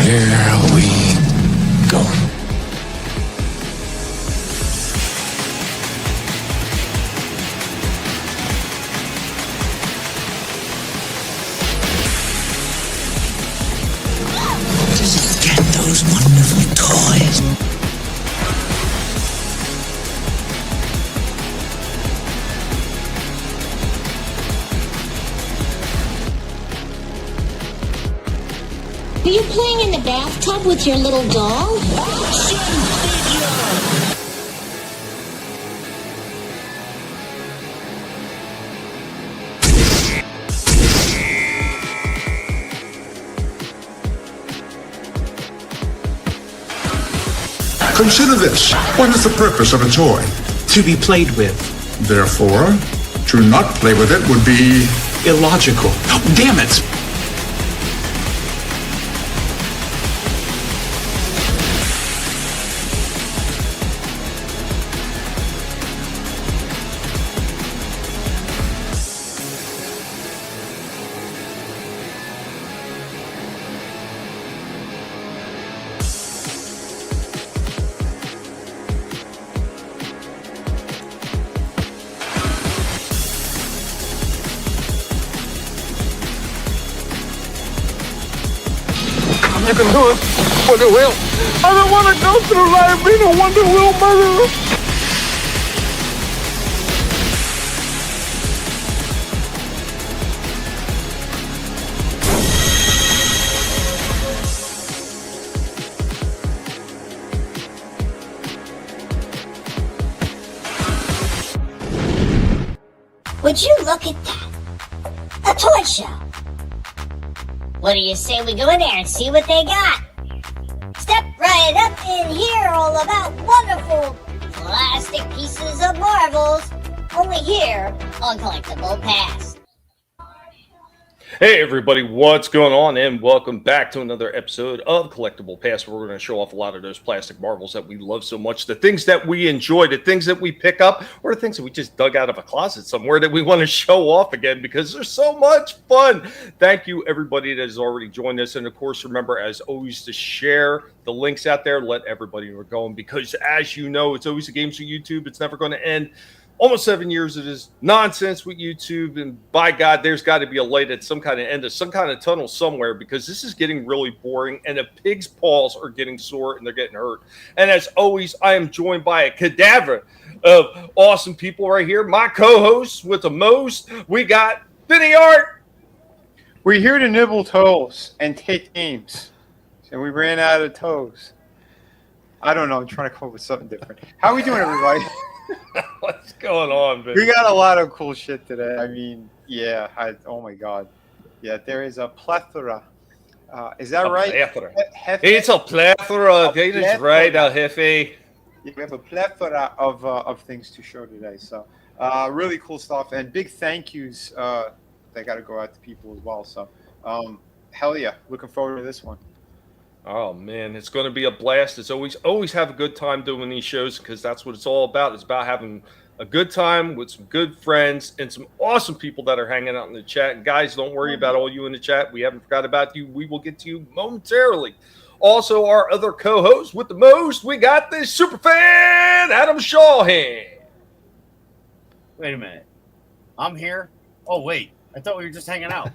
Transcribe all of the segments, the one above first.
Here we go. Just get those wonderful toys. Are you playing in the bathtub with your little doll? Consider this. What is the purpose of a toy? To be played with. Therefore, to not play with it would be Illogical. Oh, damn it! You can do it, Wonder Wheel. I don't want to go through life being a Wonder Wheel murderer. Would you look at that? A toy show. What do you say we go in there and see what they got? Step right up in here, all about wonderful plastic pieces of marvels. Only here on Collectable Past. Hey everybody, what's going on? And welcome back to another episode of Collectable Past, where we're going to show off a lot of those plastic marvels that we love so much, the things that we enjoy, the things that we pick up, or the things that we just dug out of a closet somewhere that we want to show off again because they're so much fun. Thank you everybody that has already joined us, and of course remember as always to share the links out there, let everybody know we're going, because as you know, it's always the games with YouTube, it's never going to end. Almost 7 years of this nonsense with YouTube, and by God, there's got to be a light at some kind of end of some kind of tunnel somewhere, because this is getting really boring, and the pig's paws are getting sore and they're getting hurt. And as always, I am joined by a cadaver of awesome people right here. My co-hosts with the most, we got Vinnie Art. We're here to nibble toes and take games, and we ran out of toes. I don't know. I'm trying to come up with something different. How are we doing, everybody? What's going on, Vinnie? We got a lot of cool shit today. I mean, yeah. Oh my God. Yeah, there is a plethora. Is that right? Plethora. It's a plethora. That is right, El Jefe. Yeah, we have a plethora of things to show today. So, really cool stuff, and big thank yous. They got to go out to people as well. So, hell yeah, looking forward to this one. Oh man, it's going to be a blast. It's always have a good time doing these shows, because that's what it's all about. It's about having a good time with some good friends and some awesome people that are hanging out in the chat. And guys, don't worry about all you in the chat. We haven't forgot about you. We will get to you momentarily. Also, our other co-host with the most, we got this super fan, Adam Shawhan. Wait a minute. I'm here? Oh, wait. I thought we were just hanging out.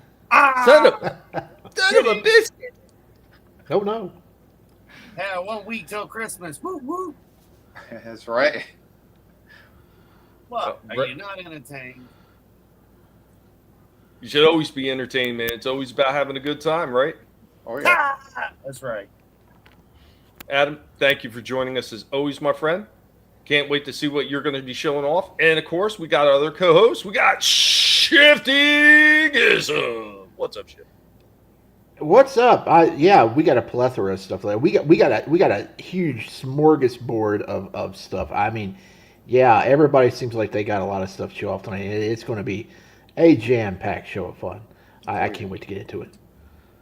Son of a biscuit. Oh, no. Yeah, 1 week till Christmas. Woo, woo. That's right. What? Are you not entertained? You should always be entertained, man. It's always about having a good time, right? Oh, yeah. That's right. Adam, thank you for joining us as always, my friend. Can't wait to see what you're going to be showing off. And, of course, we got our other co-hosts. We got Shifty. What's up, Shifty? What's up? Yeah, we got a plethora of stuff there. We got a huge smorgasbord of stuff. I mean, yeah, everybody seems like they got a lot of stuff to show off tonight. It's going to be a jam-packed show of fun. I can't wait to get into it.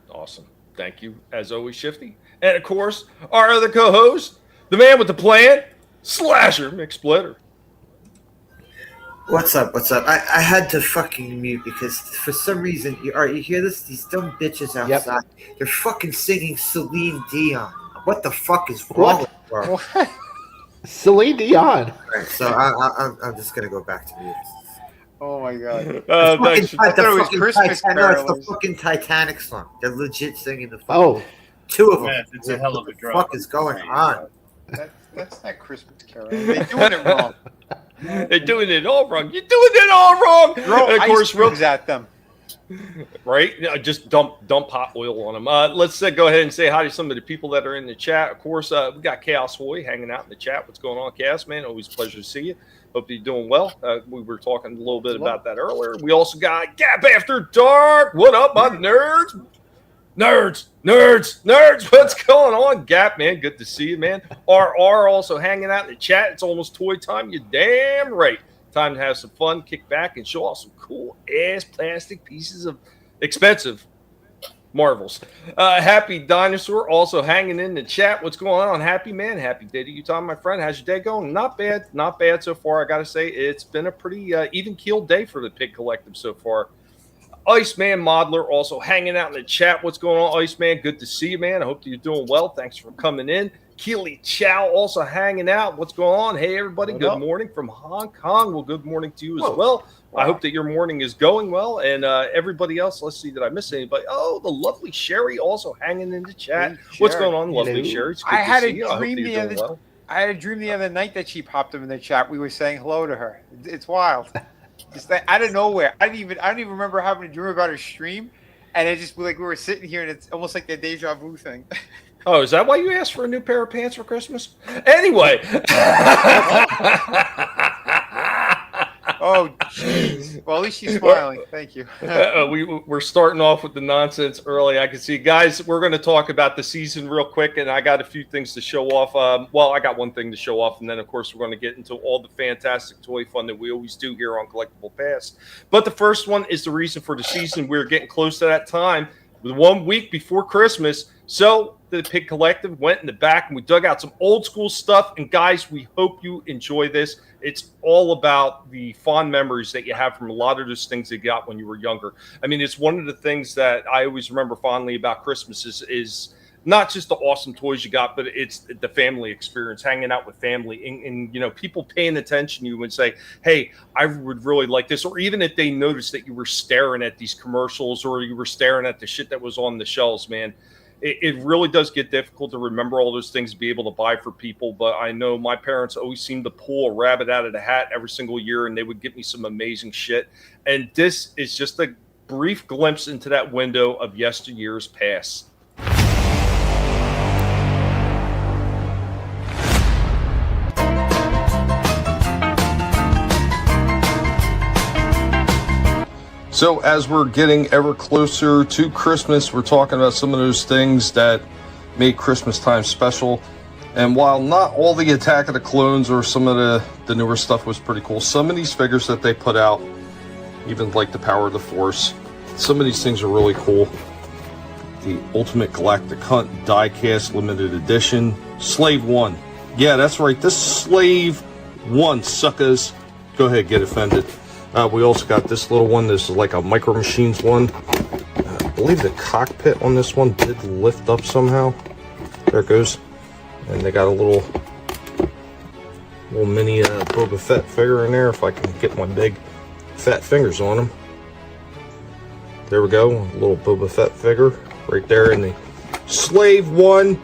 Awesome. Thank you, as always, Shifty. And, of course, our other co-host, the man with the plan, Slasher McSplitter. What's up? What's up? I had to fucking mute because for some reason, you hear this? These dumb bitches outside. Yep. They're fucking singing Celine Dion. What the fuck is wrong with her? What? Celine Dion. Right, so I'm just gonna go back to mute. Oh my god! I thought it was Christmas No, it's the carolers. fucking Titanic song. They're legit singing the. Oh, two of them. Man, it's a hell of a drug. What the fuck is going on? That's not Christmas carol. They're doing it wrong. They're doing it all wrong. You're doing it all wrong. Throw And of course, icebergs at them. right? Just dump hot oil on them. Let's go ahead and say hi to some of the people that are in the chat. Of course, we got Chaos Hoy hanging out in the chat. What's going on, Chaos, man? Always a pleasure to see you. Hope you're doing well. We were talking a little bit about that earlier. We also got Gap After Dark. What up, my nerds? Nerds. What's going on, Gap, man? Good to see you, man. RR also hanging out in the chat. It's almost toy time. You're damn right. Time to have some fun, kick back, and show off some cool ass plastic pieces of expensive marvels. Happy Dinosaur also hanging in the chat. What's going on, Happy man? Happy day to you, Tom, my friend. How's your day going? Not bad so far. I gotta say, it's been a pretty even keeled day for the Pig Collective so far. Iceman Modeler also hanging out in the chat. What's going on, Iceman? Good to see you, man. I hope that you're doing well. Thanks for coming in. Keely Chow also hanging out. What's going on? Hey, everybody. Good morning from Hong Kong. Well, good morning to you as well. Wow. I hope that your morning is going well. And everybody else, let's see, did I miss anybody? Oh, the lovely Sherry also hanging in the chat. What's going on, lovely Sherry? I had a dream I had a dream the other night that she popped up in the chat. We were saying hello to her. It's wild. Just like, out of nowhere. I don't even remember having a dream about her stream. And it just like we were sitting here, and it's almost like the deja vu thing. Oh, is that why you asked for a new pair of pants for Christmas? Anyway. Oh, jeez. Well, at least she's smiling. Thank you. We're starting off with the nonsense early. I can see, guys, we're going to talk about the season real quick, and I got a few things to show off. Well, I got one thing to show off, and then, of course, we're going to get into all the fantastic toy fun that we always do here on Collectible Past. But the first one is the reason for the season. We're getting close to that time, 1 week before Christmas. So the Pig Collective went in the back, and we dug out some old school stuff. And, guys, we hope you enjoy this. It's all about the fond memories that you have from a lot of those things you got when you were younger. I mean, it's one of the things that I always remember fondly about Christmas is not just the awesome toys you got, but it's the family experience, hanging out with family, and you know, people paying attention to you and say, hey, I would really like this. Or even if they noticed that you were staring at these commercials or you were staring at the shit that was on the shelves, man. It really does get difficult to remember all those things to be able to buy for people. But I know my parents always seemed to pull a rabbit out of the hat every single year, and they would get me some amazing shit. And this is just a brief glimpse into that window of yesteryear's past. So as we're getting ever closer to Christmas, we're talking about some of those things that make Christmas time special. And while not all the Attack of the Clones or some of the newer stuff was pretty cool, some of these figures that they put out, even like the Power of the Force, some of these things are really cool. The Ultimate Galactic Hunt Die-Cast Limited Edition, Slave 1. Yeah, that's right, this Slave 1, suckers. Go ahead, get offended. We also got this little one. This is like a Micro Machines one. I believe the cockpit on this one did lift up somehow. There it goes. And they got a little mini Boba Fett figure in there, if I can get my big fat fingers on them. There we go. A little Boba Fett figure right there in the Slave 1.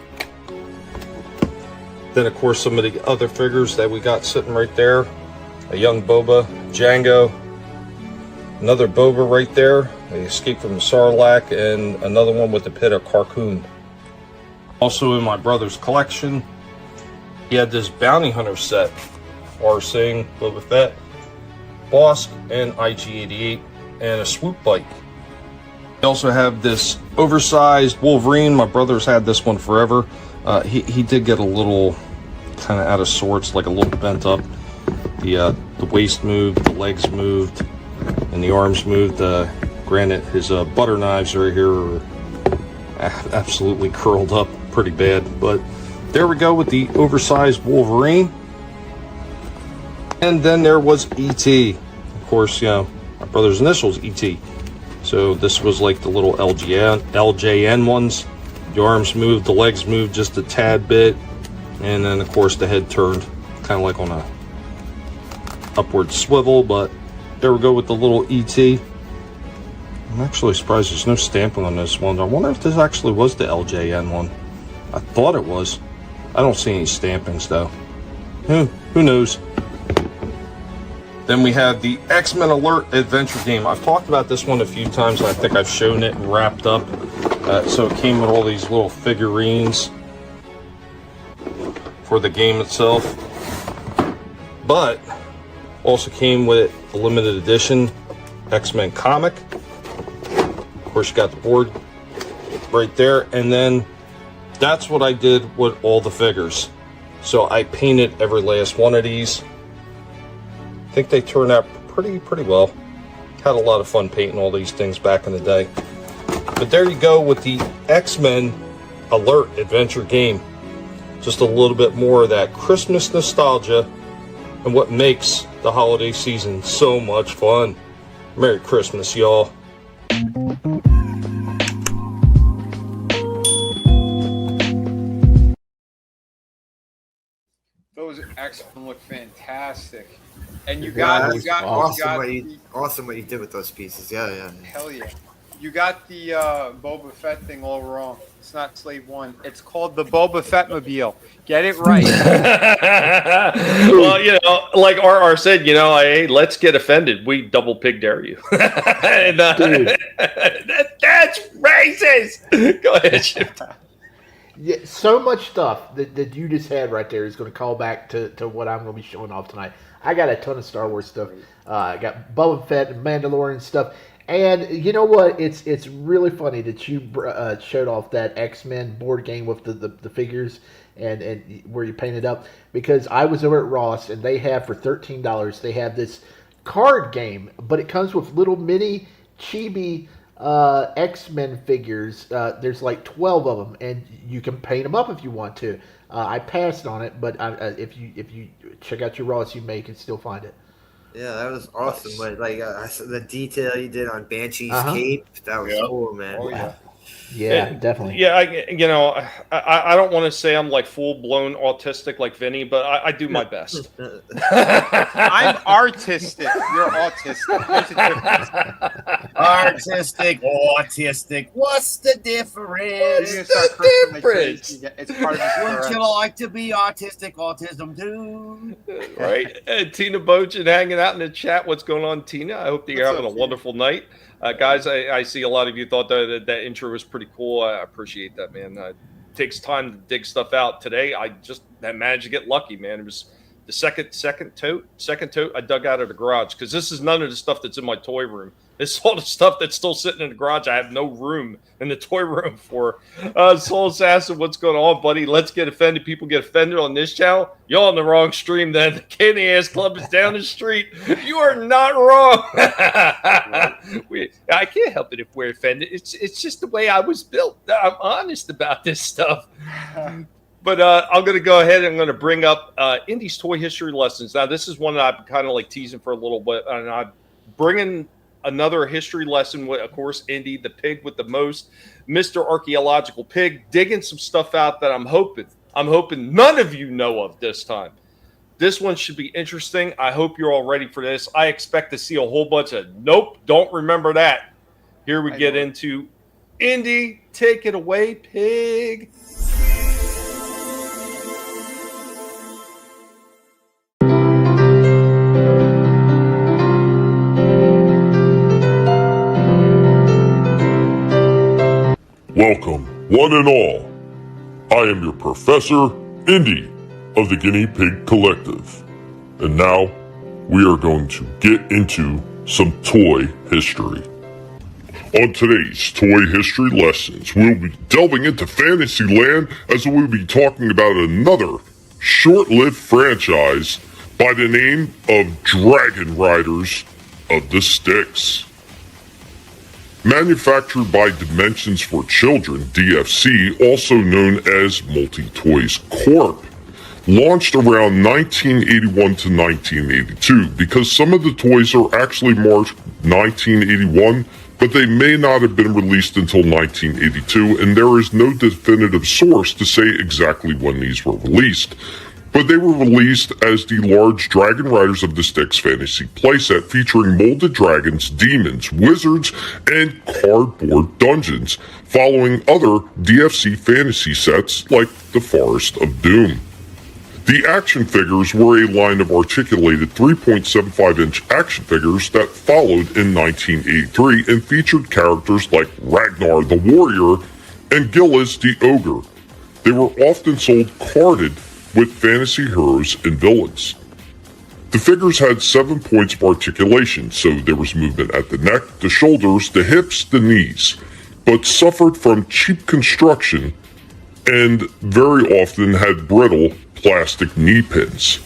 Then, of course, some of the other figures that we got sitting right there. A young Boba, Django, another Boba right there, the Escape from the Sarlacc, and another one with the Pit of Carcoon. Also in my brother's collection, he had this Bounty Hunter set, R-Sing, Boba Fett, Bosk, and IG-88, and a Swoop Bike. I also have this oversized Wolverine. My brother's had this one forever. He did get a little kind of out of sorts, like a little bent up. The waist moved, the legs moved, and the arms moved. Granted, his butter knives right here are absolutely curled up pretty bad. But there we go with the oversized Wolverine. And then there was E.T. course, you know, my brother's initials, ET. So this was like the little LJN ones. The arms moved, the legs moved just a tad bit, and then of course the head turned kind of like on a upward swivel. But there we go with the little ET. I'm actually surprised there's no stamping on this one. I wonder if this actually was the LJN one. I thought it was. I don't see any stampings though. Who knows? Then we have the X-Men Alert adventure game. I've talked about this one a few times. I think I've shown it and wrapped up. So it came with all these little figurines for the game itself. But also came with a limited edition X-Men comic. Of course, you got the board right there. And then that's what I did with all the figures. So I painted every last one of these. I think they turned out pretty well. Had a lot of fun painting all these things back in the day. But there you go with the X-Men Alert adventure game. Just a little bit more of that Christmas nostalgia and what makes the holiday season so much fun. Merry Christmas, y'all. Those X-Men look fantastic. And you got awesome what you did with those pieces. Yeah. Hell yeah. You got the Boba Fett thing all wrong. It's not Slave One. It's called the Boba Fett Mobile. Get it right. Well, you know, like RR said, you know, hey, let's get offended. We double pig dare you. And, that's racist. Go ahead, Shifty. Yeah, so much stuff that you just had right there is going to call back to what I'm going to be showing off tonight. I got a ton of Star Wars stuff. I got Boba Fett and Mandalorian stuff. And you know what? It's really funny that you showed off that X-Men board game with the figures and where you painted up, because I was over at Ross and they have for $13 they have this card game, but it comes with little mini chibi X-Men figures. There's like 12 of them, and you can paint them up if you want to. I passed on it, but if you check out your Ross, you can still find it. Yeah, that was awesome. But like the detail you did on Banshee's cape, that was cool, man. Oh, yeah. Yeah, definitely. Yeah, I don't want to say I'm like full-blown autistic like Vinnie, but I do my best. I'm artistic. You're autistic. There's a difference. Artistic, autistic. What's the difference? It's part of the Wouldn't you like to be autistic? Autism too. Right. Tina Bochin hanging out in the chat. What's going on, Tina? I hope that you're having a wonderful night. Guys, I see a lot of you thought that intro was pretty cool. I appreciate that, man. It takes time to dig stuff out. Today, I just managed to get lucky, man. It was the second tote I dug out of the garage, because this is none of the stuff that's in my toy room. It's all the stuff that's still sitting in the garage. I have no room in the toy room for. Soul Assassin, what's going on, buddy? Let's get offended. People get offended on this channel. You're on the wrong stream then. The Candy Ass Club is down the street. You are not wrong. I can't help it if we're offended. It's just the way I was built. I'm honest about this stuff. But I'm going to go ahead and I'm going to bring up Indy's toy history lessons. Now, this is one that I've kind of like teasing for a little bit. And I'm bringing another history lesson with, of course, Indy, the pig with the most, Mr. Archaeological Pig, digging some stuff out that I'm hoping none of you know of this time. This one should be interesting. I hope you're all ready for this. I expect to see a whole bunch of nope, don't remember that. Here we get into Indy. Take it away, pig. Welcome, one and all. I am your Professor, Indy, of the Guinea Pig Collective. And now, we are going to get into some toy history. On today's Toy History Lessons, we'll be delving into Fantasyland as we'll be talking about another short-lived franchise by the name of Dragon Riders of the Styx. Manufactured by Dimensions for Children, DFC, also known as Multi-Toys Corp., launched around 1981 to 1982 because some of the toys are actually marked 1981, but they may not have been released until 1982, and there is no definitive source to say exactly when these were released. But they were released as the large Dragon Riders of the Styx fantasy playset featuring molded dragons, demons, wizards, and cardboard dungeons, following other DFC fantasy sets like the Forest of Doom. The action figures were a line of articulated 3.75-inch action figures that followed in 1983 and featured characters like Ragnar the Warrior and Gillis the Ogre. They were often sold carded with fantasy heroes and villains. The figures had 7 points of articulation, so there was movement at the neck, the shoulders, the hips, the knees, but suffered from cheap construction and very often had brittle plastic knee pins.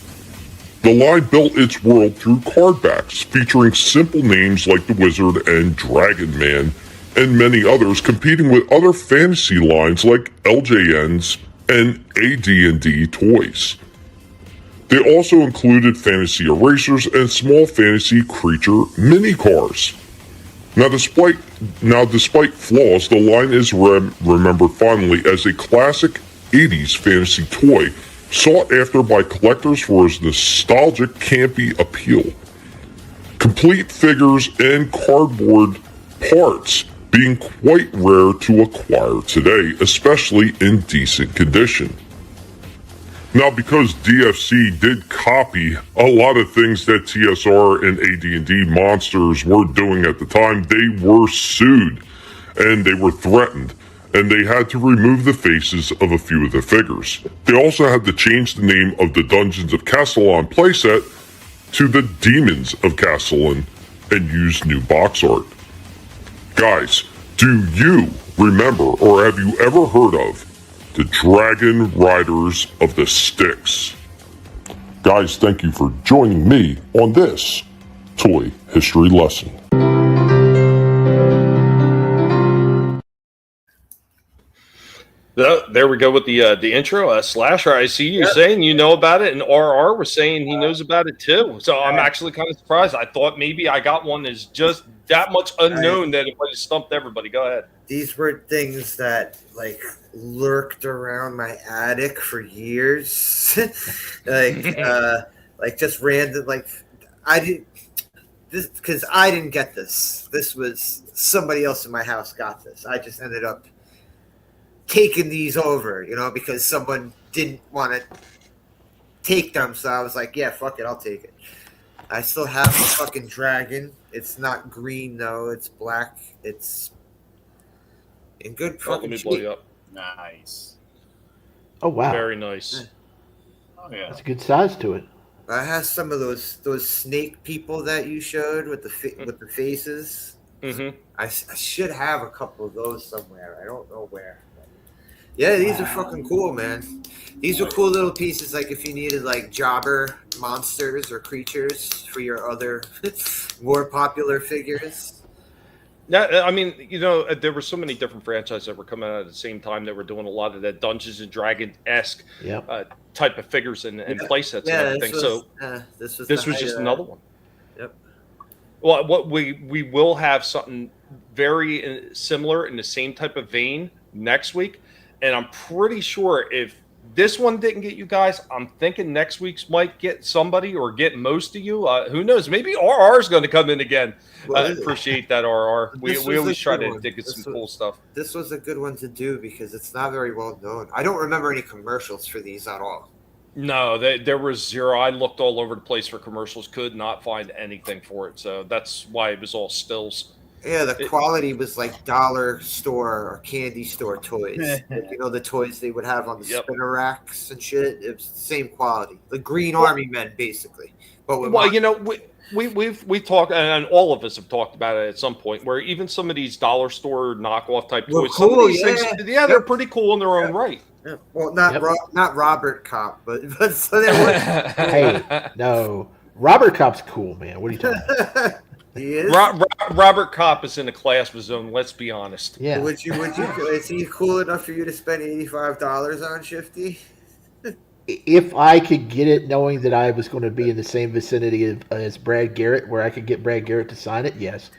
The line built its world through card backs, featuring simple names like the Wizard and Dragon Man, and many others, competing with other fantasy lines like LJN's and AD&D toys. They also included fantasy erasers and small fantasy creature mini cars. Now, despite flaws, the line is remembered fondly as a classic 80s fantasy toy, sought after by collectors for its nostalgic, campy appeal. Complete figures and cardboard parts being quite rare to acquire today, especially in decent condition. Now, because DFC did copy a lot of things that TSR and AD&D monsters were doing at the time, they were sued and they were threatened, and they had to remove the faces of a few of the figures. They also had to change the name of the Dungeons of Castellan playset to the Demons of Castellan and use new box art. Guys, do you remember or have you ever heard of the Dragon Riders of the Styx? Guys, thank you for joining me on this toy history lesson. There we go with the intro. Slasher, I see you saying you know about it, and RR was saying he knows about it too. So I'm actually kind of surprised. I thought maybe I got one that's just that much unknown that it would have stumped everybody. Go ahead. These were things that lurked around my attic for years, like just random. I didn't this because I didn't get this. This was somebody else in my house got this. I just ended up taking these over, because someone didn't want to take them. So I was like, yeah, fuck it, I'll take it. I still have the fucking dragon. It's not green though. It's black. It's in good fucking shape. Let me blow you up. Nice. Oh wow. Very nice. Oh yeah. That's a good size to it. I have some of those snake people that you showed with the faces. Mm-hmm. I should have a couple of those somewhere. I don't know where. Yeah, these are fucking cool, man. These are cool little pieces. Like if you needed jobber monsters or creatures for your other more popular figures. Yeah, I mean, there were so many different franchises that were coming out at the same time that were doing a lot of that Dungeons and Dragons-esque type of figures and playsets and everything. This was just another one. Yep. Well, what we will have something very similar in the same type of vein next week, and I'm pretty sure if this one didn't get you guys, I'm thinking next week's might get somebody or get most of you. Who knows? Maybe RR is going to come in again. I appreciate that, RR. We always try to dig at some cool stuff. This was a good one to do because it's not very well known. I don't remember any commercials for these at all. No, there was zero. I looked all over the place for commercials, could not find anything for it. So that's why it was all stills. Yeah, the quality was like dollar store or candy store toys. The toys they would have on the spinner racks and shit. It was the same quality. The Green Army Men, basically. But we've talked, and all of us have talked about it at some point, where even some of these dollar store knockoff type toys, cool, some of these things, they're pretty cool in their own right. Yeah. Well, not Robert Kopp, but so there was. Hey, no, Robert Kopp's cool, man. What are you talking about? He is. Robert Kopp is in a class of his own. Let's be honest. Yeah. Would you? Is he cool enough for you to spend $85 on Shifty? if I could get it, knowing that I was going to be in the same vicinity as Brad Garrett, where I could get Brad Garrett to sign it, yes.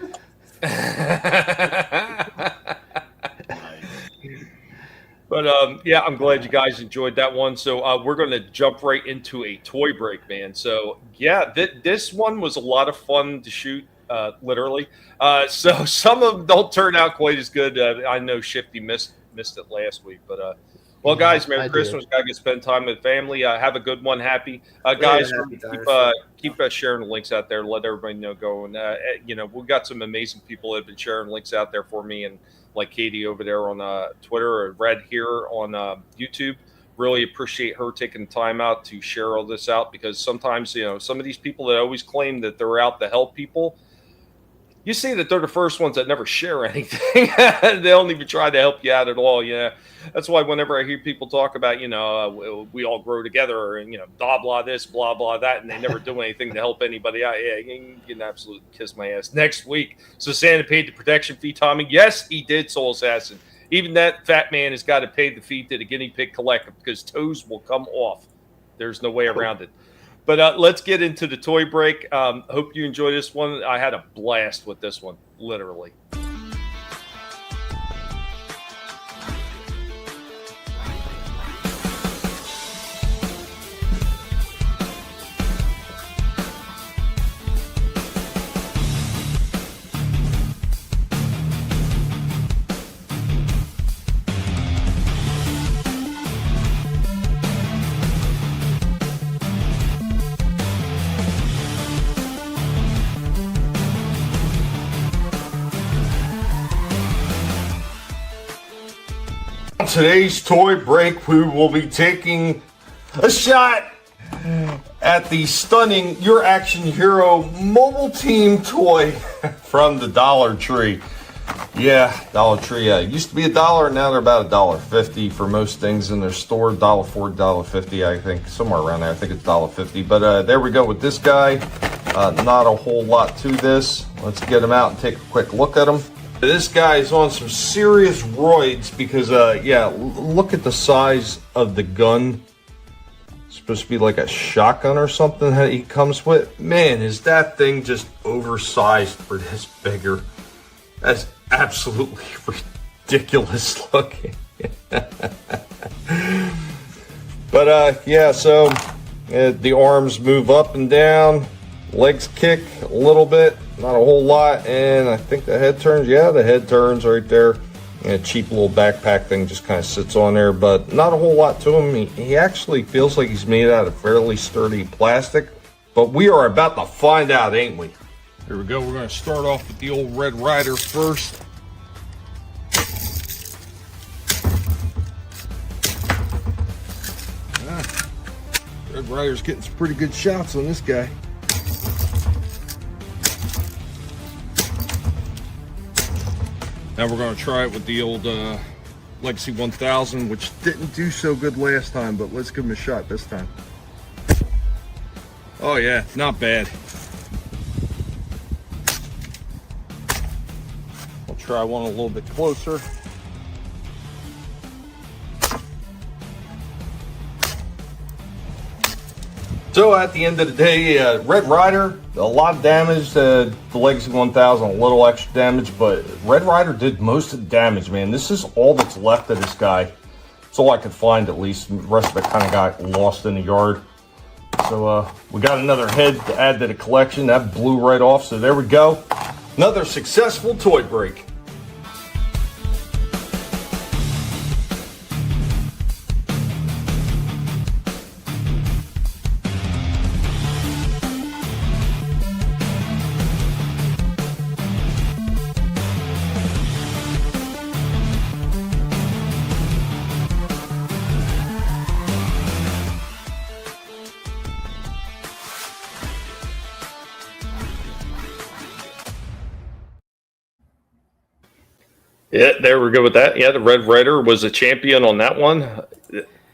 But yeah, I'm glad you guys enjoyed that one. So we're going to jump right into a toy break, man. So yeah, this one was a lot of fun to shoot, literally. So some of them don't turn out quite as good. I know Shifty missed it last week, but well, guys, Merry Christmas. Got to spend time with family. Have a good one. Happy guys. Keep sharing the links out there. Let everybody know. We've got some amazing people that have been sharing links out there for me, and like Katie over there on Twitter, or Red here on YouTube. Really appreciate her taking time out to share all this out, because sometimes some of these people that always claim that they're out to help people, you see that they're the first ones that never share anything. They don't even try to help you out at all. That's why whenever I hear people talk about, we all grow together, and, blah, blah, this, blah, blah, that, and they never do anything to help anybody out. Yeah, you can absolutely kiss my ass. Next week, so Santa paid the protection fee, Tommy. Yes, he did, Soul Assassin. Even that fat man has got to pay the fee to the Guinea Pig Collective, because toes will come off. There's no way around it. But let's get into the toy break. Hope you enjoy this one. I had a blast with this one, literally. Today's toy break, we will be taking a shot at the stunning Your Action Hero mobile team toy from the Dollar Tree. Yeah, Dollar Tree. Used to be $1, now they're about $1.50 for most things in their store. $1.40, $1.50, I think, somewhere around there. I think it's $1.50. But there we go with this guy. Not a whole lot to this. Let's get him out and take a quick look at him. This guy is on some serious roids because, yeah, look at the size of the gun. It's supposed to be like a shotgun or something that he comes with. Man, is that thing just oversized for this bigger? That's absolutely ridiculous looking. But, yeah, so the arms move up and down. Legs kick a little bit, not a whole lot, and I think the head turns. Yeah, the head turns right there. And a cheap little backpack thing just kind of sits on there, but not a whole lot to him. He actually feels like he's made out of fairly sturdy plastic, but we are about to find out, ain't we? Here we go. We're going to start off with the old Red Ryder first. Red Ryder's getting some pretty good shots on this guy. Now we're going to try it with the old Legacy 1000, which didn't do so good last time, but let's give him a shot this time. Oh yeah, not bad. I'll try one a little bit closer. So at the end of the day, Red Ryder, a lot of damage. The Legacy 1000, a little extra damage, but Red Ryder did most of the damage, man. This is all that's left of this guy. It's all I could find, at least. The rest of it kind of got lost in the yard. So we got another head to add to the collection. That blew right off, so there we go. Another successful toy break. Yeah, there we go with that. Yeah, the Red Ryder was a champion on that one.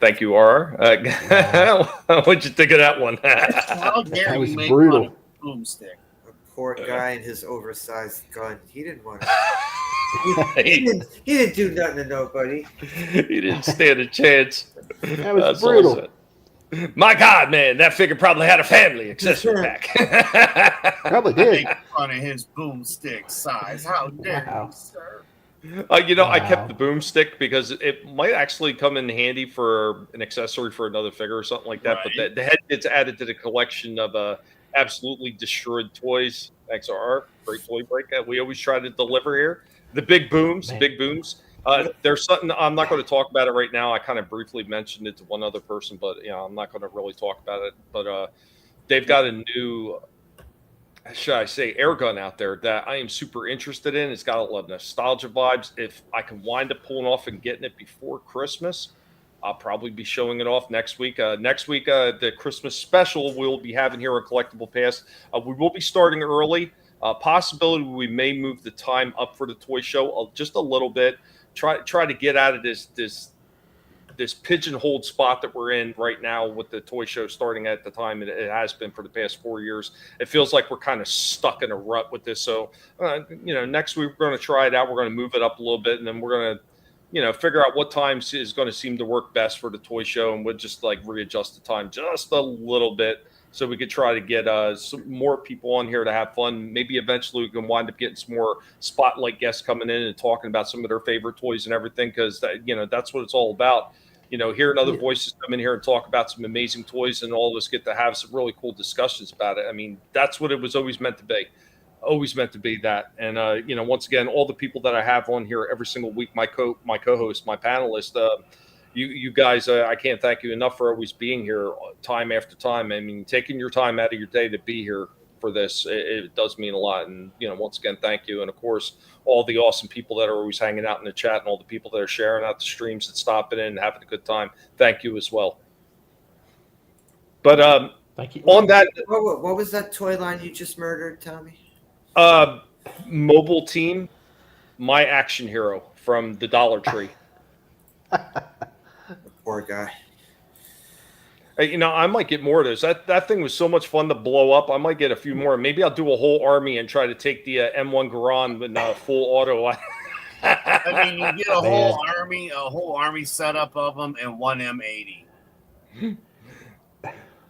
Thank you, R. What'd you think of that one? How dare That was you make brutal. fun of Boomstick? A poor guy and his oversized gun. He didn't want to. he He didn't do nothing to nobody. didn't stand a chance. That was That's all I brutal. said. My God, man, that figure probably had a family accessory pack. Probably did. Make fun of his boomstick size. How dare you, sir? I kept the boomstick because it might actually come in handy for an accessory for another figure or something like that. Right. But the head gets added to the collection of absolutely destroyed toys. Thanks to our great toy break that we always try to deliver here. The big booms, there's something I'm not going to talk about it right now. I kind of briefly mentioned it to one other person, but I'm not going to really talk about it. But they've got a new, should I say, air gun out there that I am super interested in. It's got a lot of nostalgia vibes. If I can wind up pulling off and getting it before Christmas, I'll probably be showing it off next week. The Christmas special we'll be having here on Collectible Past. We will be starting early. Possibility we may move the time up for the toy show just a little bit. Try to get out of this pigeonholed spot that we're in right now with the toy show starting at the time it has been for the past 4 years. It feels like we're kind of stuck in a rut with this. So, next week we're going to try it out. We're going to move it up a little bit, and then we're going to, figure out what times is going to seem to work best for the toy show, and we'll just like readjust the time just a little bit so we could try to get some more people on here to have fun. Maybe eventually we can wind up getting some more spotlight guests coming in and talking about some of their favorite toys and everything, because that's what it's all about. Hearing other voices come in here and talk about some amazing toys, and all of us get to have some really cool discussions about it. I mean, that's what it was always meant to be. Always meant to be that. And, once again, all the people that I have on here every single week, my co-host, my panelist, you guys, I can't thank you enough for always being here time after time. I mean, taking your time out of your day to be here for this, it does mean a lot. And, once again, thank you. And of course, all the awesome people that are always hanging out in the chat and all the people that are sharing out the streams and stopping in and having a good time. Thank you as well. But thank you. On that, what was that toy line you just murdered, Tommy? Mobile Team, My Action Hero from the Dollar Tree. Poor guy. I might get more of those. That thing was so much fun to blow up. I might get a few more. Maybe I'll do a whole army and try to take the M1 Garand with full auto. I mean, you get a whole army setup of them and one M80.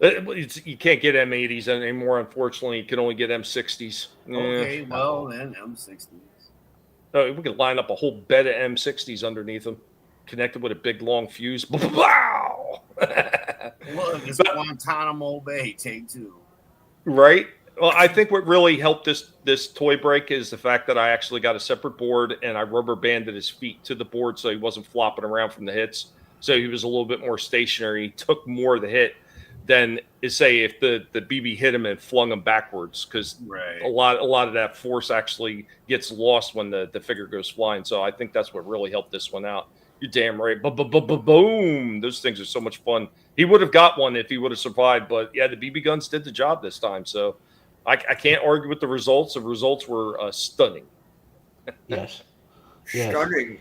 You can't get M80s anymore, unfortunately. You can only get M60s. Okay, well, then M60s. We could line up a whole bed of M60s underneath them, connected with a big, long fuse. Wow! Look, it's Guantanamo Bay, take two. Right? Well, I think what really helped this toy break is the fact that I actually got a separate board and I rubber banded his feet to the board so he wasn't flopping around from the hits. So he was a little bit more stationary. He took more of the hit than, say, if the BB hit him and flung him backwards, because a lot of that force actually gets lost when the figure goes flying. So I think that's what really helped this one out. You're damn right. Boom! Those things are so much fun. He would have got one if he would have survived, but yeah, the BB guns did the job this time. So I can't argue with the results. The results were stunning. Yes. Stunning.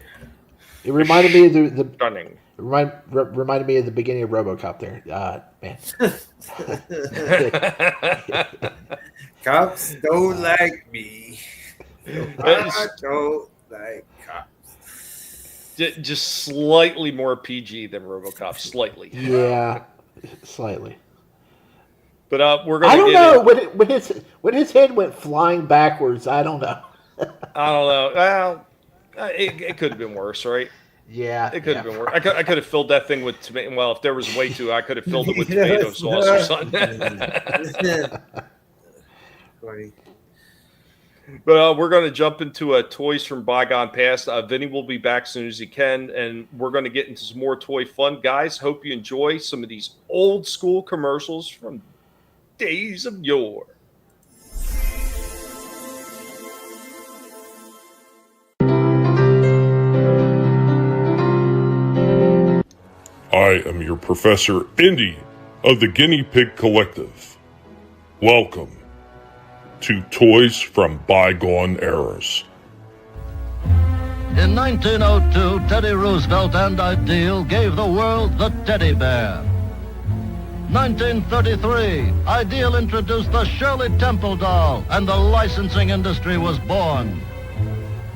It reminded me of the stunning. Reminded me of the beginning of RoboCop there. Man. Cops don't like me. I don't like cops. Just slightly more PG than RoboCop. Slightly. Yeah, slightly. But we're going. I don't know when his head went flying backwards. I don't know. I don't know. Well, it could have been worse, right? Yeah, it could have been worse. I could have filled that thing with tomato. Well, if there was a way to, I could have filled it with tomato sauce or something. Funny. But we're going to jump into toys from bygone past. Vinnie will be back as soon as he can, and we're going to get into some more toy fun. Guys, hope you enjoy some of these old school commercials from days of yore. I am your Professor Indy of the Guinea Pig Collective. Welcome to Toys from Bygone Eras. In 1902, Teddy Roosevelt and Ideal gave the world the teddy bear. 1933, Ideal introduced the Shirley Temple doll, and the licensing industry was born.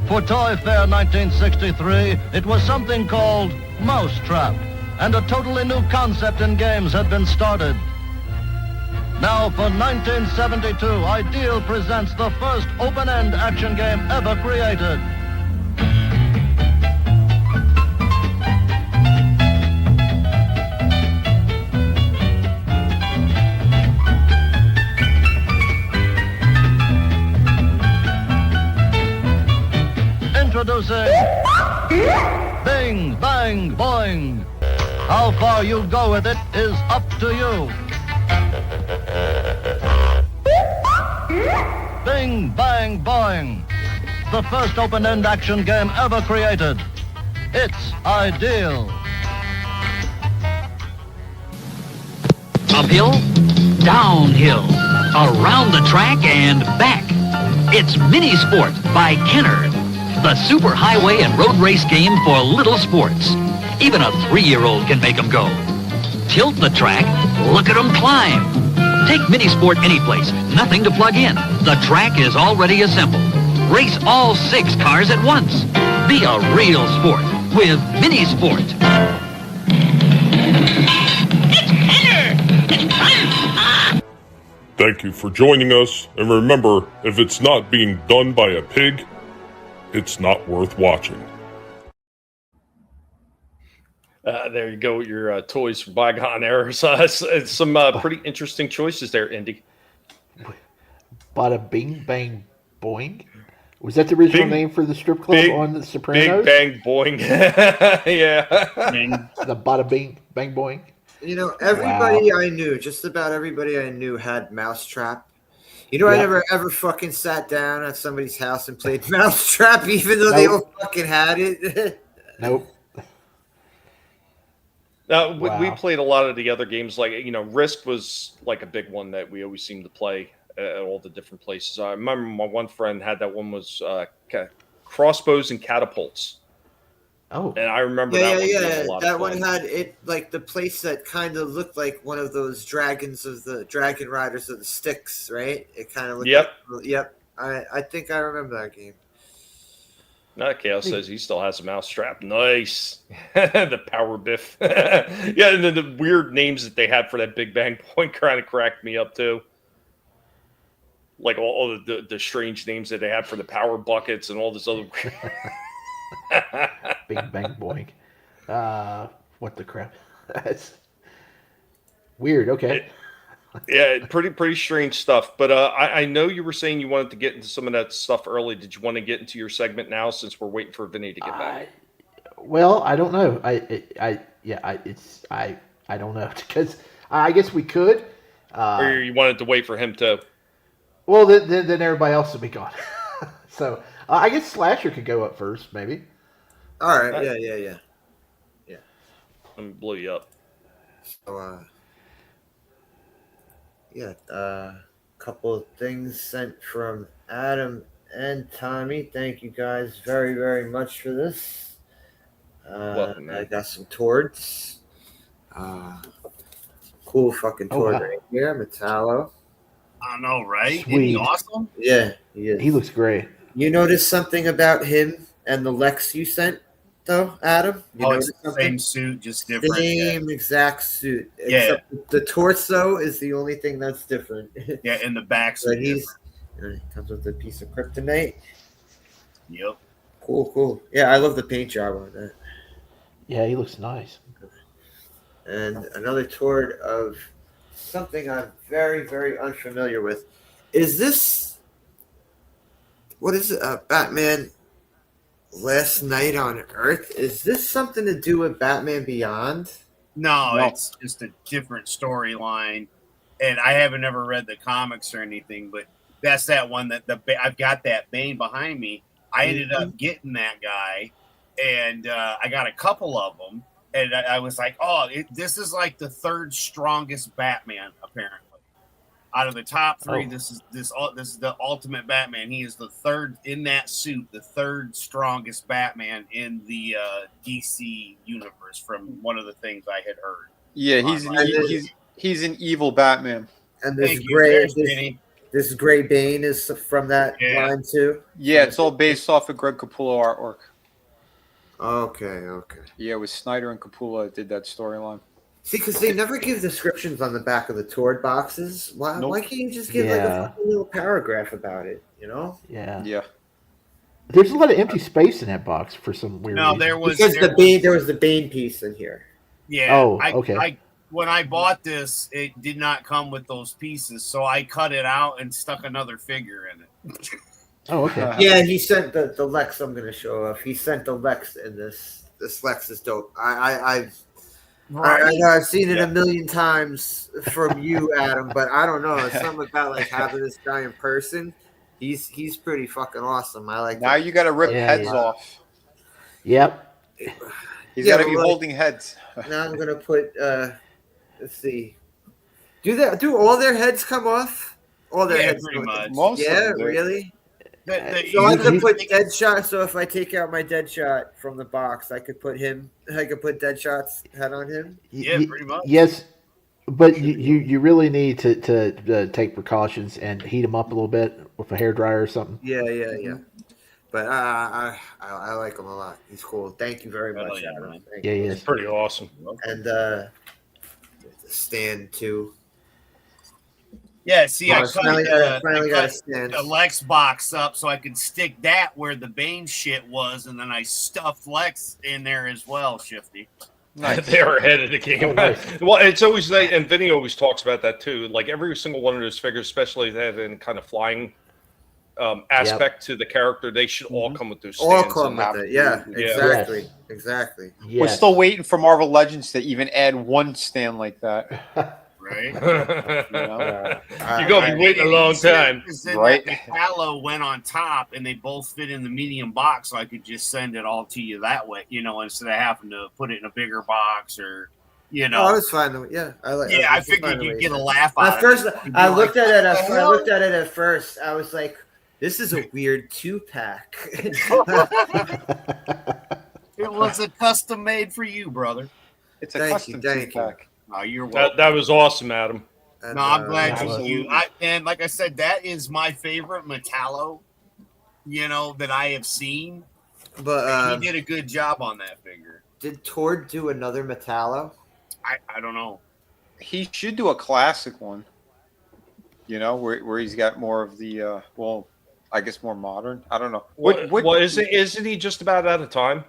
For Toy Fair 1963, it was something called Mousetrap. and a totally new concept in games had been started. Now for 1972, Ideal presents the first open-end action game ever created. Introducing Bing, Bang, Boing. How far you go with it is up to you. Bing, Bang, Boing. The first open-end action game ever created. It's Ideal. Uphill, downhill, around the track and back. It's Mini Sport by Kenner, the super highway and road race game for little sports. Even a 3-year-old can make them go. Tilt the track, look at them climb. Take Mini Sport anyplace, nothing to plug in. The track is already assembled. Race all 6 cars at once. Be a real sport with Mini Sport. It's Kenner! It's fun! Thank you for joining us, and remember, if it's not being done by a pig, it's not worth watching. There you go, your toys for bygone eras. Some pretty interesting choices there, Indy. Bada Bing Bang Boing? Was that the original name for the strip club on The Sopranos? Big Bang Boing. Yeah. The Bada Bing Bang Boing? You know, everybody I knew, just about everybody I knew had Mousetrap. You know, I never ever fucking sat down at somebody's house and played Mousetrap, even though they all fucking had it. Nope. We played a lot of the other games, like, you know, Risk was like a big one that we always seemed to play at all the different places. I remember my one friend had that one was crossbows and catapults. Oh, and I remember that one. Being a lot that of one fun. had it like the place that kind of looked like one of those dragons of the Dragon Riders of the Styx, right? It kind of looked. Yep. I think I remember that game. Chaos says he still has a mousetrap. Nice. The power biff. Yeah, and then the weird names that they had for that Big Bang Point kind of cracked me up too. Like all the strange names that they had for the power buckets and all this other Big Bang Boing. What the crap? That's weird. Okay. Yeah, pretty strange stuff. But I know you were saying you wanted to get into some of that stuff early. Did you want to get into your segment now, since we're waiting for Vinnie to get back? Well, I don't know. I don't know, because I guess we could. Or you wanted to wait for him to? Well, then everybody else would be gone. So I guess Slasher could go up first, maybe. All right. Yeah. Let me blow you up. So, couple of things sent from Adam and Tommy. Thank you guys very, very much for this. Welcome, man. I got some Tords. Cool fucking Tord right here, Metallo. I know, right? Sweet. Isn't he awesome? Yeah, he is. He looks great. You noticed something about him and the Lex you sent, though, Adam? You It's the something? same suit, just different. Same exact suit. Yeah. Except the torso is the only thing that's different. Yeah, and the back's But he comes with a piece of kryptonite. Yep. Cool. Yeah, I love the paint job on that. Yeah, he looks nice. And another Tord of something I'm very, very unfamiliar with. Is this... What is it? Batman Last Night on Earth? Is this something to do with Batman Beyond? No, it's just a different storyline. And I haven't ever read the comics or anything, but that's that one that I've got that Bane behind me. I ended up getting that guy, and I got a couple of them. And I was like, this is like the third strongest Batman, apparently. Out of the top three, this is the ultimate Batman. He is the third in that suit, the third strongest Batman in the DC universe, from one of the things I had heard. Yeah, he's an evil Batman. And this gray Bane is from that line too. Yeah, it's all based off of Greg Capullo artwork. Okay. Yeah, it was Snyder and Capullo that did that storyline. See, because they never give descriptions on the back of the Tord boxes. Why? Nope. Why can't you just give like a fucking little paragraph about it? You know? Yeah. There's a lot of empty space in that box for some weird reason. There was the Bane piece in here. Yeah. Oh, okay. I when I bought this, it did not come with those pieces, so I cut it out and stuck another figure in it. Oh, okay. Yeah, he sent the Lex. I'm going to show off. He sent the Lex in this. This Lex is dope. I've seen it a million times from you, Adam, but I don't know. It's something about like having this guy in person. He's pretty fucking awesome. I like. Now you got to rip heads off. Yep. He's got to be holding heads. Now I'm gonna put. Let's see. Do all their heads come off? All their heads, pretty much. Most of them do. Really. So I could put Deadshot. So if I take out my Deadshot from the box, I could put him. I could put Deadshot's head on him. Yeah, pretty much. Yes, but you really need to take precautions and heat him up a little bit with a hairdryer or something. Yeah. But I like him a lot. He's cool. Thank you very much, Adam. Thank Yeah, you. he It's is. pretty awesome. And stand too. Yeah, see, I cut finally got a stand. the Lex box up so I could stick that where the Bane shit was, and then I stuffed Lex in there as well, Shifty. They're ahead of the game. Well, it's always like, and Vinnie always talks about that too. Like every single one of those figures, especially that in kind of flying aspect to the character, they should all come with those stands. All come with it. Yeah, exactly. Exactly. We're still waiting for Marvel Legends to even add one stand like that. Right? You're going to be waiting a long time. Right? Metallo went on top, and they both fit in the medium box, so I could just send it all to you that way, instead of having to put it in a bigger box or, I was fine. Yeah, I figured you'd get a laugh out at first. of it. I looked at it. I looked at it at first. I was like, "This is a weird 2-pack." It was a custom made for you, brother. It's a custom 2-pack. Oh, you're welcome. That was awesome, Adam. No, I'm glad you. And like I said, that is my favorite Metallo, that I have seen. But he did a good job on that figure. Did Tord do another Metallo? I don't know. He should do a classic one. Where he's got more of the I guess more modern. I don't know. Well, isn't he just about out of time?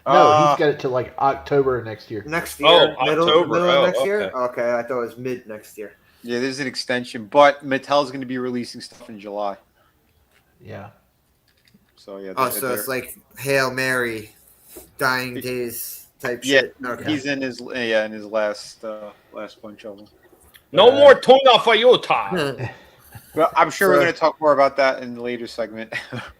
No, he's got it to like October of next year. Next year, middle of next okay. year. Okay, I thought it was mid next year. Yeah, there's an extension, but Mattel's going to be releasing stuff in July. Yeah. So yeah. So it's like Hail Mary, Dying Days type shit. Okay. He's in his last bunch of them. No more Tuna Fayota. Well, I'm sure we're going to talk more about that in the later segment.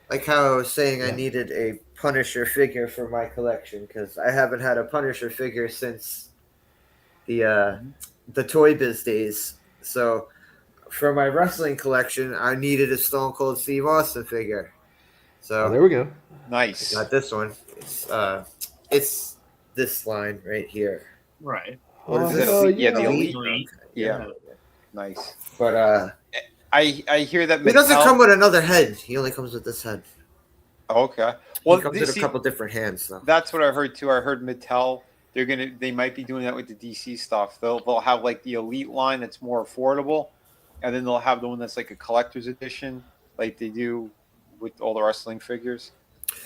Like how I was saying, I needed a Punisher figure for my collection because I haven't had a Punisher figure since the Toy Biz days. So for my wrestling collection, I needed a Stone Cold Steve Austin figure. So there we go. Nice. Not this one. It's this line right here. Right. What is it? Yeah, the Elite. Elite. Yeah. Nice. But I hear that he doesn't come with another head. He only comes with this head. Okay. Well, he comes with a couple different hands though. That's what I heard too. I heard Mattel they might be doing that with the DC stuff. They'll have like the Elite line that's more affordable, and then they'll have the one that's like a collector's edition, like they do with all the wrestling figures.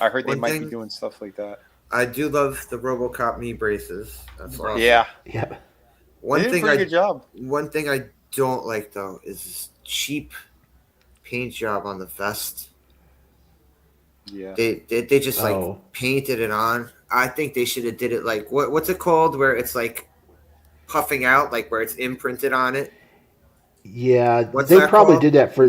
I heard they might be doing stuff like that. I do love the RoboCop knee braces. That's awesome. Yeah. Yeah. Good job. One thing I don't like though is this cheap paint job on the vest. Yeah. They just like painted it on. I think they should have did it like what's it called where it's like puffing out, like where it's imprinted on it. Yeah, they probably did that for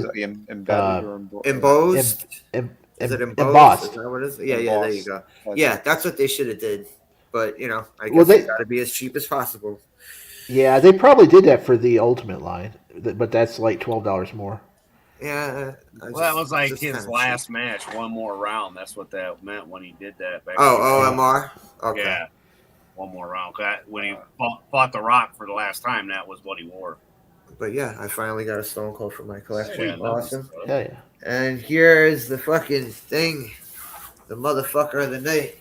embedded or embossed. Is it embossed? Is that what it is? Yeah, there you go. Yeah, that's what they should have did. But I guess they got to be as cheap as possible. Yeah, they probably did that for the Ultimate line, but that's like $12 more. Yeah. Well, that was like his last match, one more round. That's what that meant when he did that. Back OMR? Okay. Yeah, one more round. When he fought The Rock for the last time, that was what he wore. But yeah, I finally got a Stone Cold for my collection. Yeah, awesome. Yeah. And here's the fucking thing. the motherfucker of the night.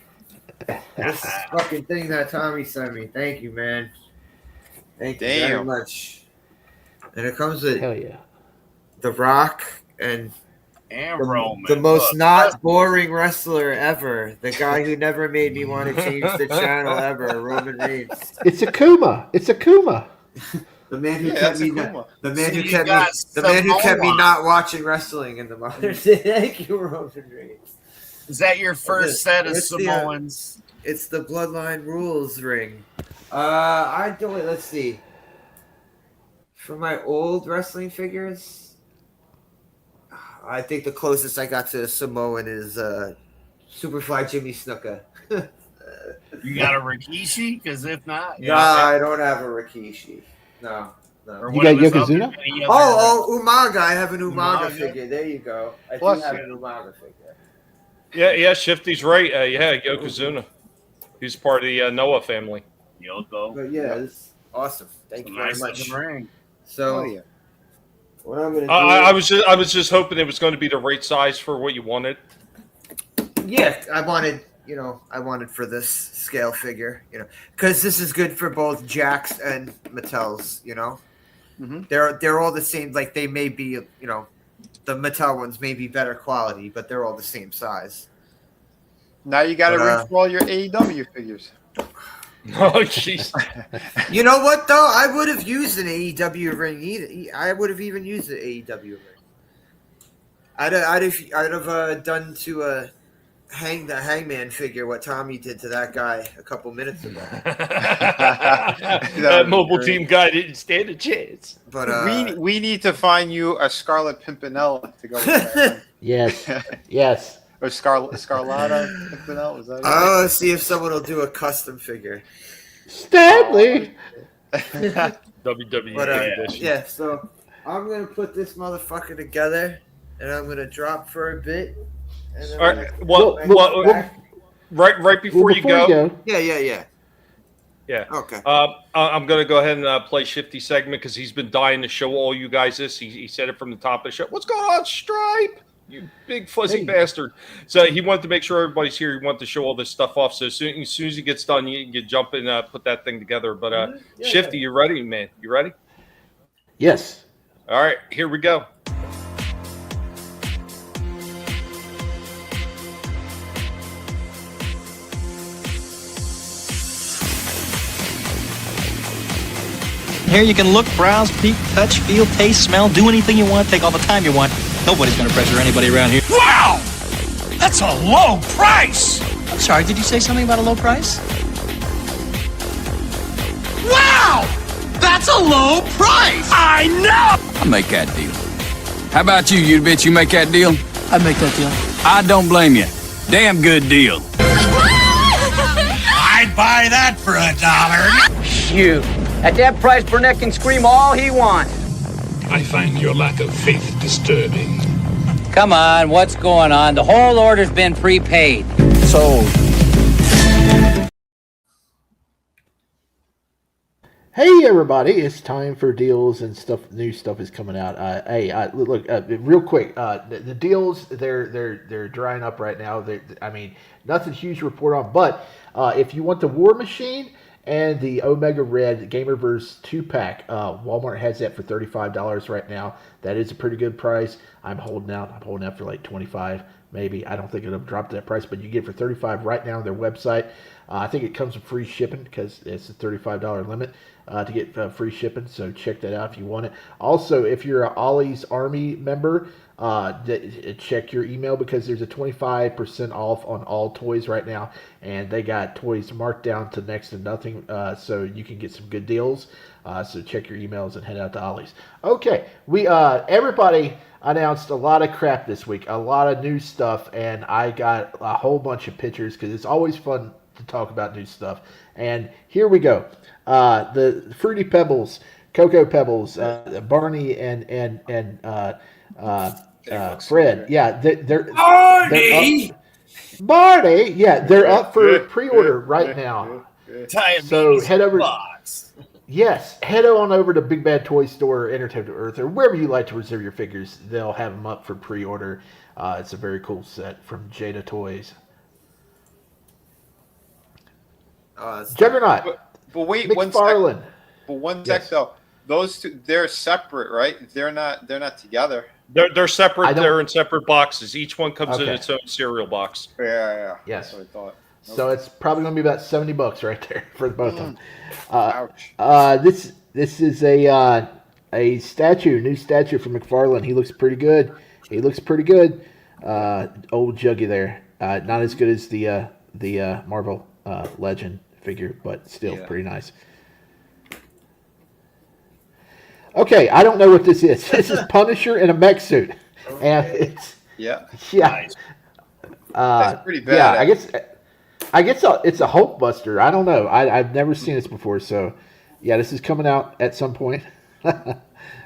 This fucking thing that Tommy sent me. Thank you, man. Thank you very much. And it comes with Hell yeah. The Rock and Roman. the most not boring wrestler ever. The guy who never made me want to change the channel ever. Roman Reigns. It's Akuma. It's Akuma. The man who Yeah, kept that's me. Akuma. The man So who you kept me. got The man who kept me Samoa. not watching wrestling in the modern day. Thank you, Roman Reigns. Is that your first set of It's the, Samoans? It's the Bloodline Rules ring. I do it. Let's see. For my old wrestling figures, I think the closest I got to a Samoan is Superfly Jimmy Snuka. You got a Rikishi? Because if not, No, I don't have a Rikishi. No. Or You one got of his Yokozuna? other- any other- Umaga. I have an Umaga Umaga. figure. There you go. I Plus- do have an Umaga figure. Yeah, Shifty's right. Yeah, Yokozuna. He's part of the Noah family. Yoko. But yeah, it's awesome. Thank you very Nice much. looking ring. So, Oh, yeah. what I'm gonna do? I was just hoping it was going to be the right size for what you wanted. Yeah, I wanted for this scale figure, because this is good for both Jakks and Mattels, Mhm. They're all the same. Like they may be, the Mattel ones may be better quality, but they're all the same size. Now you got to But, reach for all your AEW figures. Oh, jeez. You know what though? I would have used an AEW ring. I would have even used an AEW ring. I'd have done to the Hangman figure what Tommy did to that guy a couple minutes ago. That mobile team guy didn't stand a chance. But we need to find you a Scarlet Pimpinella to go with that. Yes. Yes. Or Scarlata Pimpinella. Was that it? I'll see if someone will do a custom figure. Stanley. WWE But, edition. yeah, so I'm gonna put this motherfucker together, and I'm gonna drop for a bit. And then All I'm right. gonna Well, come back. right before you go. Yeah. Yeah. Okay. I'm going to go ahead and play Shifty segment because he's been dying to show all you guys this. He said it from the top of the show. What's going on, Stripe? You big fuzzy bastard. So he wanted to make sure everybody's here. He wanted to show all this stuff off. So as soon as he gets done, you jump and put that thing together. But Shifty, you ready, man? You ready? Yes. All right. Here we go. Here you can look, browse, peek, touch, feel, taste, smell, do anything you want, take all the time you want. Nobody's going to pressure anybody around here. Wow! That's a low price! I'm sorry, did you say something about a low price? Wow! That's a low price! I know! I make that deal. How about you, you bitch? You make that deal? I'd make that deal. I don't blame you. Damn good deal. I'd buy that for $1. Shoot. At that price, Burnett can scream all he wants. I find your lack of faith disturbing. Come on, what's going on? The whole order's been prepaid. Sold. Hey everybody, it's time for deals and stuff. New stuff is coming out. Look, real quick. The deals they're drying up right now. Nothing huge to report on. But if you want the War Machine and the Omega Red Gamerverse 2-pack, Walmart has that for $35 right now. That is a pretty good price. I'm holding out. I'm holding out for like $25, maybe. I don't think it'll drop to that price, but you get it for $35 right now on their website. I think it comes with free shipping because it's a $35 limit to get free shipping. So check that out if you want it. Also, if you're an Ollie's Army member, check your email because there's a 25% off on all toys right now, and they got toys marked down to next to nothing, so you can get some good deals. So check your emails and head out to Ollie's. Okay, everybody announced a lot of crap this week, a lot of new stuff, and I got a whole bunch of pictures because it's always fun to talk about new stuff. And here we go. The Fruity Pebbles, Cocoa Pebbles, Barney and Fred. Yeah, they're Barney! Barney! Yeah, they're up for pre-order right now. So head over. Yes, head on over to Big Bad Toy Store, Entertainment Earth, or wherever you like to reserve your figures. They'll have them up for pre-order. It's a very cool set from Jada Toys. Juggernaut. But wait, McFarlane. But one sec though. Those two, they're separate, right? They're not together. They're separate. They're in separate boxes. Each one comes in its own cereal box. Yeah. Yes. That's what I thought. So it's probably going to be about $70 right there for both of them. Ouch. This is a statue, new statue from McFarlane. He looks pretty good. Old Juggy there. Not as good as the Marvel Legend figure, but still pretty nice. Okay, I don't know what this is. This is Punisher in a mech suit, and it's Nice. That's pretty bad. Yeah, I guess it's a Hulk Buster. I don't know. I've never seen this before, so yeah, this is coming out at some point. That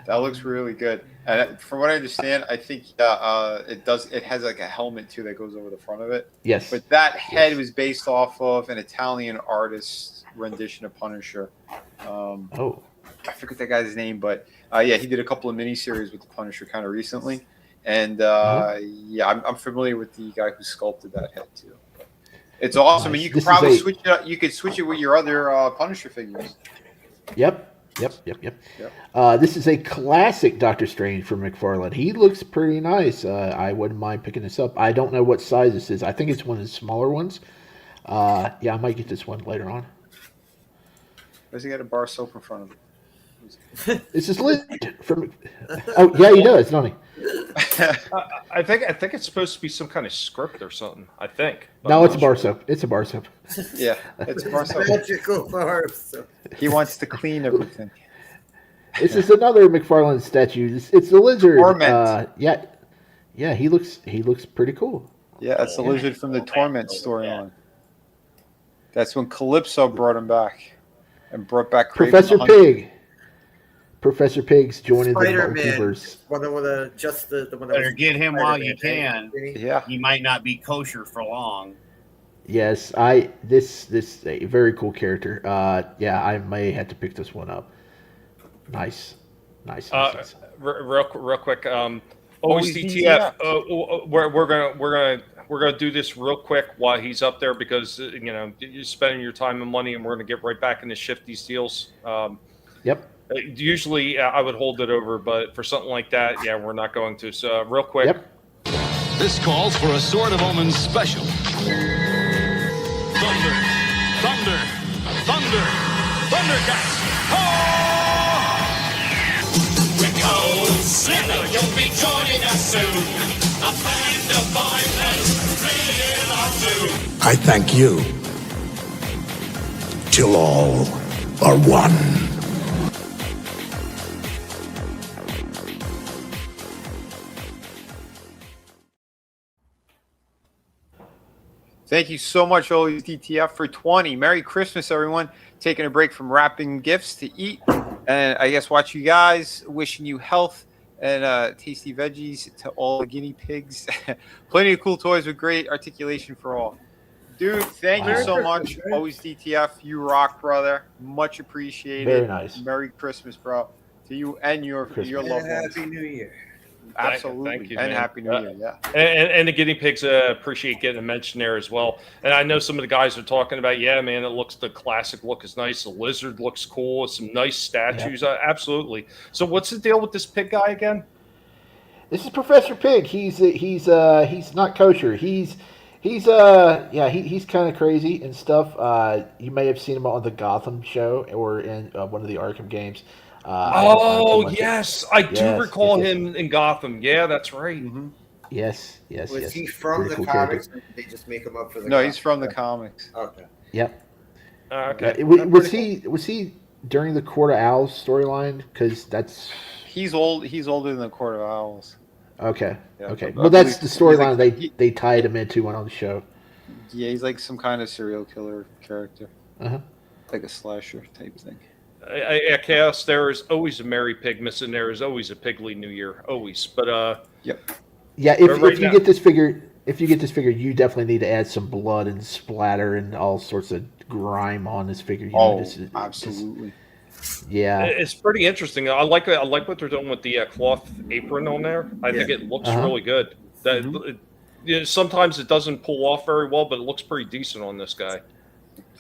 looks really good. And from what I understand, I think it has like a helmet too that goes over the front of it. Yes. But that head was based off of an Italian artist's rendition of Punisher. I forget that guy's name, but he did a couple of miniseries with the Punisher kind of recently. And I'm familiar with the guy who sculpted that head too. It's awesome, and you could probably switch it up. You could switch it with your other Punisher figures. Yep. This is a classic Doctor Strange from McFarlane. He looks pretty nice. I wouldn't mind picking this up. I don't know what size this is. I think it's one of the smaller ones. I might get this one later on. Does he got a bar of soap in front of him? This is Lizard from. Oh yeah, he does, don't he? I think it's supposed to be some kind of script or something. I think. No, it's a bar soap. It's a bar soap. Yeah, it's a bar soap. Magical bar soap. He wants to clean everything. This is another McFarlane statue. It's the Lizard. Torment. Yeah. He looks pretty cool. Yeah, that's the Lizard from the Torment storyline. That's when Calypso brought him back and brought back Professor Pig. Professor Pig's joining the multiverse. One of the just the one that Better get him while you can. Yeah, he might not be kosher for long. Yes, this is a very cool character. I may have to pick this one up. Nice. Real quick. Always DTF. We're gonna do this real quick while he's up there because you're spending your time and money, and we're gonna get right back into Shifty's deals. Yep. Usually I would hold it over, but for something like that, we're not going to. So real quick. Yep. This calls for a Sword of Omens special. Thundercats! Mella, you'll be joining us soon. A band of violence, real or doom. I thank you. Till all are one. Thank you so much, Always DTF, for 20. Merry Christmas, everyone. Taking a break from wrapping gifts to eat. And I guess watch you guys. Wishing you health and tasty veggies to all the guinea pigs. Plenty of cool toys with great articulation for all. Dude, thank you so much. Always DTF. You rock, brother. Much appreciated. Very nice. Merry Christmas, bro. To you and your loved ones. Happy New Year. Absolutely. Thank you, and man. Happy New Year, yeah. And the guinea pigs appreciate getting a mention there as well. And I know some of the guys are talking about, man, the classic look is nice. The lizard looks cool. Some nice statues. Absolutely. So what's the deal with this pig guy again? This is Professor Pig. He's not kosher. He's kind of crazy and stuff. You may have seen him on the Gotham show or in one of the Arkham games. Yes, I do recall him in Gotham. Yeah, that's right. Mm-hmm. Yes. Was he from the comics, or did they just make him up for the? No, he's from the comics. Okay. Yep. Okay. Was he during the Court of Owls storyline? Because that's he's old. He's older than the Court of Owls. Okay. Yeah, okay. Well, that's the storyline they tied him into on the show. Yeah, he's like some kind of serial killer character. Uh-huh. Like a slasher type thing. At Chaos, there is always a Merry Pigmas, and there is always a Pigly New Year, always. But yep. Yeah, if you get this figure, you definitely need to add some blood and splatter and all sorts of grime on this figure. Absolutely. Yeah, it's pretty interesting. I like what they're doing with the cloth apron on there. I think it looks really good. Sometimes it doesn't pull off very well, but it looks pretty decent on this guy.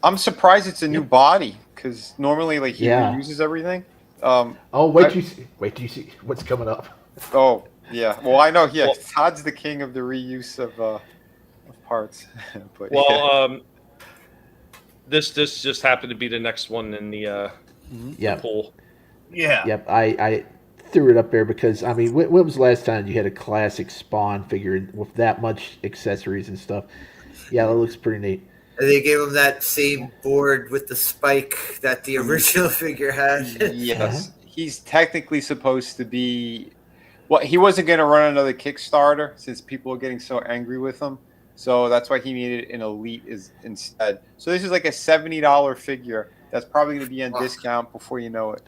I'm surprised it's a new body because normally like he Yeah. reuses everything. Wait till you see what's coming up. Oh yeah. Well, I know. Yeah, Todd's the king of the reuse of parts. But Well, this just happened to be the next one in the Yep. pool. Yeah. Yep. I threw it up there because I mean, when was the last time you had a classic Spawn figure with that much accessories and stuff? Yeah, that looks pretty neat. And they gave him that same board with the spike that the original figure had. Yes, he's technically supposed to be. Well, he wasn't going to run another Kickstarter since people are getting so angry with him. So that's why he made it an elite instead. So this is like a $70 figure that's probably going to be on discount before you know it.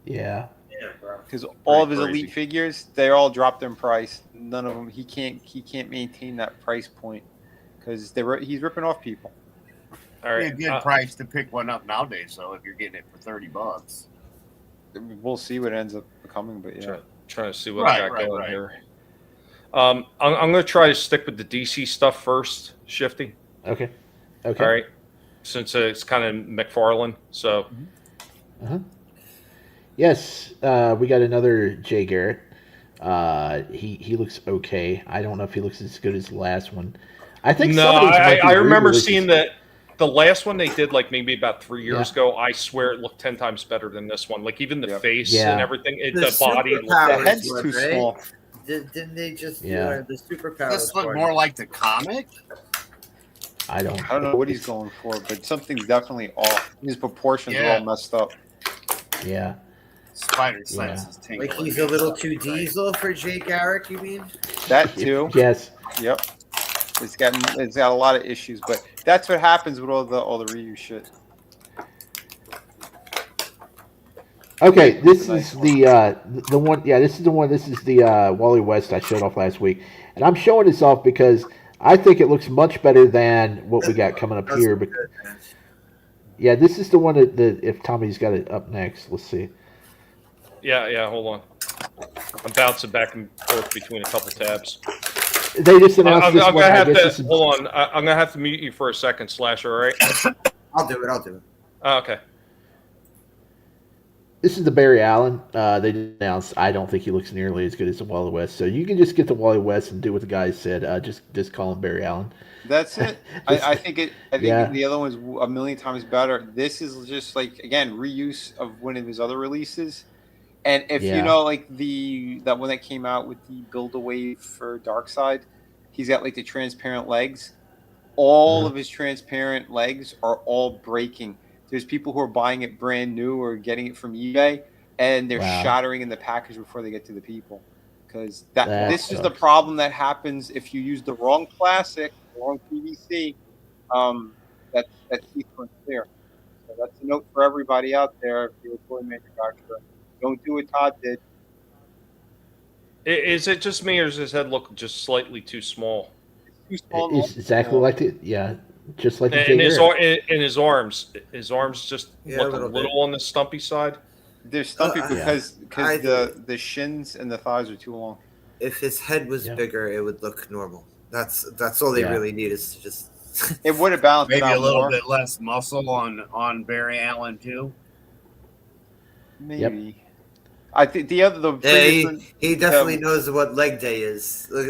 Yeah. Because all of his crazy. elite figures, they all dropped in price. None of them. He can't maintain that price point because he's ripping off people. All right, It'd be a good price to pick one up nowadays. So if you're getting it for $30, We'll see what ends up becoming. But yeah, trying to see what I got going here. I'm going to try to stick with the DC stuff first, Shifty. Okay. All right. Since it's kind of McFarlane, so. Yes, we got another Jay Garrett. He looks okay. I don't know if he looks as good as the last one. I think no. some of these might be I remember re-releases. seeing that the last one they did like maybe about 3 years ago. I swear it looked 10 times better than this one. Like even the face and everything, the body, superpowers the head's one, too right? small. Didn't they just Yeah. do the superpowers? this look one? more like the comic. I don't know what he's going for, but something's definitely off. His proportions are all messed up. Yeah. Spider sense is tingling. Like he's a little too diesel for Jay Garrick, you mean? That too. Yes. Yep. It's got a lot of issues, but that's what happens with all the reuse shit. Okay, this is the one. Yeah, this is the one. This is the Wally West I showed off last week, and I'm showing this off because I think it looks much better than what we got coming up here. But yeah, this is the one that if Tommy's got it up next, let's see. Yeah. Hold on. I'm bouncing back and forth between a couple tabs. They just announced I'm this gonna one. I have guess to this is, hold on. I'm gonna have to mute you for a second, Slasher. All right? I'll do it. Oh, okay. This is the Barry Allen. They announced. I don't think he looks nearly as good as the Wally West. So you can just get the Wally West and do what the guys said. Just call him Barry Allen. That's it. I think the other one's a million times better. This is just like again reuse of one of his other releases. And if you know, like that one that came out with the Build a Wave for Darkseid, he's got like the transparent legs. All of his transparent legs are all breaking. There's people who are buying it brand new or getting it from eBay, and they're shattering in the package before they get to the people. Because this is the problem that happens if you use the wrong plastic, the wrong PVC. That teeth weren't clear. So that's a note for everybody out there. If you're a toy manufacturer. Don't do what Todd did. Is it just me, or does his head look just slightly too small? It's too small. It's exactly like it. Yeah, just like the And Jay Garrett. his arms just look a little on the stumpy side. They're stumpy because the shins and the thighs are too long. If his head was bigger, it would look normal. That's all they really need is to just. It would have balanced Maybe out a little more. bit less muscle on Barry Allen too. Maybe. I think the he definitely knows what leg day is. The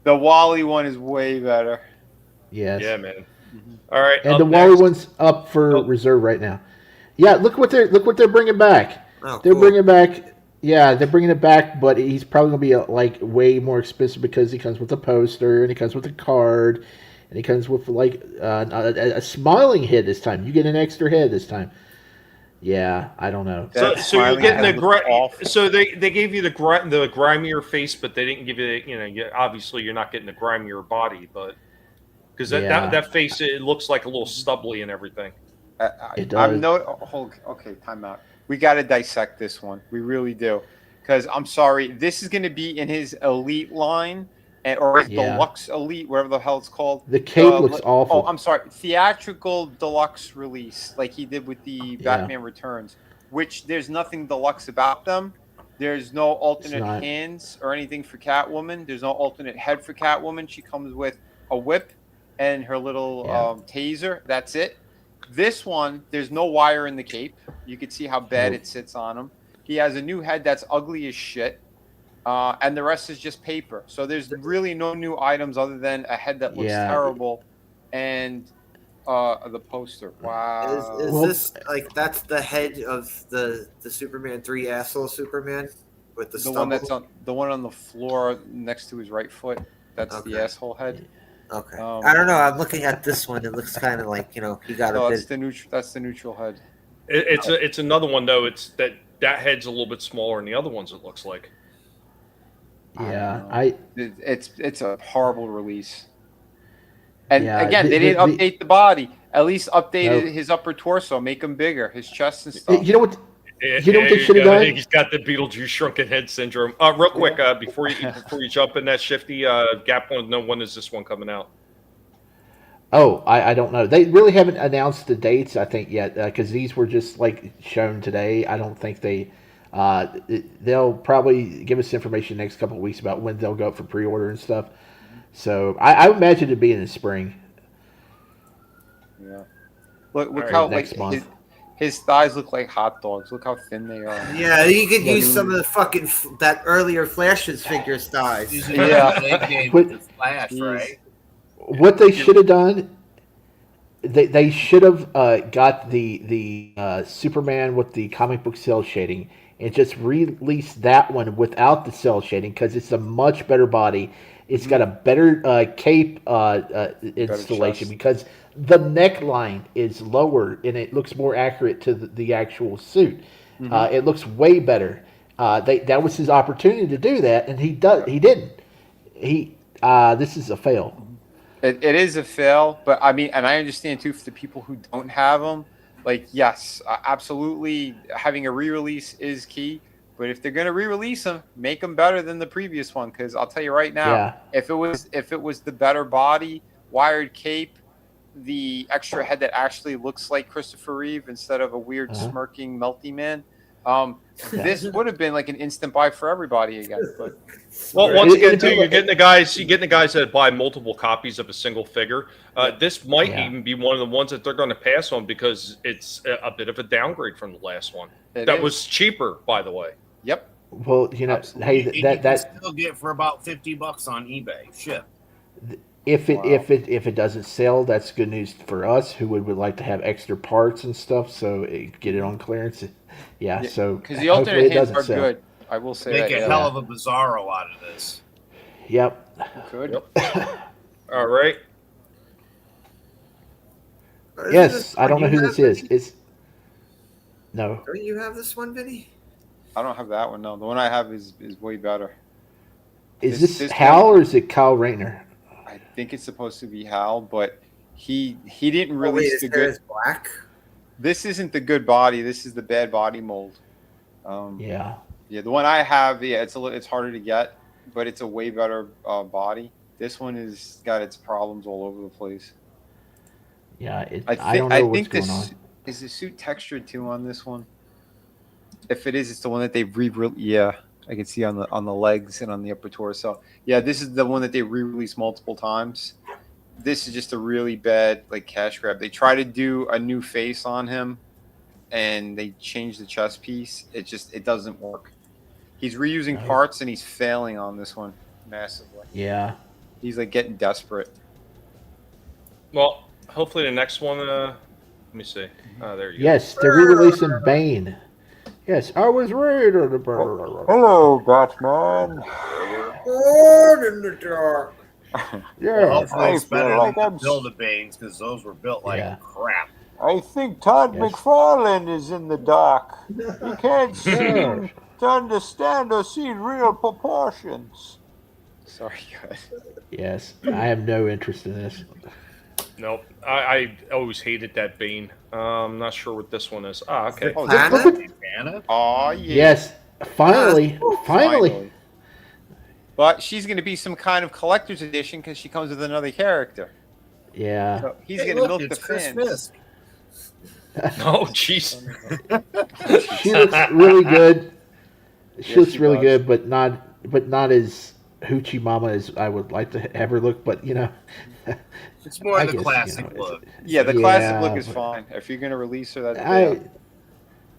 Wally one is way better. Yes. Yeah, man. All right. And the Wally one's up for reserve right now. Yeah, look what they're bringing back. Oh, they're cool. bringing back. Yeah, they're bringing it back, but he's probably gonna be like way more expensive because he comes with a poster and he comes with a card and he comes with like a smiling head this time. You get an extra head this time. Yeah, I don't know. So you're getting so they gave you the grimier face, but they didn't give you obviously you're not getting the grimier body, but because that face it looks like a little stubbly and everything. It does. Okay, time out. We got to dissect this one. We really do, because I'm sorry, this is going to be in his elite line or his deluxe elite, whatever the hell it's called. The cape looks awful. Oh, I'm sorry, theatrical deluxe release, like he did with the Batman Returns, which there's nothing deluxe about them. There's no alternate not. hands or anything for Catwoman. There's no alternate head for Catwoman. She comes with a whip and her little taser. That's it. This one, there's no wire in the cape. You can see how bad it sits on him. He has a new head that's ugly as shit. And the rest is just paper. So there's really no new items other than a head that looks terrible and the poster. Wow. Is this like that's the head of the Superman 3 asshole Superman with the one that's on the one on the floor next to his right foot? That's the asshole head. Okay. I don't know. I'm looking at this one. It looks kind of like, he got a bit. That's the neutral head. It's another one though. It's that head's a little bit smaller than the other ones. It looks like. Yeah, it's a horrible release. And again, they didn't update the body. At least updated his upper torso, make him bigger, his chest and stuff. You know what? You know what they should have done? He's got the Beetlejuice shrunken head syndrome. Real quick, before you jump in that Shifty, Gap wants to know when is this one coming out? Oh, I don't know. They really haven't announced the dates, I think, yet, because these were just shown today. I don't think they'll probably give us information next couple of weeks about when they'll go up for pre-order and stuff. So I would imagine it'd be in the spring. Yeah. Look how next month. His thighs look like hot dogs. Look how thin they are. Yeah, you could use some of the fucking that earlier Flash's figures thighs. Yeah, Flash, right? What they should have done, they should have got the Superman with the comic book cell shading and just released that one without the cell shading because it's a much better body. It's got a better cape installation because the neckline is lower and it looks more accurate to the actual suit. It looks way better. That was his opportunity to do that, and he didn't. This is a fail. It is a fail, but I mean, and I understand too for the people who don't have them. Yes, absolutely, having a re-release is key. But if they're gonna re-release them, make them better than the previous one. Because I'll tell you right now, if it was the better body, wired cape, the extra head that actually looks like Christopher Reeve instead of a weird smirking melty man, this would have been like an instant buy for everybody again. But once again, too, you're getting the guys that buy multiple copies of a single figure. This might even be one of the ones that they're going to pass on because it's a bit of a downgrade from the last one. That was cheaper, by the way. Yep. Well, hey, you can still get for about $50 on eBay. Ship. If it doesn't sell, that's good news for us who would like to have extra parts and stuff. So get it on clearance. Yeah. So because the alternate hands are good, I will say make a hell of a Bizarro out of this. Yep. Good. All right. Yes, I don't know who this is. It's no. Don't you have this one, Vinny? I don't have that one. No, the one I have is way better. Is this Hal or is it Kyle Rayner? I think it's supposed to be Hal, but he didn't release the good. Black. This isn't the good body. This is the bad body mold. Yeah. The one I have, it's harder to get, but it's a way better body. This one has got its problems all over the place. Yeah, I don't know what's going on. Is the suit textured too on this one? If it is, it's the one that they've re-released. Yeah, I can see on the legs and on the upper torso. Yeah, this is the one that they re-released multiple times. This is just a really bad cash grab. They try to do a new face on him, and they change the chest piece. It doesn't work. He's reusing parts and he's failing on this one massively. Yeah, he's getting desperate. Well, hopefully the next one. Let me see. There you go. Yes, they're re-releasing Bane. Yes, I was right on the bird. Hello, Batman. Born in the dark. Yeah, hopefully it's better than the Build-A-Banes because those were built like crap. I think Todd McFarlane is in the dark. He can't seem to understand or see real proportions. Sorry, guys. Yes, I have no interest in this. Nope. I always hated that Bane. I'm not sure what this one is. Okay. Oh, Anna? Oh, yeah. Yes, finally. But she's going to be some kind of collector's edition because she comes with another character. Yeah. So he's going to milk the fans. Oh, jeez. She looks really good. She looks really good, but not as hoochie mama as I would like to have her look. But it's more the classic look. Yeah, the classic look is fine. If you're gonna release her,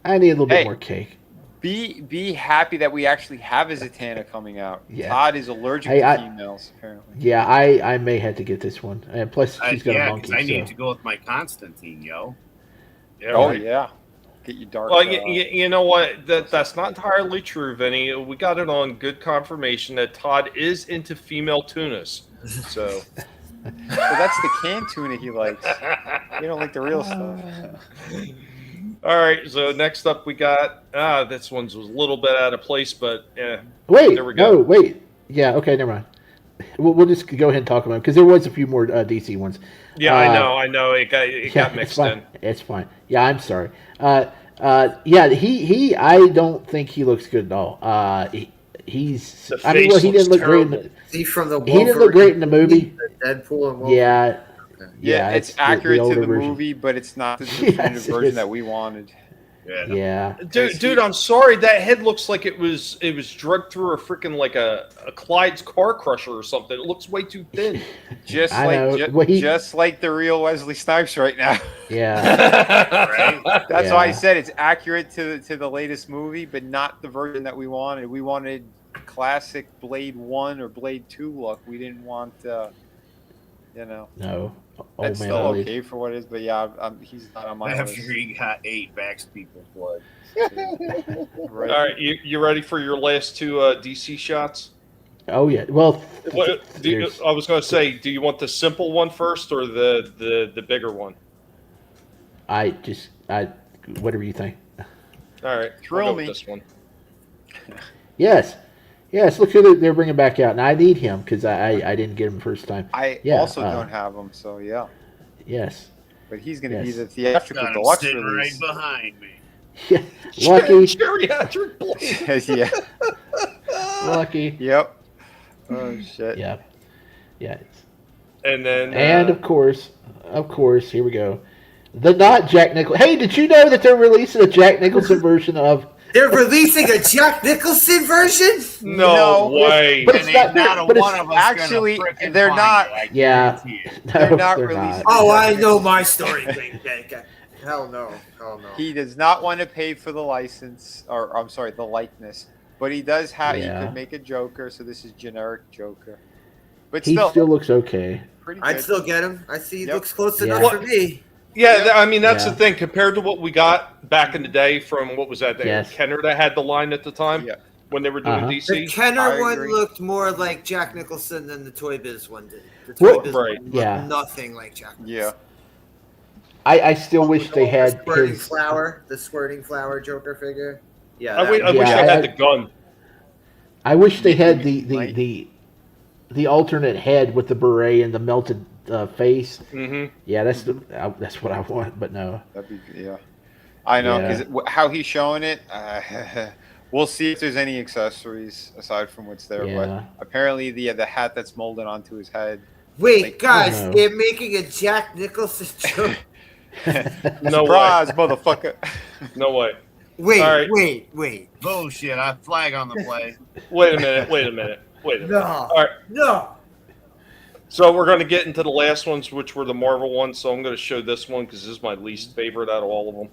I need a little bit more cake. Be happy that we actually have a Zatanna coming out. Yeah. Todd is allergic to females, apparently. Yeah, I may have to get this one. And plus, she's got a monkey. I need to go with my Constantine, yo. Yeah, yeah. Get you dark. Well, you know what? That's not entirely true, Vinny. We got it on good confirmation that Todd is into female tunas. So, that's the canned tuna he likes. You don't like the real stuff. All right. So next up, we got this one's was a little bit out of place, but wait, there we go. No, wait. Yeah, okay, never mind. We'll just go ahead and talk about it because there was a few more DC ones. Yeah, I know. It got mixed in. It's fine. Yeah, I'm sorry. Yeah, he. I don't think he looks good at all. He's. I mean, well, he didn't look great. He didn't look great in the movie. Deadpool and Wolverine. Yeah. Yeah, it's accurate the to the version. movie, but it's not the definitive version that we wanted. Yeah. Dude, I'm sorry. That head looks like it was drugged through a freaking like a Clyde's car crusher or something. It looks way too thin. Just like the real Wesley Snipes right now. Yeah. Right? That's why I said it's accurate to the latest movie, but not the version that we wanted. We wanted classic Blade 1 or Blade 2 look. We didn't want No. That's still okay for what it is, but yeah, he's not on my list. After he got 8 Vax people blood. Right. All right, you ready for your last two DC shots? Oh yeah. Well, I was going to say, do you want the simple one first or the bigger one? Whatever you think. All right, thrill me. This one. Yes. Look who they're bringing back out, and I need him because I didn't get him first time. I also don't have him, so yeah. Yes. But he's going to be the theatrical deluxe release. Right behind me. Yeah. Lucky. Geriatric Blade. Yeah. Lucky. Yep. Oh shit. Yeah. Yeah. And then. And of course, here we go. The not Jack Nicholson. Hey, did you know that they're releasing a Jack Nicholson version of? They're releasing a Jack Nicholson version? No way. But it's not. But one of us actually, they're not. Yeah. They're not releasing. Oh, I know my story. Hell no. He does not want to pay for the license, or I'm sorry, the likeness. But he does have. Yeah. He could make a Joker, so this is generic Joker. But He still looks okay. pretty I'd good. still get him. I see he Yep. looks close Yeah. enough for me. Yeah, I mean that's the thing compared to what we got back in the day from what was that? Yes. Kenner that had the line at the time when they were doing Uh-huh. DC. The Kenner I one agree. looked more like Jack Nicholson than the Toy Biz one did. The Toy Biz Right. one looked Yeah. nothing like Jack Nicholson. Yeah. I still wish they had the squirting flower Joker figure. Yeah. I wish Yeah, I had the gun. I wish they had the alternate head with the beret and the melted face. Mm-hmm. Yeah, that's what I want. But no. That'd be yeah. I know because how he's showing it. We'll see if there's any accessories aside from what's there. Yeah. But apparently the hat that's molded onto his head. Wait, guys, Oh, no. they're making a Jack Nicholson Joker. No Surprise, way. motherfucker! No way. Wait, All right. wait. Bullshit. I flag on the play. Wait a minute. No. All right. No. So we're going to get into the last ones, which were the Marvel ones. So I'm going to show this one because this is my least favorite out of all of them.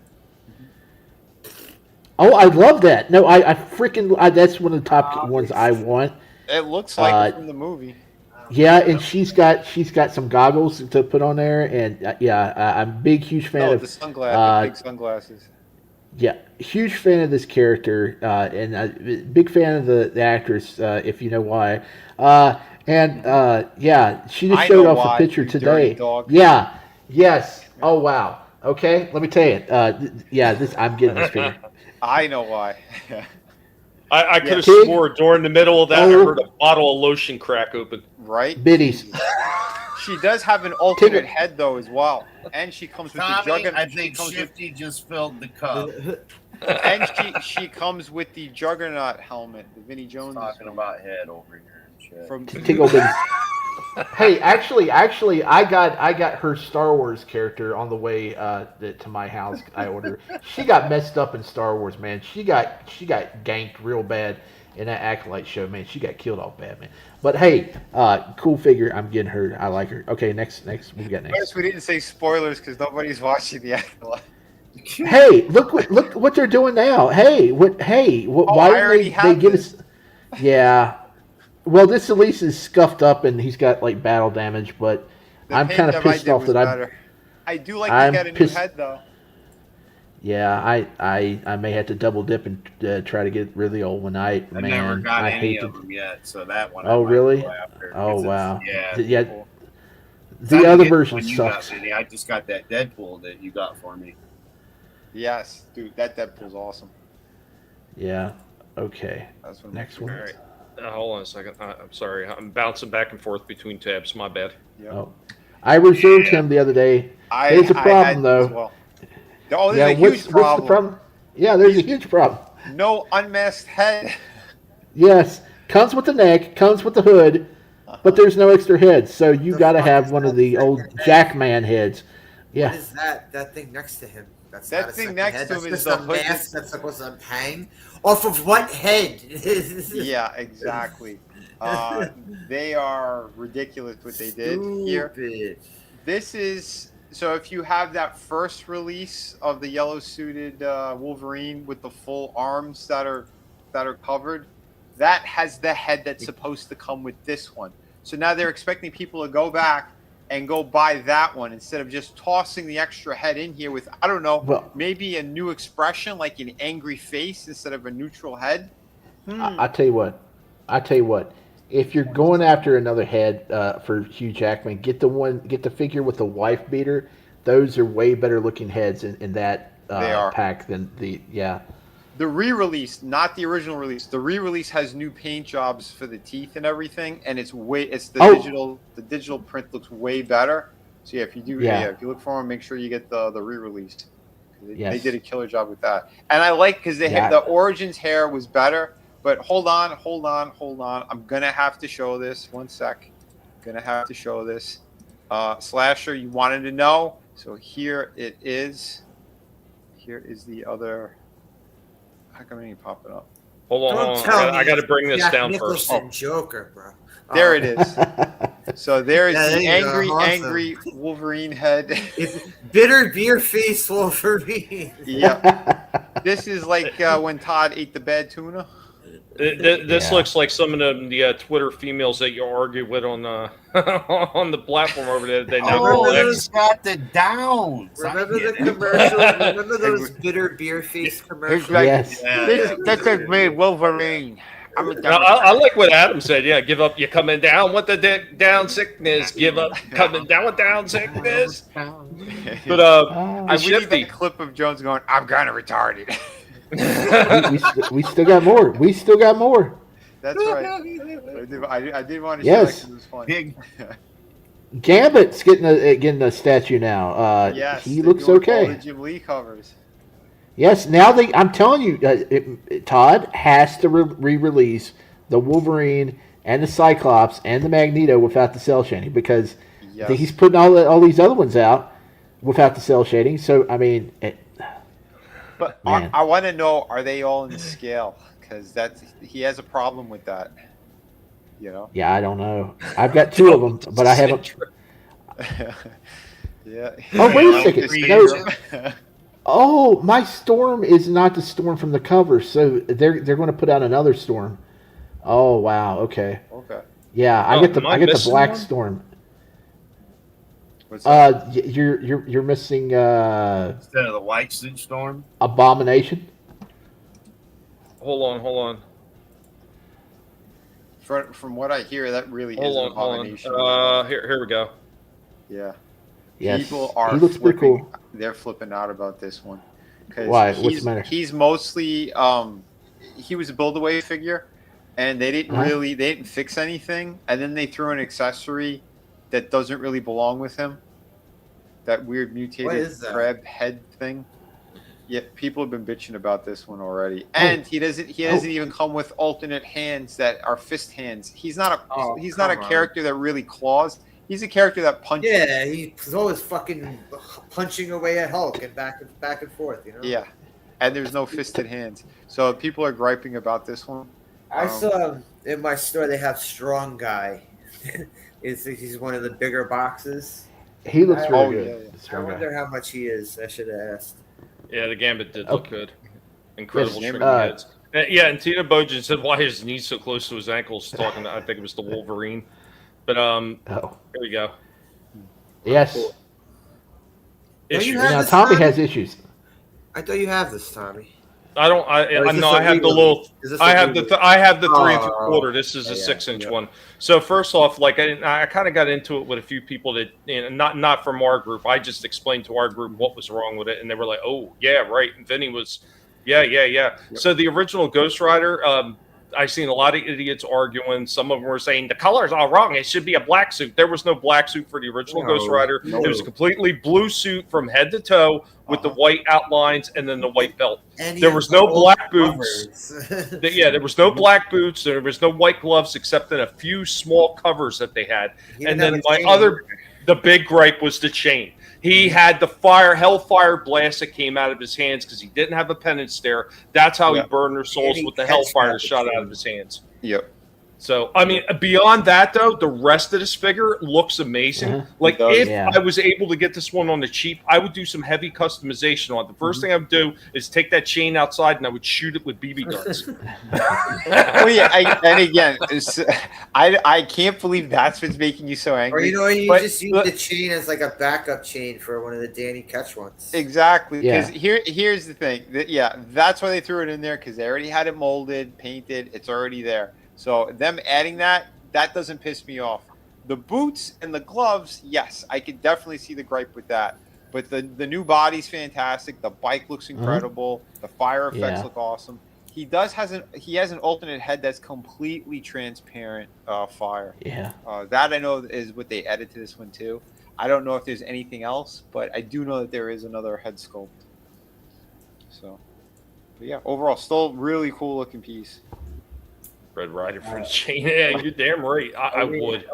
Oh, I love that. No, I freaking. That's one of the top ones I want. It looks like it from the movie. Yeah, and she's got some goggles to put on there, and I'm a big, huge fan of the sunglasses, the big sunglasses. Yeah, huge fan of this character, and big fan of the actress, if you know why. She just showed off a picture today. Yeah, yes. Oh wow. Okay, let me tell you. I'm getting this figure. I know why. I could have swore during the middle of that I heard a bottle of lotion crack open. Right? Biddies. She does have an alternate head though as well, and she comes with the Juggernaut. I think Shifty just filled the cup. And she comes with the Juggernaut helmet, the Vinnie Jones. Talking about head over here and shit. From Tickle Biddies. Hey, actually, I got her Star Wars character on the way to my house. I ordered. She got messed up in Star Wars, man. She got ganked real bad in that Acolyte show, man. She got killed off bad, man. But hey, cool figure. I'm getting her. I like her. Okay, next. What we got next? Notice we didn't say spoilers because nobody's watching the Acolyte. Hey, look what they're doing now. Hey, why didn't they give us? Yeah. Well, this at least is scuffed up and he's got like battle damage, but I'm kind of pissed off that I do like to get a new head though. Yeah, I may have to double dip and try to get rid of the old one. I've never got any of them yet, so that one. Oh, really? Oh, wow. Yeah. The other version sucks. I just got that Deadpool that you got for me. Yes, dude, that Deadpool's awesome. Yeah. Okay. That's next one. All right. Hold on a second. I'm sorry. I'm bouncing back and forth between tabs. My bad. Yep. Oh, I reserved him the other day. There's a problem though. Well. Oh, there's a huge problem. What's the problem? Yeah, there's a huge problem. No unmasked head. Yes, comes with the neck, comes with the hood, but there's no extra head. So you got to have one of the old Jackman heads. Yeah. What is that? That thing next to him. That's that not a thing next head. to him That's is just the a hood. mask that's supposed to hang off of what head? Yeah, exactly. They are ridiculous what they did here. This is so if you have that first release of the yellow suited Wolverine with the full arms that are covered, that has the head that's supposed to come with this one. So now they're expecting people to go back and go buy that one instead of just tossing the extra head in here with, I don't know, maybe a new expression like an angry face instead of a neutral head. I tell you what. If you're going after another head for Hugh Jackman, get the figure with the wife beater. Those are way better looking heads in that pack than the The re-release, not the original release. The re-release has new paint jobs for the teeth and everything, and the digital print looks way better. So yeah, if you look for them, make sure you get the re-release. They did a killer job with that, and I like because the Origins hair was better. But hold on. I'm gonna have to show this. One sec. Gonna have to show this. Slasher, you wanted to know, so here it is. Here is the other. How come it ain't popping up? Hold on. I got to bring this down first. Joker, bro. There it is. So there is the angry Wolverine head. It's bitter beer face Wolverine. Yeah. This is like when Todd ate the bad tuna. This looks like some of the Twitter females that you argue with on on the platform over there. They now call X. Got the downs. Remember the commercial? Remember those bitter beer face commercials? Yes. That's like me, Wolverine. I like what Adam said. Yeah, give up. You're coming down with the down sickness. Give up. Coming down with down sickness. But we need the clip of Jones going, "I'm kind of retarded." we still got more. That's right. I did want to show that 'cause it was funny. Gambit's getting a statue now. Yes, he looks okay. All the Jim Lee covers. Yes, now I'm telling you, Todd has to re-release the Wolverine and the Cyclops and the Magneto without the cell shading because he's putting all these other ones out without the cell shading. So I mean. But I want to know, are they all in scale? Because he has a problem with that. You know? Yeah, I don't know. I've got two of them, but I haven't. Yeah. Oh, wait a second. No. Oh, my Storm is not the Storm from the cover, so they're going to put out another Storm. Oh wow. Okay. Okay. Yeah, I get the Black Storm. What's that? You're missing instead of the White Suit Storm. Abomination. Hold on. From what I hear, that really is an abomination. Here we go. Yeah. Yes. People are he looks pretty cool. They're flipping out about this one. Why? What's the matter? He's mostly he was a build-away figure, and they didn't fix anything, and then they threw an accessory that doesn't really belong with him. That weird mutated crab head thing. Yeah, people have been bitching about this one already, and he doesn't even come with alternate hands that are fist hands. He's not a character that really claws. He's a character that punches. Yeah, he's always fucking punching away at Hulk and back and forth. You know. Yeah, and there's no fisted hands, so people are griping about this one. I saw in my store they have Strong Guy. He's one of the bigger boxes. He looks really good. I wonder how much he is. I should have asked. Yeah, the Gambit did look good. Incredible Yes, shrinking heads. Yeah, and Tina Bojan said, "Why his knees so close to his ankles?" Talking, I think it was the Wolverine. But here we go. Yes. Now Tommy has issues. I thought you have this, Tommy. I don't. I have the little. I have the 3 3/4. This is a 6-inch one. So first off, like I kind of got into it with a few people that, not from our group. I just explained to our group what was wrong with it, and they were like, "Oh yeah, right." And Vinnie was, yeah. Yep. So the original Ghost Rider. I seen a lot of idiots arguing. Some of them were saying the color's all wrong. It should be a black suit. There was no black suit for the original Ghost Rider. It was a completely blue suit from head to toe with the white outlines and then the white belt. There was no black boots. There was no black boots. There was no white gloves except in a few small covers that they had. And then the big gripe was the chain. He had the Hellfire blast that came out of his hands because he didn't have a penance there. That's how he burned their souls with the Hellfire shot out of his hands. Yep. So, I mean, beyond that, though, the rest of this figure looks amazing. Like, if I was able to get this one on the cheap, I would do some heavy customization on it. The first thing I would do is take that chain outside and I would shoot it with BB guns. Well, yeah, and again, I can't believe that's what's making you so angry. Or, you just use the chain as like a backup chain for one of the Danny Ketch ones. Exactly. Because here's the thing. That's why they threw it in there, because they already had it molded, painted. It's already there. So them adding that doesn't piss me off. The boots and the gloves, yes, I could definitely see the gripe with that. But the new body's fantastic. The bike looks incredible. The fire effects look awesome. He has an alternate head that's completely transparent fire. Yeah. That I know is what they added to this one too. I don't know if there's anything else, but I do know that there is another head sculpt. So, but yeah, overall, still really cool looking piece. Red Rider for the chain. Yeah, you're damn right. I would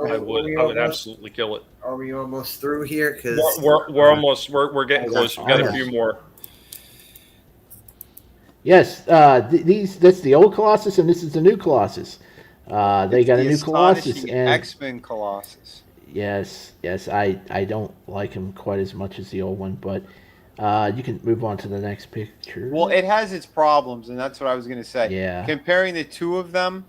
absolutely kill it. Are we almost through here? Because we're getting close. We got a few more. Yes, that's the old Colossus, and this is the new Colossus. They got a new Colossus and X-Men Colossus. Yes, I don't like him quite as much as the old one, but you can move on to the next picture. Well, it has its problems, and that's what I was going to say. Yeah. Comparing the two of them,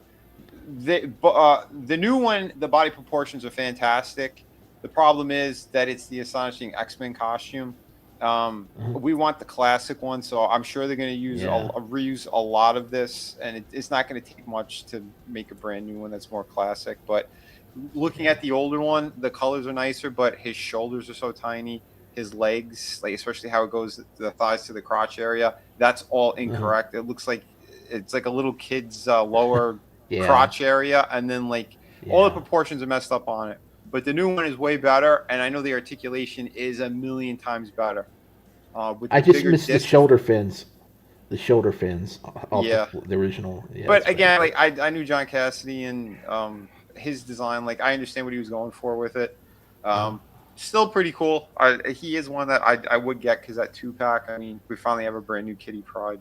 the new one, the body proportions are fantastic. The problem is that it's the astonishing X-Men costume. We want the classic one, so I'm sure they're going to use reuse a lot of this, and it's not going to take much to make a brand new one that's more classic. But looking at the older one, the colors are nicer, but his shoulders are so tiny. His legs, like especially how it goes the thighs to the crotch area, that's all incorrect. It looks like it's like a little kid's lower crotch area, and then all the proportions are messed up on it. But the new one is way better, and I know the articulation is a million times better. I just missed the shoulder fins. The shoulder fins off the original. Yeah, but again, I knew John Cassidy and his design. Like, I understand what he was going for with it. Still pretty cool. He is one that I would get, because that 2-pack, I mean, we finally have a brand new Kitty Pride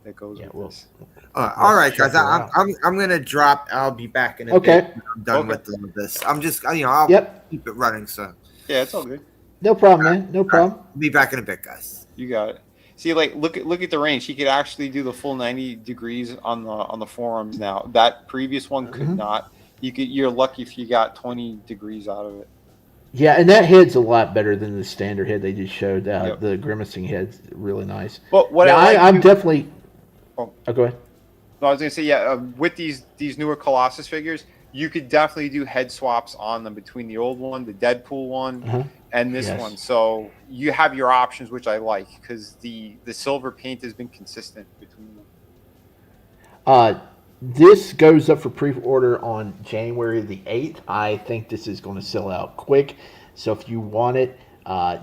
that goes with this. All right, guys. I'm gonna drop. I'll be back in a bit. I'm done with this. I'm just I'll keep it running. So yeah, it's all good. No problem, man. No problem. I'll be back in a bit, guys. You got it. See, look at the range. He could actually do the full 90 degrees on the forearms now. That previous one could not. You're lucky if you got 20 degrees out of it. Yeah, and that head's a lot better than the standard head they just showed. The grimacing head's really nice. But what I'm definitely. Oh, go ahead. No, I was gonna say with these newer Colossus figures, you could definitely do head swaps on them between the old one, the Deadpool one, and this one. So you have your options, which I like, because the silver paint has been consistent between them. This goes up for pre-order on January the 8th. I think this is going to sell out quick. So if you want it,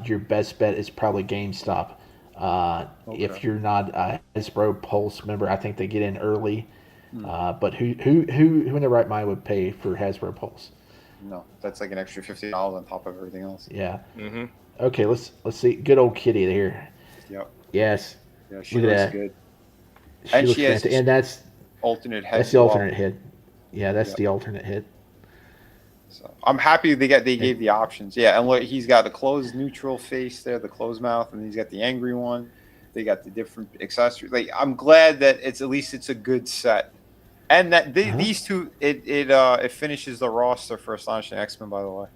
your best bet is probably GameStop. If you're not a Hasbro Pulse member, I think they get in early. But who in their right mind would pay for Hasbro Pulse? No, that's like an extra $50 on top of everything else. Yeah. Mm-hmm. Okay, let's see. Good old Kitty here. Yep. Yes. Yeah, she Look looks at that. good. She looks fantastic. And that's alternate head. That's the alternate head. Yeah, that's the alternate head. So I'm happy they gave the options. Yeah, and look, he's got the closed neutral face there, the closed mouth, and he's got the angry one. They got the different accessories. Like, I'm glad that it's a good set, and that these two it finishes the roster for Astonishing X-Men. By the way.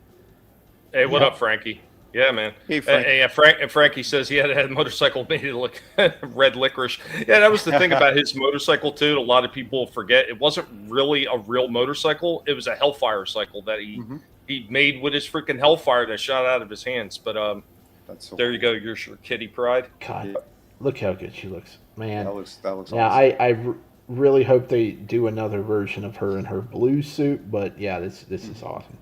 Hey, what up, Frankie? Yeah, man. Hey, Frank. Frankie says he had a motorcycle made it look red licorice. Yeah, that was the thing about his motorcycle too. A lot of people forget it wasn't really a real motorcycle. It was a Hellfire cycle that he made with his freaking Hellfire that shot out of his hands. But that's so there you go. Your Kitty Pride. God, look how good she looks, man. That looks. Yeah, awesome. I really hope they do another version of her in her blue suit. But yeah, this is awesome.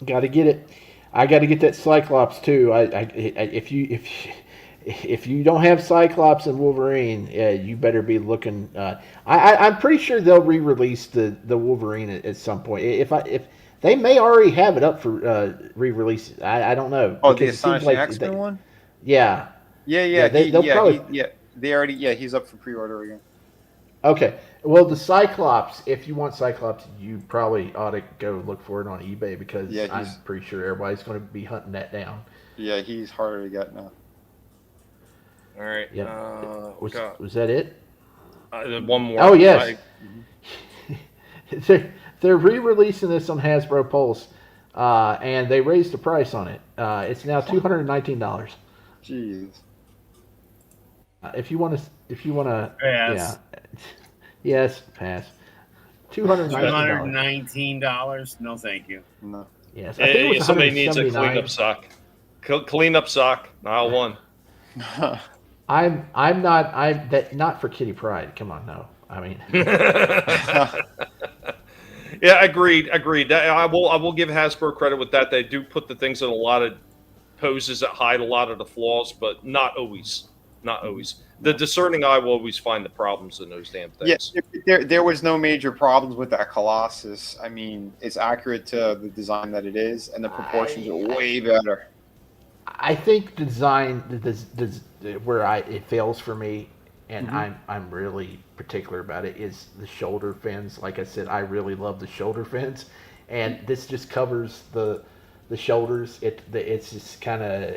Got to get it. I got to get that Cyclops too. If you don't have Cyclops and Wolverine, you better be looking. I'm pretty sure they'll re-release the Wolverine at some point. If they may already have it up for re-release. I don't know. Oh, the Astonishing X-Men one. Yeah. Yeah. They'll probably. They already. Yeah, he's up for pre-order again. Okay. Well, the Cyclops, if you want Cyclops, you probably ought to go look for it on eBay because I'm pretty sure everybody's going to be hunting that down. Yeah, he's harder to get now. All right. Yeah. Was that it? One more. Oh, yes. They're re-releasing this on Hasbro Pulse, and they raised the price on it. It's now $219. Jeez. If you want to, Pass. Yes, pass. $219. No, thank you. No. Yes. Hey, somebody needs a cleanup sock. Cleanup sock. Aisle 1. I'm not for Kitty Pride. Come on, no. I mean. Yeah, agreed. I will give Hasbro credit with that. They do put the things in a lot of poses that hide a lot of the flaws, but not always. Not always. The discerning eye will always find the problems in those damn things. Yeah, there was no major problems with that Colossus. I mean, it's accurate to the design that it is, and the proportions are way better. I think the design, where it fails for me, and I'm really particular about it, is the shoulder fins. Like I said, I really love the shoulder fins, and this just covers the shoulders. It's just kind of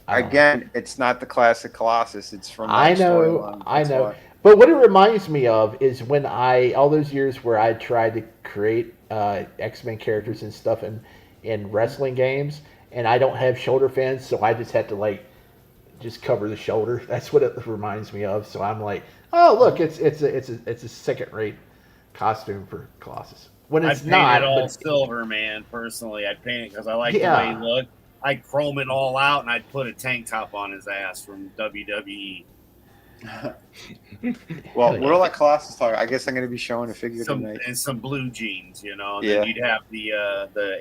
again. It's not the classic Colossus. It's from. I know. Why. But what it reminds me of is when all those years where I tried to create X-Men characters and stuff in wrestling games, and I don't have shoulder fins, so I just had to just cover the shoulder. That's what it reminds me of. So I'm like, oh look, it's a second-rate costume for Colossus. When it's not, all silver, man. Personally, I'd paint it because I like the way he looked. I'd chrome it all out, and I'd put a tank top on his ass from WWE. Well, what all that Colossus talk? I guess I'm going to be showing a figure tonight. And some blue jeans, And then you'd have the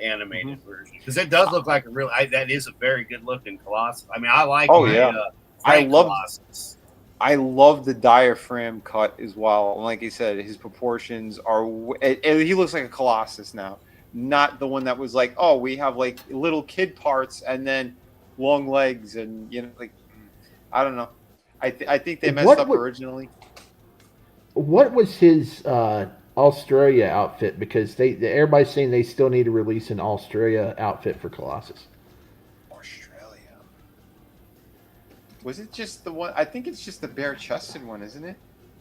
animated version because it does look like a real. That is a very good looking Colossus. I mean, I like. Colossus. I love the diaphragm cut as well. Like you said, his proportions are. He looks like a Colossus now, not the one that was like, oh, we have like little kid parts and then long legs and I don't know. I think they messed up originally. What was his Australia outfit? Because everybody's saying they still need to release an Australia outfit for Colossus. Was it just the one? I think it's just the bare-chested one, isn't it?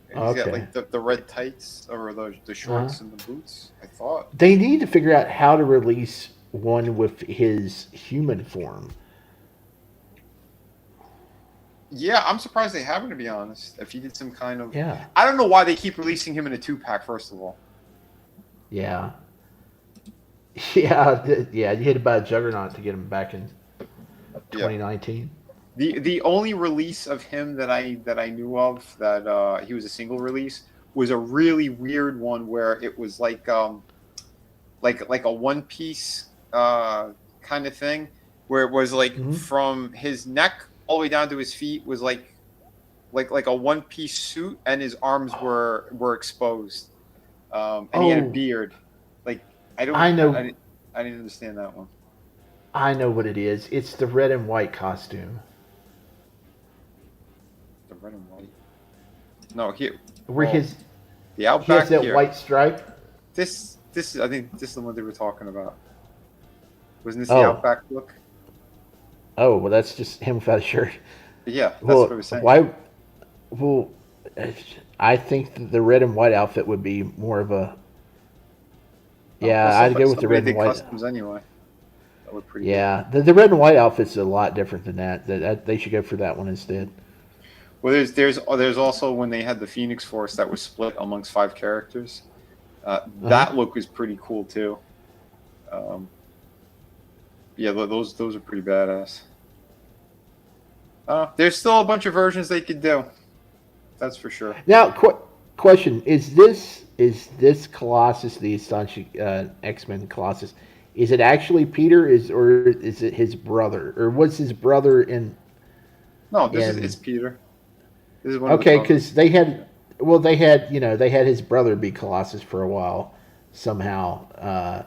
He's got like the red tights or the shorts and the boots. I thought they need to figure out how to release one with his human form. Yeah, I'm surprised they haven't. To be honest, if he did some kind of I don't know why they keep releasing him in a 2-pack. First of all, yeah. You had to buy a Juggernaut to get him back in 2019. The only release of him that I knew of that he was a single release was a really weird one where it was like a one-piece kind of thing where it was like from his neck all the way down to his feet was like a one-piece suit, and his arms were exposed. And he had a beard. Like I know. I didn't understand that one. I know what it is. It's the red and white costume. The red and white. No, here. Where his the Outback he has that here. white stripe. This I think this is the one they were talking about. Wasn't this the Outback look? Oh, well, that's just him without a shirt. Yeah, that's what I was saying. Why? Well, I think the red and white outfit would be more of a. Yeah, I'd go with the red and white. Customs anyway. That look pretty. Yeah, the red and white outfit's a lot different than that. That they should go for that one instead. Well, there's also when they had the Phoenix Force that was split amongst 5 characters. That look was pretty cool too. Yeah, those are pretty badass. There's still a bunch of versions they could do. That's for sure. Now, question: Is this Colossus, the astonishing X-Men Colossus? Is it actually Peter? Or is it his brother? Or was his brother in? No, it's Peter. This is one okay, because they had his brother be Colossus for a while somehow.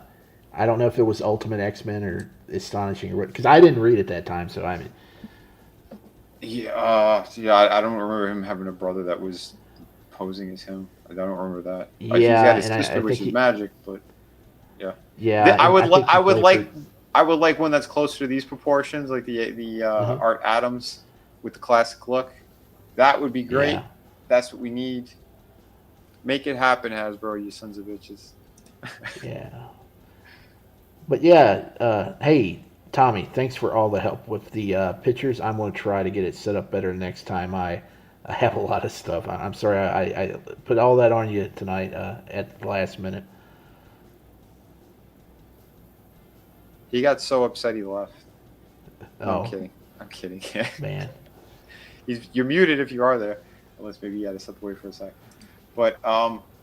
I don't know if it was Ultimate X-Men or Astonishing, or because I didn't read at that time. So I mean, yeah, I don't remember him having a brother that was posing as him. I don't remember that. Yeah, he had his and sister, which is Magic, but yeah. Yeah, I would like one that's closer to these proportions, like the Art Adams with the classic look. That would be great. Yeah. That's what we need. Make it happen, Hasbro, you sons of bitches. Yeah. But yeah, hey, Tommy, thanks for all the help with the pictures. I'm going to try to get it set up better next time. I have a lot of stuff. I'm sorry I put all that on you tonight at the last minute. He got so upset he left. Oh. I'm kidding. Man. You're muted if you are there, unless maybe you had to step away for a sec. But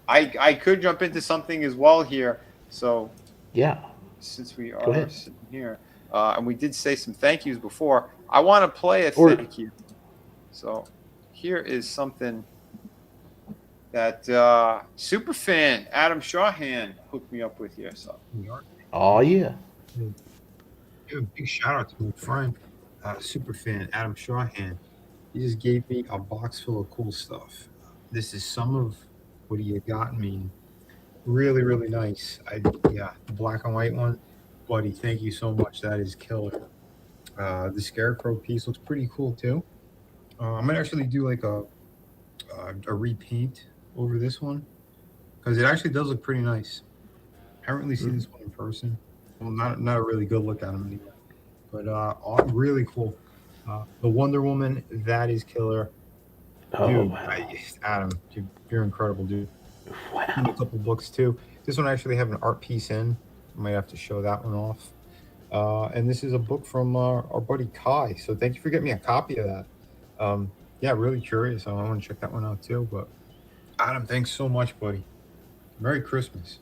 I could jump into something as well here. So yeah, since we are sitting here, and we did say some thank yous before, I want to play a thank you. So here is something that superfan Adam Shawhan hooked me up with here. So. Oh yeah. Give a big shout out to my friend, superfan Adam Shawhan. He just gave me a box full of cool stuff. This is some of what he had gotten me. Really, really nice. The black and white one. Buddy, thank you so much. That is killer. The Scarecrow piece looks pretty cool too. I might actually do like a repaint over this one because it actually does look pretty nice. I haven't really seen this one in person. Well, not a really good look at him anyway. But really cool. The Wonder Woman, that is killer. Dude, Adam, you're incredible, dude. Wow. And a couple books too. This one I actually have an art piece in. I might have to show that one off. And this is a book from our buddy Kai. So thank you for getting me a copy of that. Yeah, really curious. I want to check that one out too. But Adam, thanks so much, buddy. Merry Christmas.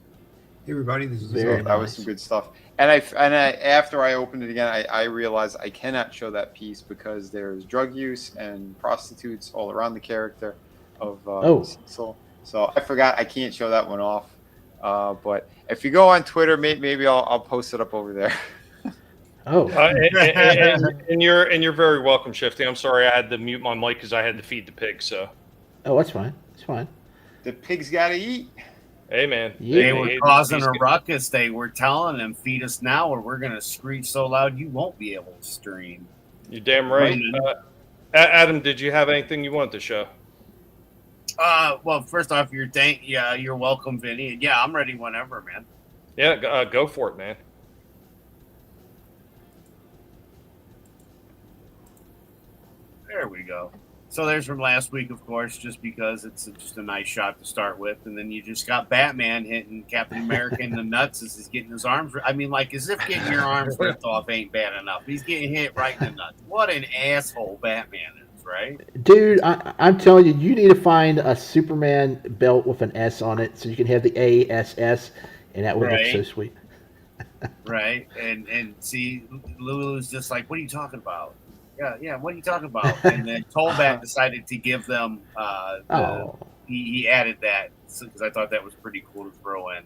Hey everybody, this is That was some good stuff. And after I opened it again, I realized I cannot show that piece because there's drug use and prostitutes all around the character of Cecil. So I forgot I can't show that one off. But if you go on Twitter, maybe I'll post it up over there. And you're very welcome, Shifty. I'm sorry I had to mute my mic because I had to feed the pig. So. Oh, that's fine. It's fine. The pig's got to eat. Hey man, they were causing a ruckus. They were telling them, "Feed us now, or we're gonna screech so loud you won't be able to stream." You're damn right. Adam, did you have anything you wanted to show? Well, first off, you're welcome, Vinnie. Yeah, I'm ready whenever, man. Yeah, go for it, man. There we go. So there's from last week, of course, just because it's just a nice shot to start with. And then you just got Batman hitting Captain America in the nuts as he's getting his arms. I mean, like, as if getting your arms ripped off ain't bad enough. He's getting hit right in the nuts. What an asshole Batman is, right? Dude, I'm telling you, you need to find a Superman belt with an S on it so you can have the ASS, and that would look so sweet. Right. And see, Lulu's just like, what are you talking about? Yeah. What are you talking about? And then Tollback decided to give them. He added that because I thought that was pretty cool to throw in.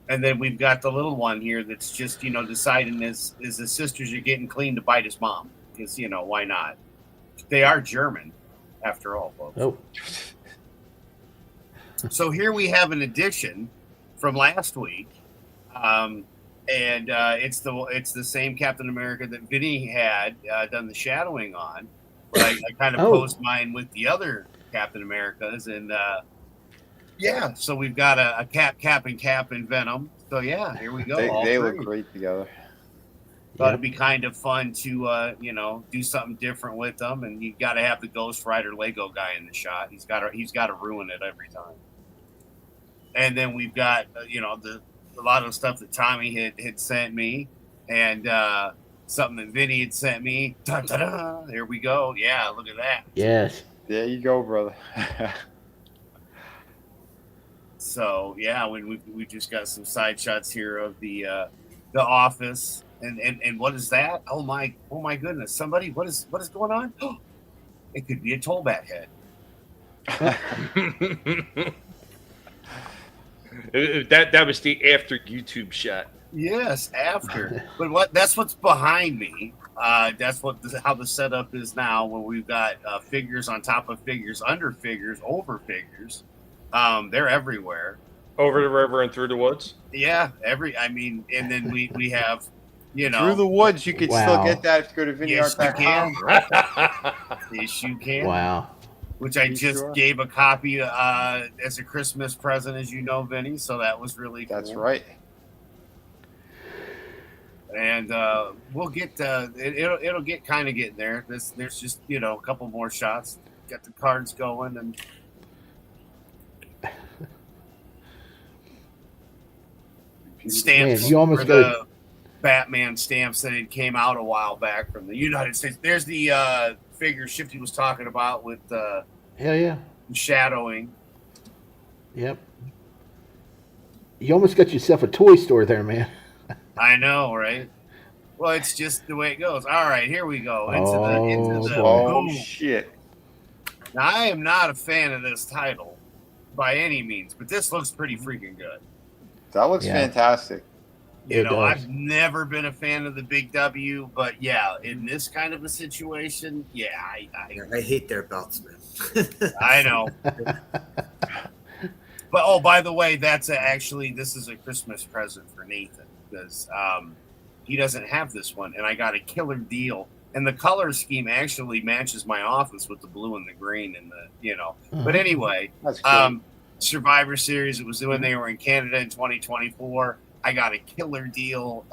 And then we've got the little one here that's just deciding is his sisters are getting clean to bite his mom because why not? They are German, after all, folks. Oh. So here we have an addition from last week. And it's the same Captain America that Vinnie had done the shadowing on, but I kind of posed mine with the other Captain Americas, and so we've got a Cap, and Venom. So yeah, here we go. They look great together. Thought it'd be kind of fun to do something different with them, and you got to have the Ghost Rider Lego guy in the shot. He's got to ruin it every time. And then we've got a lot of stuff that Tommy had sent me, and something that Vinny had sent me. Da-da-da. There we go. Yeah, look at that. Yes. There you go, brother. So yeah, we just got some side shots here of the office, and what is that? Oh my goodness! Somebody, what is going on? It could be a Tollback head. That was the after YouTube shot. Yes, after. But that's what's behind me. That's how the setup is now, where we've got figures on top of figures, under figures, over figures. They're everywhere. Over the river and through the woods. Yeah, and then we have, through the woods. You could still get that if you go to VinnieArt.com. Yes, you can. Wow. Which I just gave a copy as a Christmas present, as you know, Vinny. So that was really cool. That's right. And we'll get it'll get kind of getting there. There's just a couple more shots. Got the cards going and. Stamps. Man, you almost got the Batman stamps that it came out a while back from the United States. There's the figure Shifty was talking about with hell yeah, shadowing. Yep. You almost got yourself a toy store there, man. I know, right? Well, it's just the way it goes. All right, here we go. Into the shit. Now, I am not a fan of this title by any means, but this looks pretty freaking good. That looks fantastic. I've never been a fan of the Big W, but yeah, in this kind of a situation, I hate their belts, man. I know. But by the way, this is a Christmas present for Nathan because he doesn't have this one, and I got a killer deal. And the color scheme actually matches my office with the blue and the green and the But anyway, that's cool. Survivor Series. It was when they were in Canada in 2024. I got a killer deal.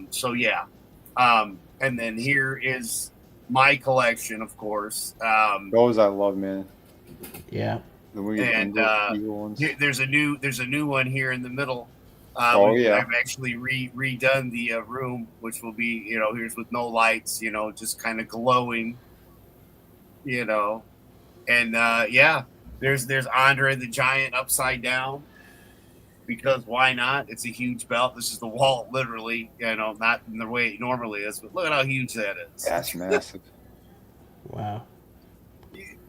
So yeah. And then here is my collection, of course. Those I love, man. Yeah. And there's a new one here in the middle. I've actually redone the room, which will be here's with no lights, just kind of glowing, and there's Andre the Giant upside down because why not? It's a huge belt. This is the wall, literally, not in the way it normally is, but look at how huge that is. That's massive. Wow.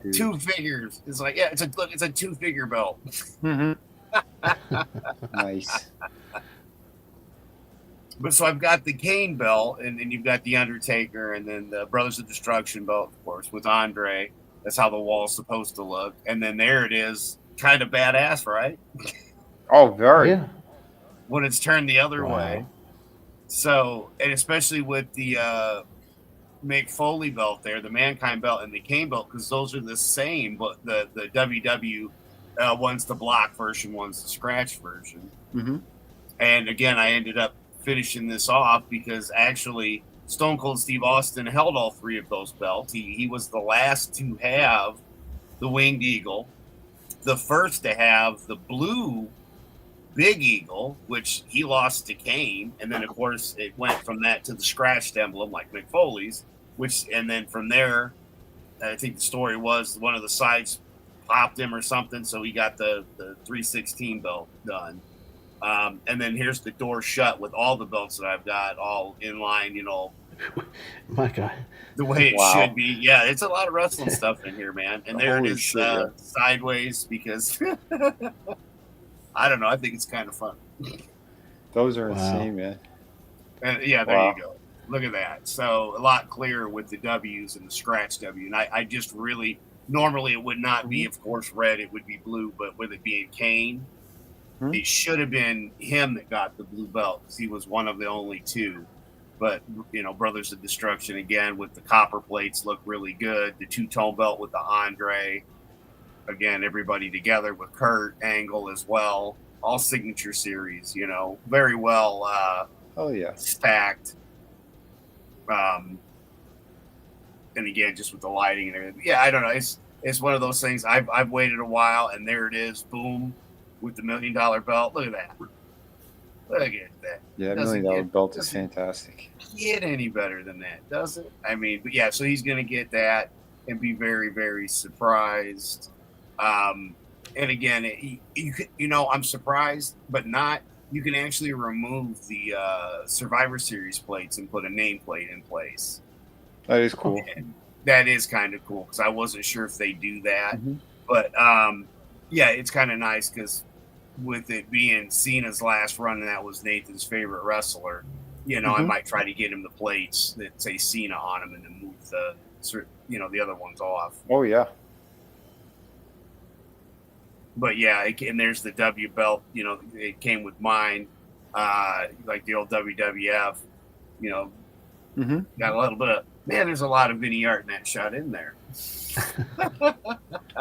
Dude. 2 figures. It's like, it's a 2-figure belt. Mm-hmm. Nice. But so I've got the Kane belt, and then you've got the Undertaker, and then the Brothers of Destruction belt, of course, with Andre. That's how the wall's supposed to look. And then there it is, kind of badass, right? Oh, very. Yeah. When it's turned the other way. So, and especially with the McFarlane belt there, the Mankind belt and the Kane belt, because those are the same, but the WW one's the block version, one's the scratch version. Mm-hmm. And again, I ended up finishing this off because actually Stone Cold Steve Austin held all 3 of those belts. He was the last to have the Winged Eagle, the first to have the blue Big Eagle, which he lost to Kane, and then of course it went from that to the scratched emblem like McFarlane's, and then from there, I think the story was one of the sides popped him or something, so he got the 316 belt done. And then here's the door shut with all the belts that I've got all in line, My God. The way it Wow. should be. Yeah, it's a lot of wrestling stuff in here, man. And there it Holy is shit, yeah. sideways because I don't know. I think it's kind of fun. Those are Wow. insane, man. And yeah, there Wow. you go. Look at that. So a lot clearer with the W's and the scratch W. And I just really, normally it would not be, of course, red. It would be blue. But with it being Kane, it should have been him that got the blue belt because he was one of the only two. But, Brothers of Destruction, again, with the copper plates look really good. The two-tone belt with the Andre. Again, everybody together with Kurt Angle as well. All signature series, very well stacked. And again, just with the lighting and everything. Yeah, I don't know. It's one of those things. I've waited a while, and there it is. Boom, with the $1 million belt. Look at that. Look at that. Yeah, $1 million belt is fantastic. Get any better than that, does it? I mean, but yeah, so he's going to get that and be very, very surprised. And again, I'm surprised, but not. You can actually remove the Survivor Series plates and put a nameplate in place. That is cool. And that is kind of cool because I wasn't sure if they do that, but yeah, it's kind of nice because with it being Cena's last run, and that was Nathan's favorite wrestler, I might try to get him the plates that say Cena on them and then move the other ones off. Oh, yeah. But yeah, and there's the W belt, it came with mine, like the old WWF, got a little bit of, man, there's a lot of Vinnie art in that shot in there.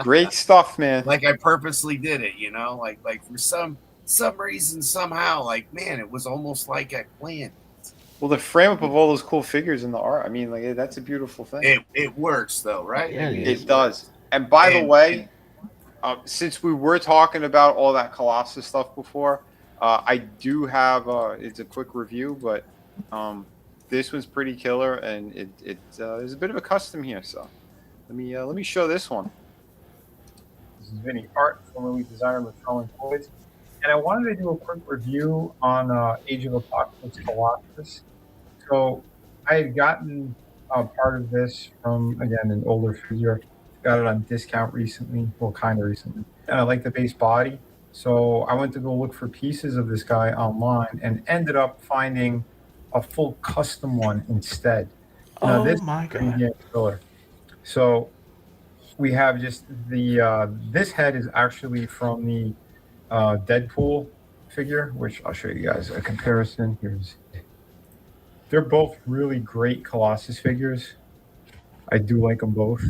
Great stuff, man. Like I purposely did it, like for some reason, somehow, like, man, it was almost like I planned. Well, the frame up of all those cool figures in the art, I mean, like, that's a beautiful thing. It works though, right? Yeah, it does. And by the way, since we were talking about all that Colossus stuff before, I do have it's a quick review, but this one's pretty killer, and there's a bit of a custom here. So let me show this one. This is Vinnie art, formerly designer with McFarlane Toys, and I wanted to do a quick review on Age of Apocalypse Colossus. So I had gotten part of this from, again, an older figure. Got it on discount recently, well, kind of recently. And I like the base body. So I went to go look for pieces of this guy online and ended up finding a full custom one instead. Now, this my is pretty damn killer. So we have just this head is actually from the Deadpool figure, which I'll show you guys a comparison. They're both really great Colossus figures. I do like them both.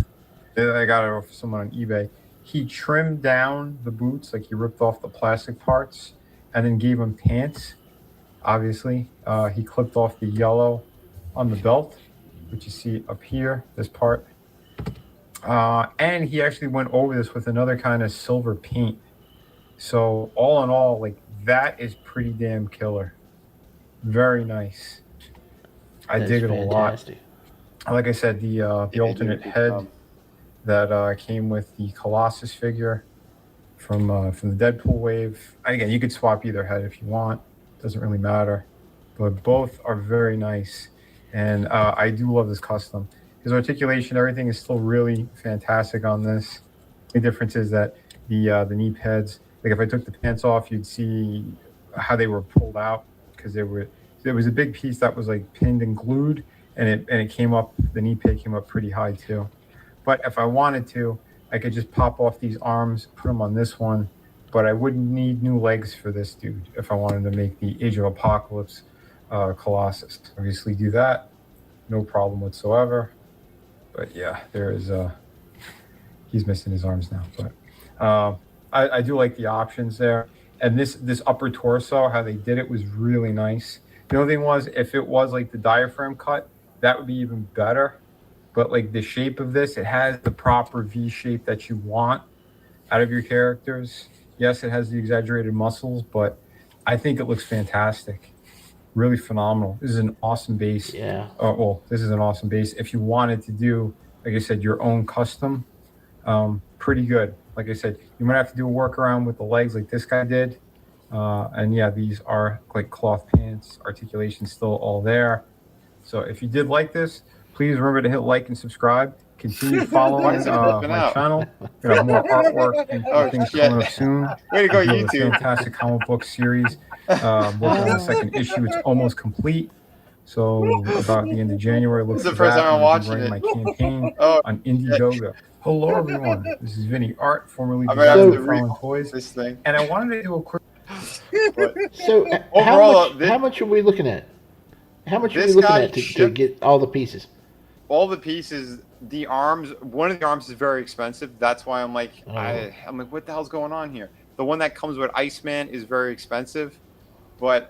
I got it off someone on eBay. He trimmed down the boots, like he ripped off the plastic parts and then gave him pants. Obviously, he clipped off the yellow on the belt, which you see up here, this part. And he actually went over this with another kind of silver paint. So all in all, like, that is pretty damn killer. Very nice. I dig it a lot. Like I said, the alternate head that came with the Colossus figure from the Deadpool wave. Again, you could swap either head if you want. Doesn't really matter. But both are very nice. And I do love this custom. His articulation, everything is still really fantastic on this. The difference is that the knee pads, like if I took the pants off, you'd see how they were pulled out because there was a big piece that was like pinned and glued, and it came up, the knee pad came up pretty high too. But if I wanted to, I could just pop off these arms, put them on this one, but I wouldn't need new legs for this dude if I wanted to make the Age of Apocalypse Colossus. Obviously do that, no problem whatsoever. But yeah, there is he's missing his arms now. But I do like the options there. And this upper torso, how they did it was really nice. The only thing was, if it was like the diaphragm cut, that would be even better. But like the shape of this, it has the proper V shape that you want out of your characters. Yes, it has the exaggerated muscles, but I think it looks fantastic. Really phenomenal. This is an awesome base. Yeah. This is an awesome base. If you wanted to do, like I said, your own custom, pretty good. Like I said, you might have to do a workaround with the legs like this guy did. And yeah, these are like cloth pants, articulation still all there. So if you did like this, please remember to hit like and subscribe. Continue following Why is it flipping my out? channel. Gonna have more artwork and Oh, things shit. coming up soon. Way to go, We have a YouTube. fantastic comic book series. Working on the second issue. It's almost complete. So about the end of January, look This is for the first that. time I'm I'm watching running it. my campaign Oh, on Indiegogo. Hello, everyone. This is Vinnie Art, formerly I'm gonna have designed to by read McFarlane Toys. this thing. And I wanted to do a quick. So Overall, how much are we looking at? How much are we this looking guy at to shipped- get all the pieces? All the pieces, the arms. One of the arms is very expensive. That's why I'm like, Oh. I'm like, what the hell's going on here? The one that comes with Iceman is very expensive, but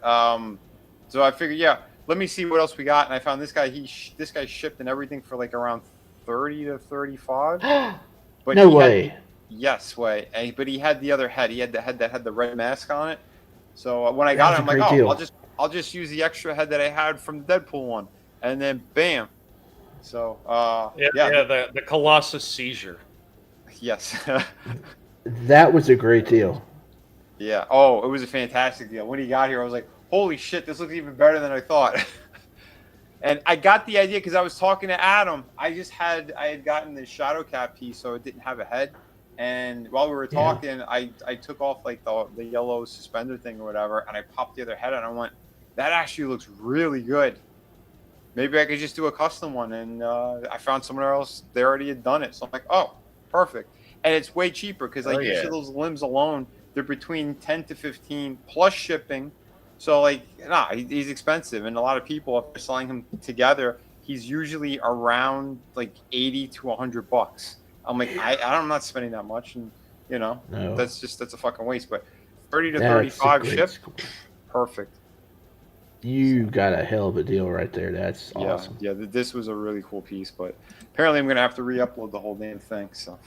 so I figured, yeah, let me see what else we got. And I found this guy. This guy shipped and everything for like around 30 to 35. But No he way. Had, yes, way. But he had the other head. He had the head that had the red mask on it. So when I got That's it, I'm a like, great oh, deal. I'll just use the extra head that I had from the Deadpool one, and then bam. So the Colossus seizure. Yes. That was a great deal. Yeah. Oh, it was a fantastic deal. When he got here, I was like, holy shit, this looks even better than I thought. And I got the idea because I was talking to Adam. I had gotten the shadow cap piece, so it didn't have a head. And while we were talking, I took off like the yellow suspender thing or whatever, and I popped the other head, and I went, that actually looks really good. Maybe I could just do a custom one. And I found somewhere else, they already had done it. So I'm like, oh, perfect. And it's way cheaper because like each of those limbs alone, they're between 10 to 15 plus shipping. So like, he's expensive. And a lot of people, if they're selling him together, he's usually around like 80 to $100. I'm like, I'm not spending that much. And No. that's a fucking waste. But 30 to That's a 35 great ship, score. perfect. You got a hell of a deal right there. That's awesome. Yeah, this was a really cool piece, but apparently I'm gonna have to re-upload the whole damn thing. So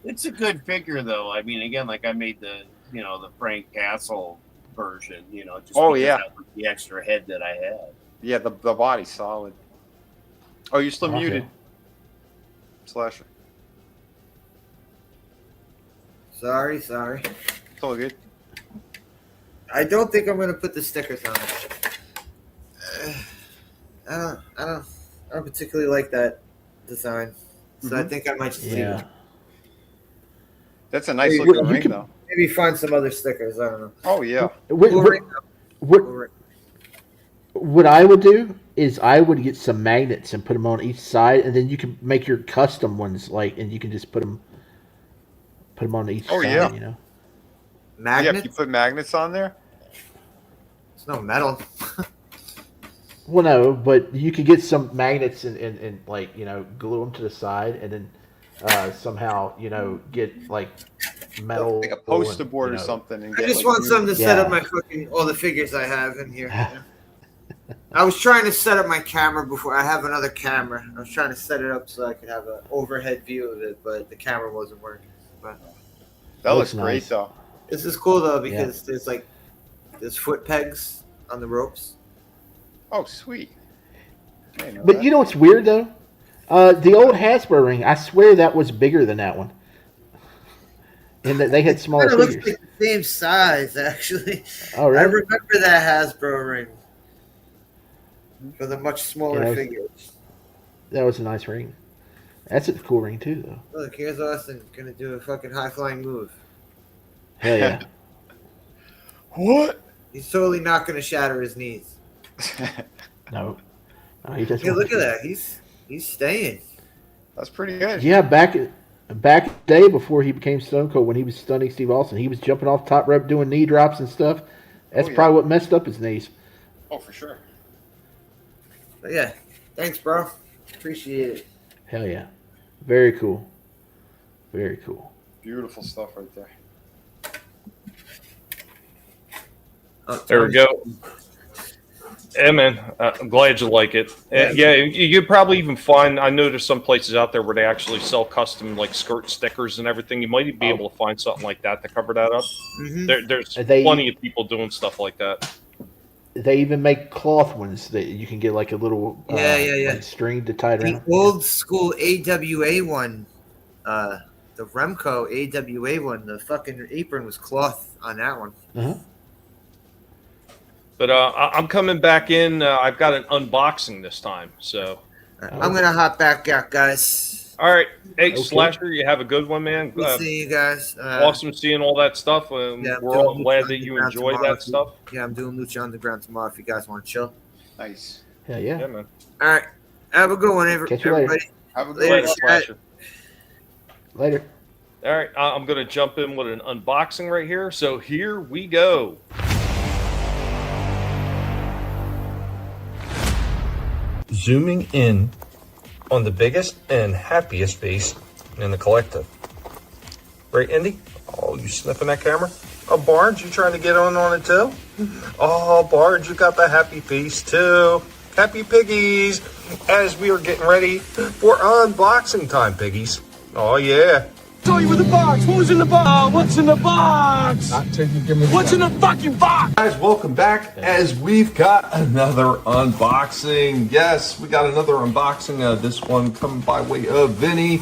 It's a good figure, though. I mean, again, like I made the Frank Castle version, just because that was the extra head that I had. yeah, the body's solid. Oh, you're still Okay. muted, Slasher. Sorry. It's all good. I don't think I'm gonna put the stickers on it. I don't particularly like that design, so I think I might just leave it. That's a nice Hey, looking you ring, can- though. Maybe find some other stickers. I don't know. Oh yeah. What I would do is I would get some magnets and put them on each side, and then you can make your custom ones, and you can just put them on each Oh side. yeah. You know. Magnets? Yeah, if you put magnets on there. It's no metal. Well, no, but you could get some magnets and glue them to the side, and then somehow get like metal, Like a poster board or something. And I get, just like, want something to set Yeah. up my all the figures I have in here. I was trying to set up my camera before. I have another camera. I was trying to set it up so I could have an overhead view of it, but the camera wasn't working. But That looks nice. great, though. this is cool though because there's foot pegs on the ropes. Oh, sweet. I didn't know But that. you know what's weird though? The old Hasbro ring, I swear that was bigger than that one, and that they had smaller It looks figures. like the same size actually. Oh, really? I remember that Hasbro ring for the much smaller Yeah, figures. That was a nice ring. That's a cool ring too, though. Look, here's Austin gonna do a fucking high flying move. Hell yeah. What? He's totally not gonna shatter his knees. No, he doesn't. Hey, want look to. at that. He's staying. That's pretty good. Yeah, back in the day before he became Stone Cold, when he was stunning Steve Austin, he was jumping off top rope doing knee drops and stuff. That's yeah. probably what messed up his knees. Oh, for sure. But yeah, thanks, bro. Appreciate it. Hell yeah. Very cool. Very cool. Beautiful stuff right there. There we go. Yeah, man. I'm glad you like it. And yeah, you probably even find. I know there's some places out there where they actually sell custom like skirt stickers and everything. You might be able to find something like that to cover that up. There's plenty of people doing stuff like that. They even make cloth ones that you can get like a little like string to tie it The around. old school AWA one, the Remco AWA one, the fucking apron was cloth on that one. Uh-huh. But I'm coming back in. I've got an unboxing this time. So I'm going to hop back out, guys. All right. Hey, Slasher, you have a good one, man. We'll see you guys. Awesome seeing all that stuff. Yeah, we're all glad that you enjoy that stuff. Yeah, I'm doing Lucha Underground tomorrow if you guys want to chill. Nice. Yeah, yeah. Yeah, man. All right. Have a good one, Catch you later. everybody. Have a good Later, one. Slasher. Later. All right, I'm going to jump in with an unboxing right here. So here we go. Zooming in on the biggest and happiest face in the collective. Right, Indy? Oh, you sniffing that camera? Oh, Barnes, you trying to get on it too? Oh, Barnes, you got the happy face too. Happy piggies. As we are getting ready for unboxing time, piggies. Oh, yeah. Show you in the box. Who's in the box? What's in the box? What's in the fucking box? Guys, welcome back as we've got another unboxing. Yes, we got another unboxing. This one coming by way of Vinnie.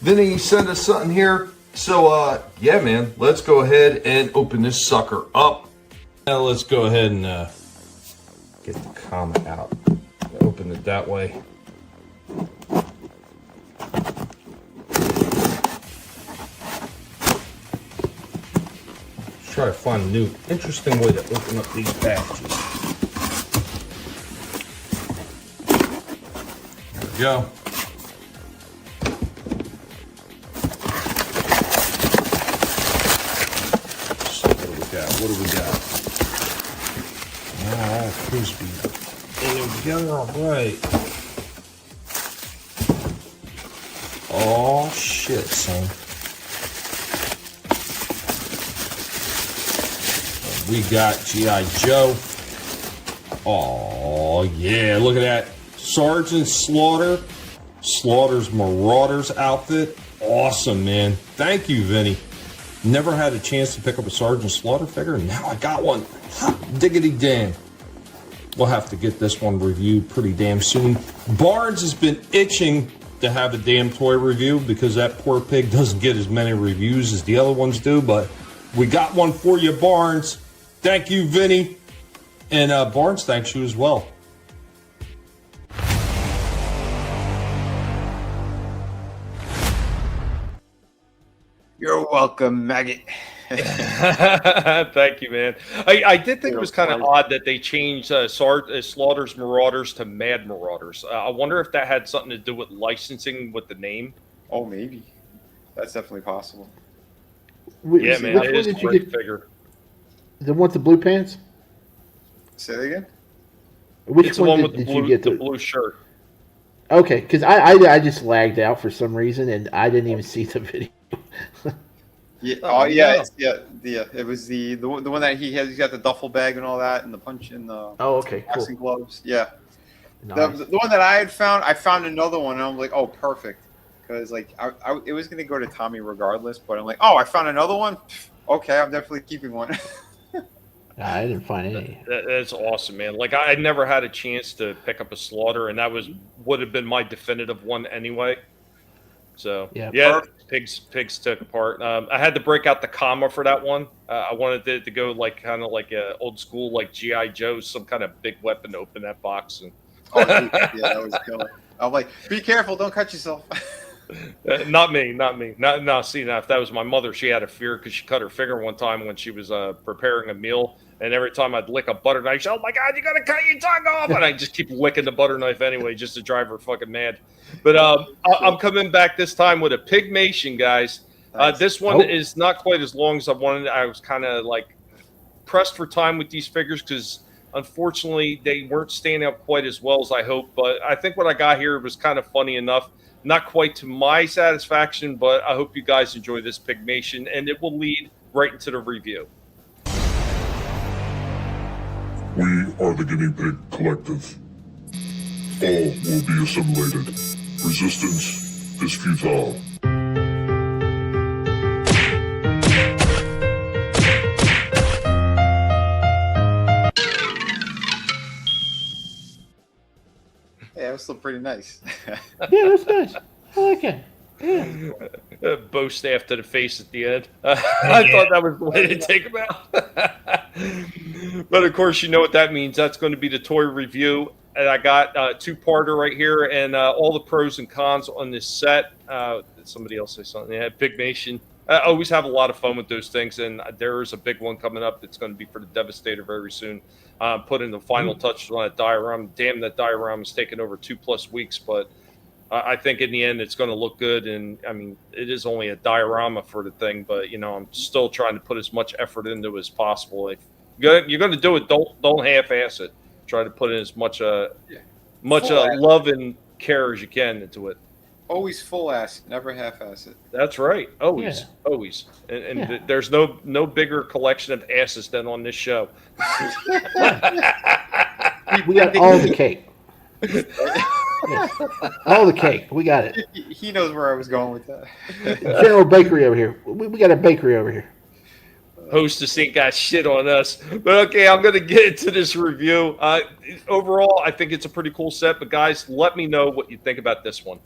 Vinnie sent us something here. So, yeah, man, let's go ahead and open this sucker up. Now let's go ahead and get the comic out. Open it that way. Try to find a new, interesting way to open up these packages. There we go. So what do we got? What do we got? Oh, crispy. And then together, all right. Oh, shit, son. We got G.I. Joe. Oh, yeah, look at that. Sergeant Slaughter. Slaughter's Marauders outfit. Awesome, man. Thank you, Vinnie. Never had a chance to pick up a Sergeant Slaughter figure, and now I got one. Ha, diggity damn. We'll have to get this one reviewed pretty damn soon. Barnes has been itching to have a damn toy review because that poor pig doesn't get as many reviews as the other ones do, but we got one for you, Barnes. Thank you, Vinnie. And Barnes, thanks you as well. You're welcome, maggot. Thank you, man. I did think it was kind of odd that they changed Slaughter's Marauders to Mad Marauders. I wonder if that had something to do with licensing with the name. Oh, maybe. That's definitely possible. Yeah, man, it is a great figure. The one with the blue pants? Say that again? It's the one with the blue shirt. Okay, because I just lagged out for some reason and I didn't even see the video. Yeah. Oh, yeah. It was the one that he's got the duffel bag and all that, and the punch and the boxing gloves. Yeah. Nice. The one that I found another one, and I'm like, oh, perfect, because like it was gonna go to Tommy regardless, but I'm like, oh, I found another one. Okay, I'm definitely keeping one. I didn't find any. That's awesome, man. Like I never had a chance to pick up a Slaughter, and that would have been my definitive one anyway. So yeah, pigs took apart. I had to break out the comma for that one. I wanted it to go like kind of like a old school like G.I. Joe, some kind of big weapon to open that box. And yeah, that was killer. I'm like, be careful, don't cut yourself. Not me. No, see, now if that was my mother, she had a fear because she cut her finger one time when she was preparing a meal. And every time I'd lick a butter knife, she'd, oh my God, you gotta cut your tongue off! And I just keep licking the butter knife anyway, just to drive her fucking mad. But I'm coming back this time with a Pigmation, guys. This one is not quite as long as I wanted. I was kind of like pressed for time with these figures because unfortunately they weren't standing up quite as well as I hoped. But I think what I got here was kind of funny enough. Not quite to my satisfaction, but I hope you guys enjoy this Pigmation, and it will lead right into the review. We are the Guinea Pig Collective. All will be assimilated. Resistance is futile. Yeah, it was still pretty nice. Yeah, that's nice. I like it. Bow staff to the face at the end. I thought that was the way to take him out. But of course, you know what that means. That's going to be the toy review. And I got two-parter right here, and all the pros and cons on this set. Did somebody else say something? Yeah, Pigmation. I always have a lot of fun with those things, and there is a big one coming up that's going to be for the Devastator very soon. Putting the final touches on that diorama. Damn, that diorama is taking over 2+ weeks, but I think in the end it's going to look good. And I mean, it is only a diorama for the thing, but you know, I'm still trying to put as much effort into it as possible. If you're going to do it, don't half-ass it. Try to put in as much love and care as you can into it. Always full ass, never half ass it. That's right. Always. And there's no bigger collection of asses than on this show. We got all the cake. All the cake. We got it. He knows where I was going with that. General Bakery over here. We got a bakery over here. Hostess ain't got shit on us. But okay, I'm going to get into this review. Overall, I think it's a pretty cool set. But guys, let me know what you think about this one.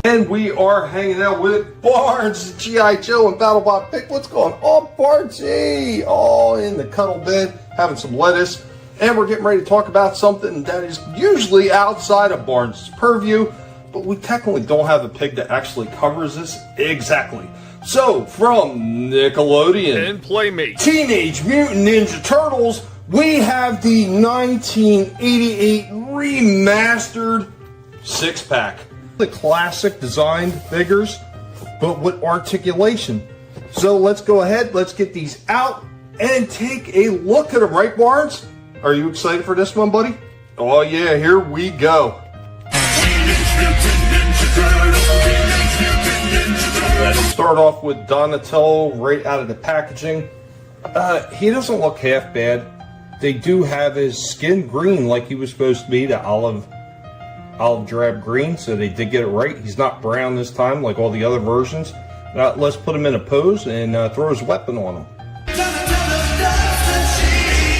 And we are hanging out with Barnes, G.I. Joe, and BattleBot Pick. What's going on, Barnesy? All in the cuddle bed, having some lettuce. And we're getting ready to talk about something that is usually outside of Barnes' purview, but we technically don't have a pig that actually covers this exactly. So, from Nickelodeon and Playmate, Teenage Mutant Ninja Turtles, we have the 1988 remastered 6-pack. The classic designed figures, but with articulation. So let's go ahead, let's get these out and take a look at them, right, Barnes? Are you excited for this one, buddy? Oh yeah, here we go. Let's start off with Donatello right out of the packaging. He doesn't look half bad. They do have his skin green like he was supposed to be, the olive drab green, so they did get it right. He's not brown this time like all the other versions. Now let's put him in a pose and throw his weapon on him.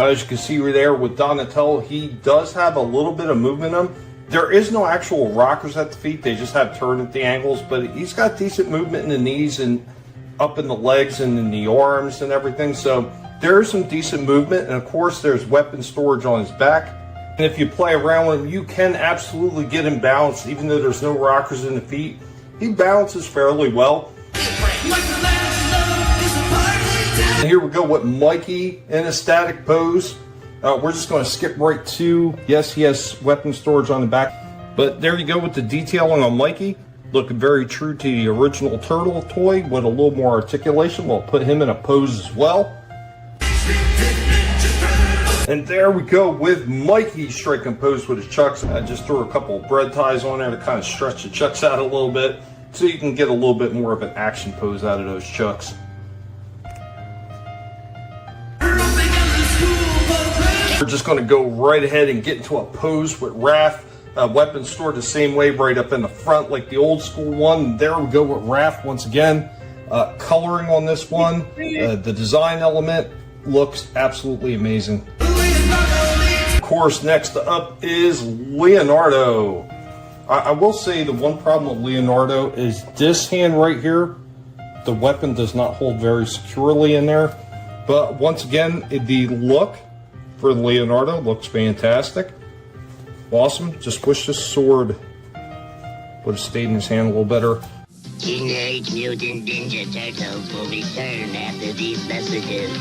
As you can see right there with Donatello, he does have a little bit of movement in him. There is no actual rockers at the feet, they just have turn at the ankles, but he's got decent movement in the knees and up in the legs and in the arms and everything, so there's some decent movement, and of course there's weapon storage on his back. And if you play around with him, you can absolutely get him balanced, even though there's no rockers in the feet. He balances fairly well. And here we go with Mikey in a static pose. We're just going to skip right to, yes, he has weapon storage on the back. But there you go with the detailing on Mikey. Looking very true to the original Turtle toy with a little more articulation. We'll put him in a pose as well. And there we go with Mikey striking pose with his chucks. I just threw a couple of bread ties on there to kind of stretch the chucks out a little bit so you can get a little bit more of an action pose out of those chucks. We're just going to go right ahead and get into a pose with Raph. Weapon stored the same way right up in the front like the old school one. There we go with Raph once again. Coloring on this one, the design element looks absolutely amazing. Of course, next up is Leonardo. I will say the one problem with Leonardo is this hand right here. The weapon does not hold very securely in there. But once again, the look for Leonardo looks fantastic. Awesome. Just wish this sword would have stayed in his hand a little better. Teenage Mutant Ninja Turtles will return after these messages.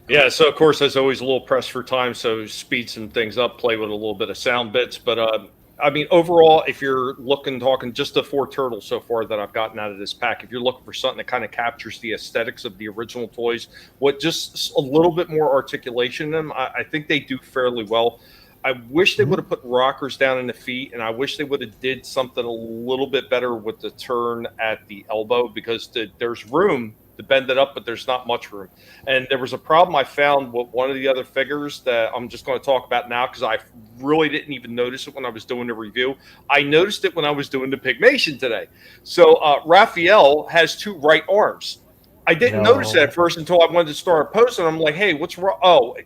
Yeah, so of course, as always, a little pressed for time, so speed some things up, play with a little bit of sound bits. But I mean, overall, if you're talking just the 4 turtles so far that I've gotten out of this pack, if you're looking for something that kind of captures the aesthetics of the original toys, with just a little bit more articulation in them, I think they do fairly well. I wish they would have put rockers down in the feet, and I wish they would have did something a little bit better with the turn at the elbow, because there's room to bend it up, but there's not much room. And there was a problem I found with one of the other figures that I'm just going to talk about now, because I really didn't even notice it when I was doing the review. I noticed it when I was doing the Pigmation today. So Raphael has 2 right arms. I didn't notice that at first until I wanted to start a post, and I'm like, hey, what's wrong? Oh,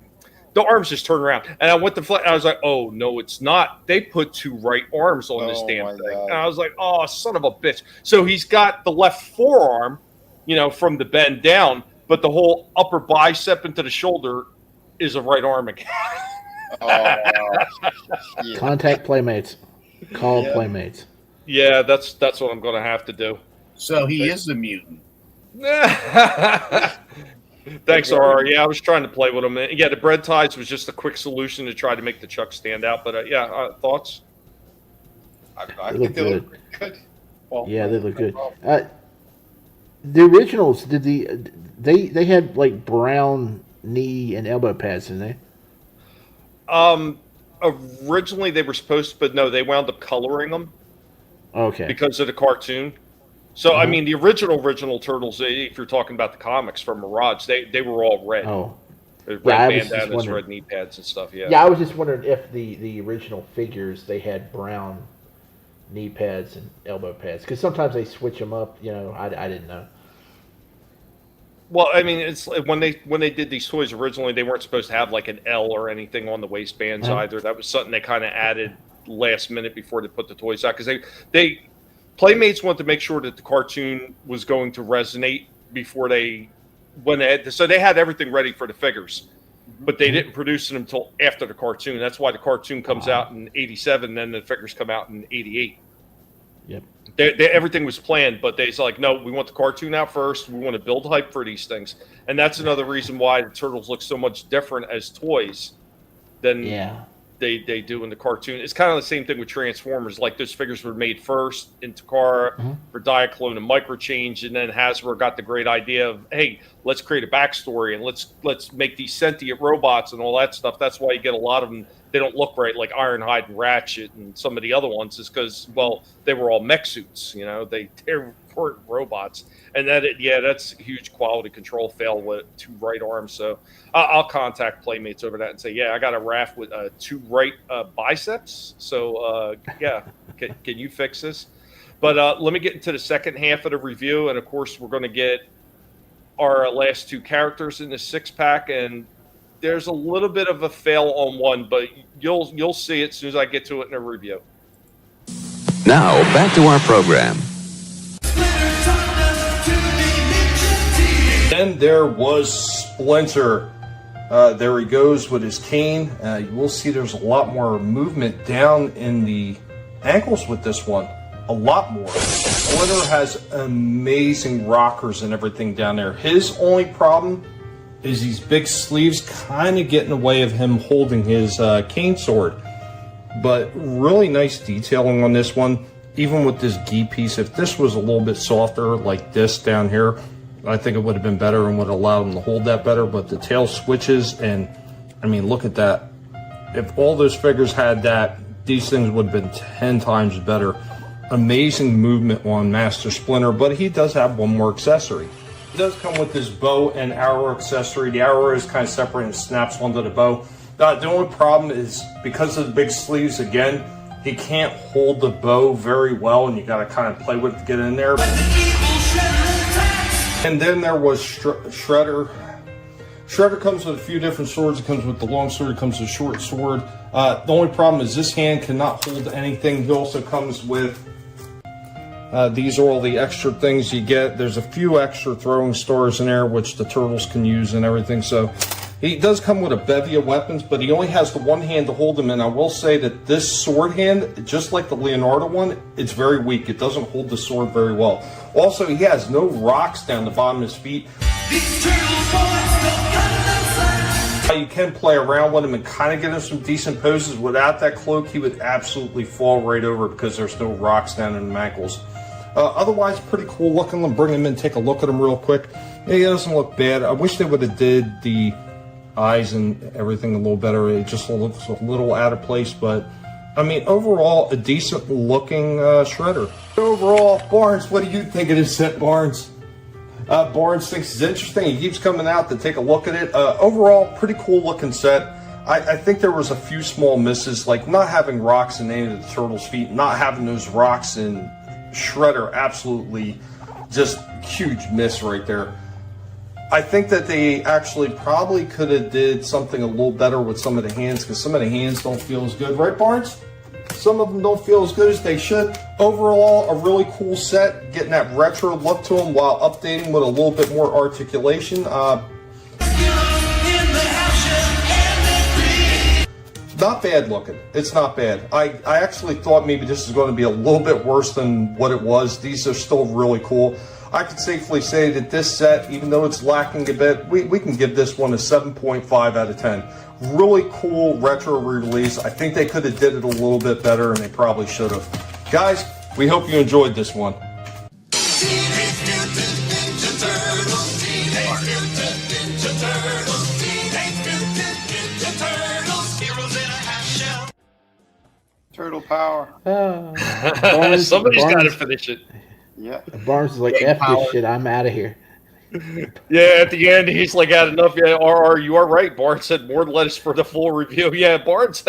the arms just turn around. And I went to fly. I was like, oh, no, it's not. They put 2 right arms on this damn thing. God. And I was like, oh, son of a bitch. So he's got the left forearm, from the bend down, but the whole upper bicep into the shoulder is a right arm again. Contact Playmates. Call Playmates. Yeah, that's what I'm going to have to do. So he is a mutant. Thanks, RR. Yeah, I was trying to play with him. Yeah, the bread ties was just a quick solution to try to make the chuck stand out. But thoughts? I think they look pretty good. Well, yeah, they look good. The originals, they had like brown knee and elbow pads, didn't they? Originally they were supposed to, but no, they wound up coloring them. Okay. Because of the cartoon. So, I mean, the original Turtles, if you're talking about the comics from Mirage, they were all red. Oh. Red bandanas, red knee pads and stuff, yeah. Yeah, I was just wondering if the original figures, they had brown knee pads and elbow pads. Because sometimes they switch them up, I didn't know. Well, I mean, it's when they did these toys originally, they weren't supposed to have like an L or anything on the waistbands either. That was something they kind of added last minute before they put the toys out. Because they Playmates wanted to make sure that the cartoon was going to resonate before so they had everything ready for the figures, but they didn't produce them until after the cartoon. That's why the cartoon comes out in '87, and then the figures come out in '88. Yep. Everything was planned, but they's like, no, we want the cartoon out first. We want to build hype for these things, and that's another reason why the Turtles look so much different as toys than they do in the cartoon. It's kind of the same thing with Transformers. Like those figures were made first in Takara for Diaclone and Microchange, and then Hasbro got the great idea of, hey, let's create a backstory and let's make these sentient robots and all that stuff. That's why you get a lot of them. They don't look right, like Ironhide and Ratchet and some of the other ones, is because, well, they were all mech suits. They weren't robots. And that's a huge quality control fail with 2 right arms. So I'll contact Playmates over that and say, yeah, I got a raft with 2 right biceps. So, can you fix this? But let me get into the second half of the review. And, of course, we're going to get our last 2 characters in the 6-pack. And there's a little bit of a fail on one, but you'll see it as soon as I get to it in a review. Now, back to our program. Then there was Splinter. There he goes with his cane. You will see there's a lot more movement down in the ankles with this one. A lot more. Splinter has amazing rockers and everything down there. His only problem is these big sleeves kind of get in the way of him holding his cane sword. But really nice detailing on this one. Even with this gi piece, if this was a little bit softer like this down here, I think it would have been better and would have allowed him to hold that better. But the tail switches, and I mean, look at that. If all those figures had that, these things would have been 10 times better. Amazing movement on Master Splinter, but he does have one more accessory. It does come with this bow and arrow accessory. The arrow is kind of separate and snaps onto the bow. The only problem is because of the big sleeves, again, he can't hold the bow very well, and you got to kind of play with it to get in there. And then there was Shredder. Shredder comes with a few different swords. It comes with the long sword. It comes with a short sword. The only problem is this hand cannot hold anything. He also comes with these are all the extra things you get. There's a few extra throwing stars in there, which the Turtles can use and everything. So he does come with a bevy of weapons, but he only has the one hand to hold them. And I will say that this sword hand, just like the Leonardo one, it's very weak. It doesn't hold the sword very well. Also, he has no rocks down the bottom of his feet. You can play around with him and kind of get him some decent poses. Without that cloak, he would absolutely fall right over because there's no rocks down in the ankles. Otherwise, pretty cool looking. Bring him in, take a look at him real quick. Yeah, he doesn't look bad. I wish they would have did the eyes and everything a little better. It just looks a little out of place, but I mean, overall, a decent looking Shredder. Overall, Barnes, what do you think of this set, Barnes? Barnes thinks it's interesting. He keeps coming out to take a look at it. Overall, pretty cool looking set. I think there was a few small misses, like not having rocks in any of the Turtles' feet, not having those rocks in Shredder. Absolutely just huge miss right there. I think that they actually probably could have did something a little better with some of the hands, because some of the hands don't feel as good, right, Barnes? Some of them don't feel as good as they should. Overall, a really cool set, getting that retro look to them while updating with a little bit more articulation. Not bad looking. It's not bad. I actually thought maybe this was going to be a little bit worse than what it was. These are still really cool. I can safely say that this set, even though it's lacking a bit, we can give this one a 7.5 out of 10. Really cool retro release. I think they could have did it a little bit better, and they probably should have. Guys, we hope you enjoyed this one. Turtle power. Somebody's got to finish it. Yeah. Barnes is like, F this shit, I'm out of here. Yeah, at the end, he's like, had enough. Yeah, RR, you are right. Barnes said more lettuce for the full review. Yeah, Barnes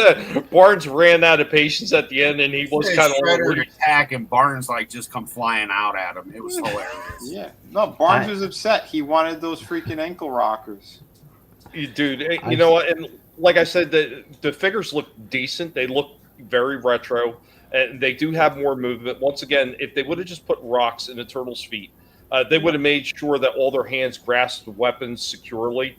ran out of patience at the end, and he was kind of Shredder attack, and Barnes like just come flying out at him. It was hilarious. Yeah, no, Barnes was upset. He wanted those freaking ankle rockers. Dude, you know what? And like I said, the figures look decent. They look very retro, and they do have more movement. Once again, if they would have just put rocks in the turtle's feet, they would have made sure that all their hands grasped the weapons securely.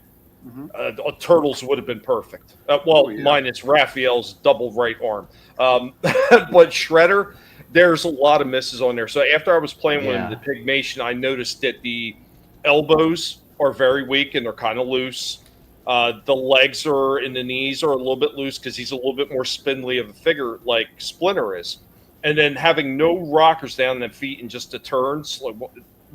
Turtles would have been perfect. Minus Raphael's double right arm. But Shredder, there's a lot of misses on there. So after I was playing with the Pygmation, I noticed that the elbows are very weak and they're kind of loose. The legs and the knees are a little bit loose because he's a little bit more spindly of a figure like Splinter is. And then having no rockers down the feet and just the turns, like,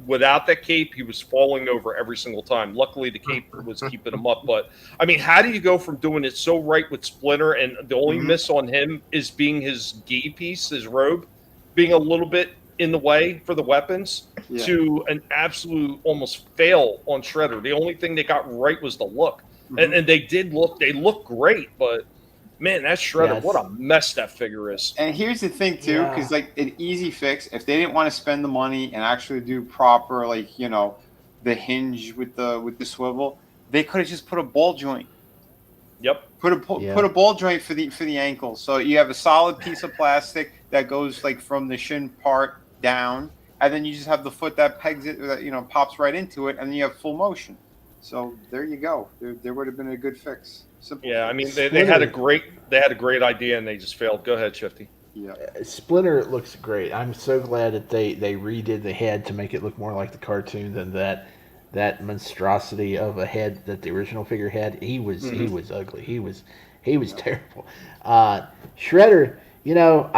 without that cape, he was falling over every single time. Luckily, the cape was keeping him up. But, I mean, how do you go from doing it so right with Splinter, and the only miss on him is being his gi piece, his robe, being a little bit in the way for the weapons, to an absolute almost fail on Shredder? The only thing they got right was the look. And they look great, but man, that Shredder, what a mess that figure is. And here's the thing too, because like an easy fix, if they didn't want to spend the money and actually do proper, like, you know, the hinge with the swivel, they could have just put a ball joint. Yep. Put a ball joint for the ankle, so you have a solid piece of plastic that goes like from the shin part down, and then you just have the foot that pegs it, that, you know, pops right into it, and then you have full motion. So there you go. There would have been a good fix. Simple fix. I mean they had a great idea and they just failed. Go ahead, Shifty. Yeah. Splinter looks great. I'm so glad that they redid the head to make it look more like the cartoon than that monstrosity of a head that the original figure had. He was ugly. He was terrible. Shredder, you know,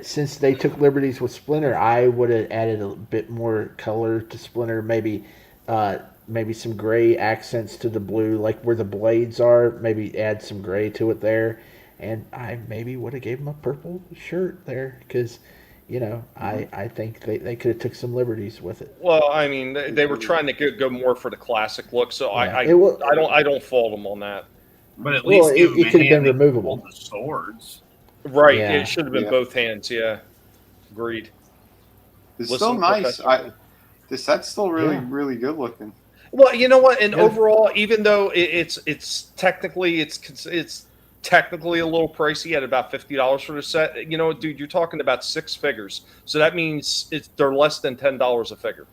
since they took liberties with Splinter, I would have added a bit more color to Splinter, maybe some gray accents to the blue, like where the blades are, maybe add some gray to it there. And I maybe would have gave him a purple shirt there because, you know, I think they could have took some liberties with it. Well, I mean, they were trying to go more for the classic look, so I don't fault them on that. But at least it could have been removable. The swords, right? Yeah. It should have been both hands. Yeah, agreed. It's still nice. The set's still really good looking. Well, you know what? And overall, even though it's technically a little pricey at about $50 for the set, you know, dude, you're talking about 6 figures, so that means they're less than $10 a figure.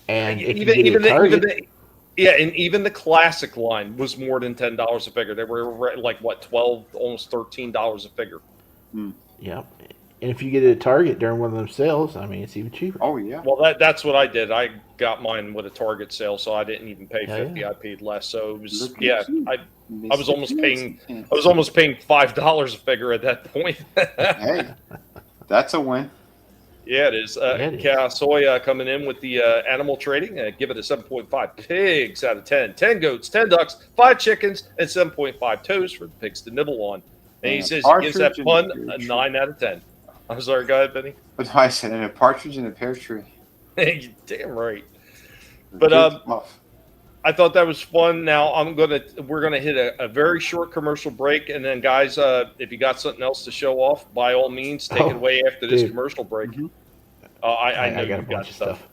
And even the classic line was more than $10 a figure. They were like what, $12, almost $13 a figure. Yeah. And if you get it at Target during one of them sales, I mean, it's even cheaper. Oh, yeah. Well, that's what I did. I got mine with a Target sale, so I didn't even pay $50. I paid less. So it was, I was almost paying $5 a figure at that point. Hey, that's a win. Yeah, it is. Soya coming in with the animal trading. Give it a 7.5 pigs out of 10. 10 goats, 10 ducks, 5 chickens, and 7.5 toes for the pigs to nibble on. And he says he gives that pun a 9 out of 10. I'm sorry, go ahead, Vinnie. What I said, and a partridge in a pear tree. Damn right. But I thought that was fun. Now we're gonna hit a very short commercial break, and then guys, if you got something else to show off, by all means, take it away after this commercial break. I know you got stuff.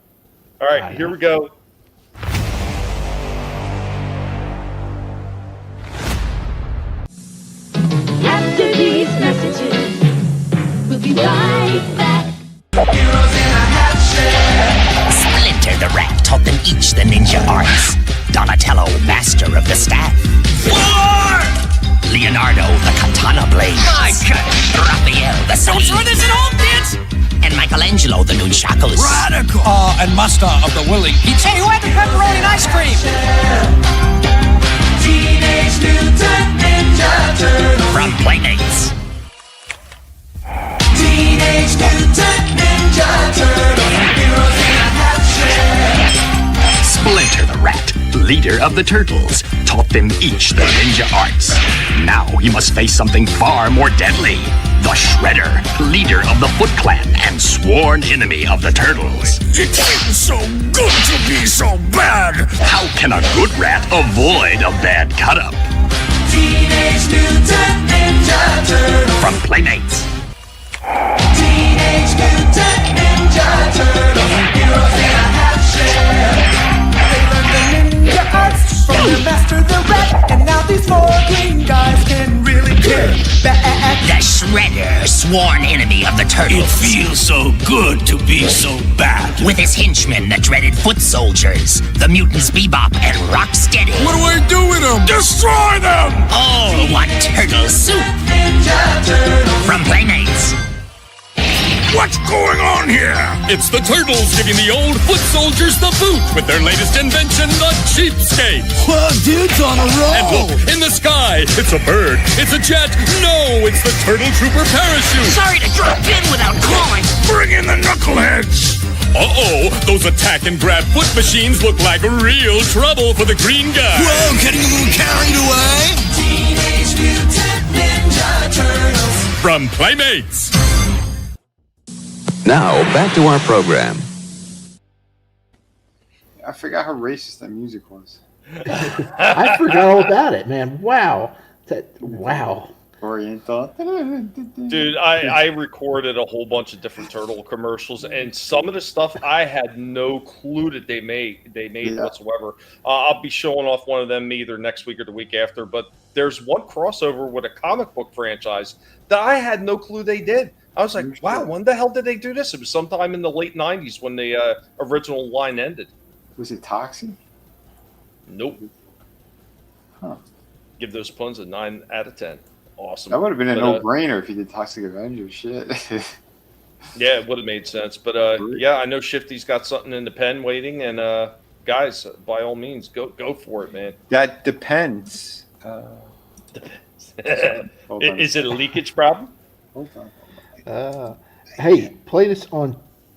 All right, here we go. be right back. Splinter the Rat taught them each the ninja arts. Donatello, master of the staff. Leonardo, the katana blade. My goodness. Raphael, the Don't sleeve. throw this at home, kids! And Michelangelo, the nunchakus. Radical! And master of the willing pizza. Hey, who had the pepperoni and ice cream? Teenage Mutant Ninja Turtles. From Playmates. Teenage Mutant Ninja Turtles. Heroes in a half shell. Splinter the Rat, leader of the Turtles, taught them each the ninja arts. Now he must face something far more deadly. The Shredder, leader of the Foot Clan and sworn enemy of the Turtles. It feels so good to be so bad. How can a good rat avoid a bad cut-up? Teenage Mutant Ninja Turtles. From Playmates. Teenage Mutant Ninja Turtles. Heroes in a half shell. They learned the ninja arts from their master, the rat, and now these four green guys can really kick back. The Shredder, sworn enemy of the Turtles. It feels so good to be so bad. With his henchmen, the dreaded foot soldiers, the mutants Bebop and Rocksteady. What do I do with them? Destroy them! All one turtle soup. Ninja Turtles. From Playmates. What's going on here? It's the Turtles giving the old foot soldiers the boot with their latest invention, the cheapskate. Well, dude's on a roll. And look, in the sky, it's a bird, it's a jet. No, it's the Turtle Trooper parachute. Sorry to drop in without calling. Bring in the knuckleheads. Uh-oh, those attack and grab foot machines look like real trouble for the green guy. Whoa, getting a little carried away. Teenage Mutant Ninja Turtles. From Playmates. Now, back to our program. I forgot how racist that music was. I forgot all about it, man. Wow. Wow. Oriental. Dude, I recorded a whole bunch of different turtle commercials, and some of the stuff I had no clue that they made whatsoever. I'll be showing off one of them either next week or the week after, but there's one crossover with a comic book franchise that I had no clue they did. I was like, wow, when the hell did they do this? It was sometime in the late 90s when the original line ended. Was it Toxic? Nope. Huh. Give those puns a 9 out of 10. Awesome. That would have been a no-brainer if you did Toxic Avenger shit. Yeah, it would have made sense. But yeah, I know Shifty's got something in the pen waiting, and guys, by all means, go for it, man. That depends. Depends. Is it a leakage problem? Hold on. Hey, play this on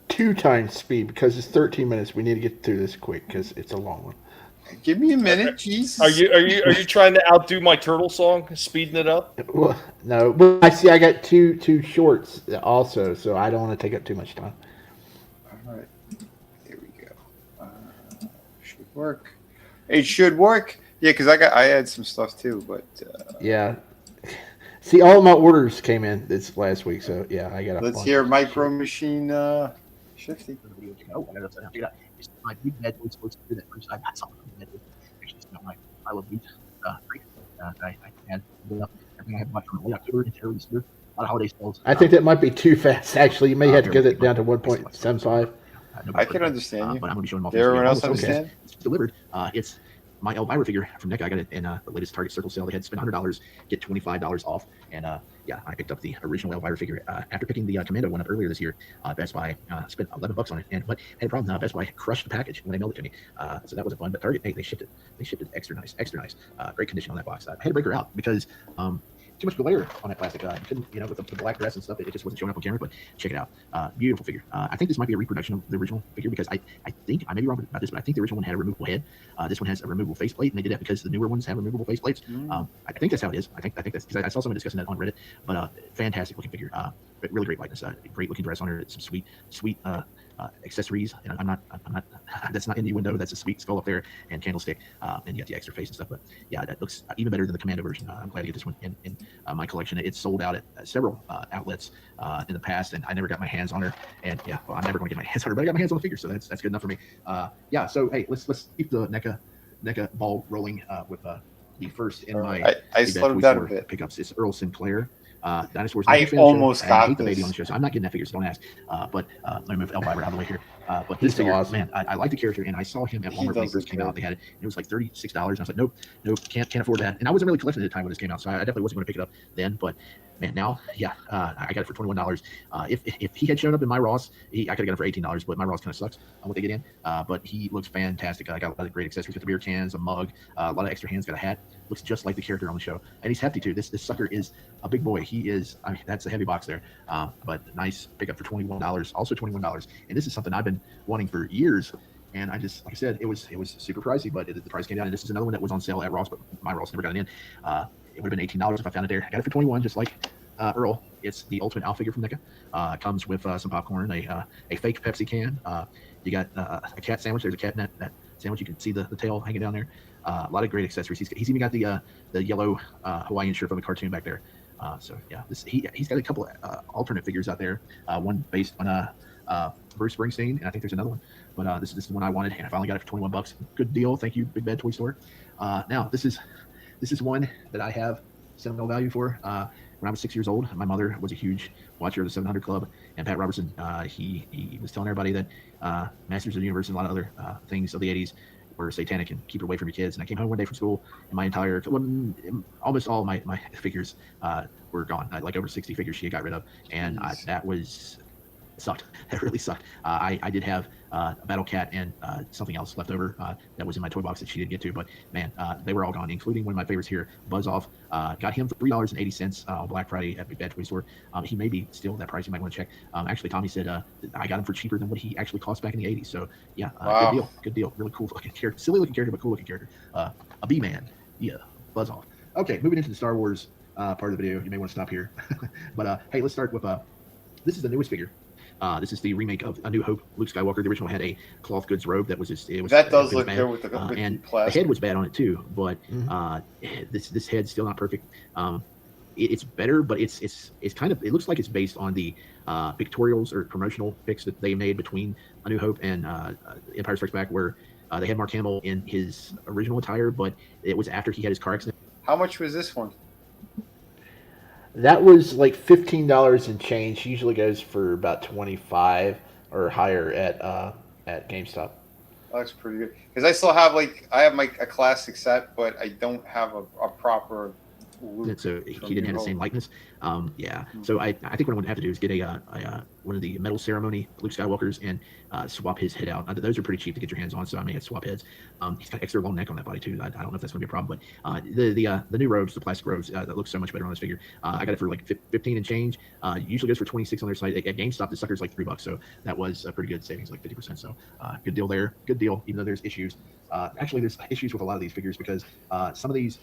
2 times speed because it's 13 minutes. We need to get through this quick because it's a long one. Give me a minute, Jesus. Are you trying to outdo my turtle song, speeding it up? Well, no, but I see I got two shorts also, so I don't want to take up too much time. All right, here we go. Should work. It should work. Yeah, because I had some stuff too, but yeah. See, all of my orders came in this last week, so yeah, I got. Let's hear Micro Machine Shifty. My weed bed was supposed to do that first. I got something from the bed. Actually, it's not my pile of weed. Great. I had everything I had bought from late October into early December. A lot of holiday sales. I think that might be too fast. Actually, you may have to get it down to 1.75. I can understand you. But I'm going to be showing them off. Did everyone else understand? Okay. It's delivered. It's my Elvira figure from NECA. I got it in the latest Target Circle sale. They had to spend $100, get $25 off, and yeah, I picked up the original Elvira figure after picking the Commando one up earlier this year. Best Buy spent $11 on it, and but had a problem. Best Buy crushed the package when they mailed it to me, so that was a fun. But Target, hey, they shipped it. They shipped it extra nice. Great condition on that box. I had to break her out because too much glare on that plastic. You couldn't, with the black dress and stuff, it just wasn't showing up on camera. But check it out, beautiful figure. I think this might be a reproduction of the original figure because I think I may be wrong about this, but I think the original one had a removable head. This one has a removable faceplate, and they did that because the newer ones have removable faceplates. I think that's how it is. I think that's because I saw someone discussing that on Reddit. But fantastic looking figure. But really great likeness. Great looking dress on her. Some sweet accessories. And I'm not. That's not innuendo. That's a sweet skull up there and candlestick. And you got the extra face and stuff. But yeah, that looks even better than the Commando version. I'm glad to get this one in my collection. It's sold out at several outlets in the past, and I never got my hands on her. And yeah, well, I'm never going to get my hands on her, but I got my hands on the figure, so that's good enough for me. Yeah. So hey, let's keep the NECA ball rolling with the first in my I slowed down a bit. Pickups. It's Earl Sinclair. Dinosaurs. I almost got I hate the baby this. on the show, so I'm not getting that figure, so don't ask. But let me move Elvira out of the way here. But this He's figure, awesome. man, I like the character, and I saw him at Walmart when he first came out. They had it, and it was like $36, and I was like, nope, can't afford that. And I wasn't really collecting at the time when this came out, so I definitely wasn't going to pick it up then. But man, now, yeah, I got it for $21. If he had shown up in my Ross, I could have got it for $18, but my Ross kind of sucks on what they get in. But he looks fantastic. I got a lot of great accessories with the beer cans, a mug, a lot of extra hands, got a hat. Looks just like the character on the show, and he's hefty too. This sucker is a big boy. He is. I mean, that's a heavy box there, but nice pickup for $21. Also $21, and this is something I've been wanting for years. And I just, like I said, it was super pricey, but the price came down. And this is another one that was on sale at Ross, but my Ross never got it in. It would have been $18 if I found it there. I got it for $21, just like Earl. It's the Ultimate Owl figure from NECA. Comes with some popcorn, a fake Pepsi can. You got a cat sandwich. There's a cat in that sandwich. You can see the tail hanging down there. A lot of great accessories. He's even got the yellow Hawaiian shirt from the cartoon back there. So yeah, he's got a couple alternate figures out there. One based on Bruce Springsteen, and I think there's another one. But this is the one I wanted, and I finally got it for $21. Good deal. Thank you, Big Bad Toy Store. Now this is one that I have sentimental value for. When I was 6 years old, my mother was a huge watcher of the 700 Club, and Pat Robertson, he was telling everybody that Masters of the Universe and a lot of other things of the 80s were satanic and keep it away from your kids. And I came home one day from school, and my entire, almost all my figures were gone. Like over 60 figures she had got rid of, and that sucked. That really sucked. I did have a Battle Cat and something else left over that was in my toy box that she didn't get to, but man, they were all gone, including one of my favorites here, Buzz Off. Got him for $3.80 on Black Friday at Big Bad Toy Store. He may be still that price. You might want to check. Actually, Tommy said I got him for cheaper than what he actually cost back in the 80s. So yeah, wow. Good deal. Really cool looking character. Silly looking character, but cool looking character. A B-Man. Yeah, Buzz Off. Okay, moving into the Star Wars part of the video. You may want to stop here. But hey, let's start with this is the newest figure. This is the remake of A New Hope. Luke Skywalker. The original had a cloth goods robe that was that does look good with the and plastic. The head was bad on it too, but this head's still not perfect. It's better, but it's kind of, it looks like it's based on the pictorials or promotional pics that they made between A New Hope and Empire Strikes Back, where they had Mark Hamill in his original attire, but it was after he had his car accident. How much was this one? That was like $15 and change. Usually goes for about $25 or higher at GameStop. That's pretty good. Because I still have a classic set, but I don't have a proper Luke. So he didn't have the same likeness. Yeah. So I think what I'm going to have to do is get a one of the medal ceremony Luke Skywalkers and swap his head out. Those are pretty cheap to get your hands on, so I may have to swap heads. He's got extra long neck on that body too. I don't know if that's going to be a problem, but the new robes, the plastic robes, that looks so much better on this figure. I got it for like 15 and change. Usually goes for 26 on their site. At GameStop, the sucker's like $3, so that was a pretty good savings, like 50%. So good deal there. Good deal, even though there's issues. Actually, there's issues with a lot of these figures because some of these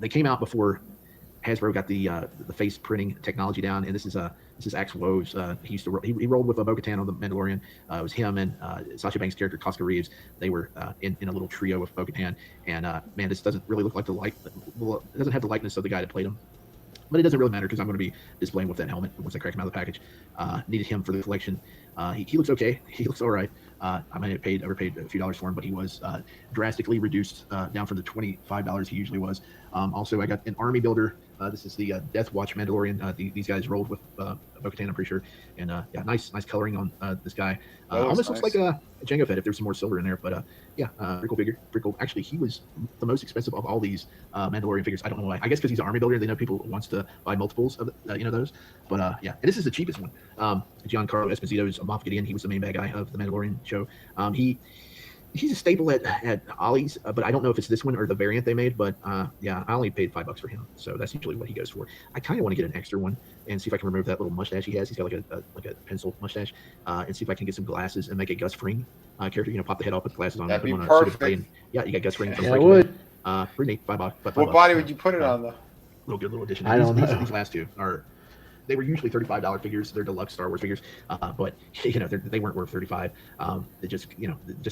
they came out before Hasbro got the face printing technology down, and this is Axe Woves. He rolled with Bo-Katan on the Mandalorian. It was him and Sasha Banks' character Koska Reeves. They were in a little trio with Bo-Katan, and man, this doesn't really look like it doesn't have the likeness of the guy that played him. But it doesn't really matter because I'm going to be displaying with that helmet once I crack him out of the package. Needed him for the collection. He looks okay. He looks all right. I might have overpaid a few dollars for him, but he was drastically reduced down from the $25 he usually was. Also, I got an army builder. This is the Death Watch Mandalorian. These guys rolled with Bo-Katan, I'm pretty sure. And yeah, nice coloring on this guy. Almost looks like a Jango Fett if there's some more silver in there. But yeah, pretty cool figure. Pretty cool. Actually, he was the most expensive of all these Mandalorian figures. I don't know why. I guess because he's an army builder. They know people wants to buy multiples of those. But yeah, and this is the cheapest one. Giancarlo Esposito's Moff Gideon. He was the main bad guy of the Mandalorian show. He's a staple at Ollie's, but I don't know if it's this one or the variant they made. But yeah, I only paid $5 for him, so that's usually what he goes for. I kind of want to get an extra one and see if I can remove that little mustache he has. He's got like a pencil mustache, and see if I can get some glasses and make a Gus Fring character. Pop the head off, put the glasses on. That'd be on perfect. And, yeah, you got Gus Fring. Yeah, I would. Pretty neat. $5. But what body would you put it on though? Little addition. I don't know. These last two are. They were usually $35 figures. They're deluxe Star Wars figures, but they weren't worth $35. They just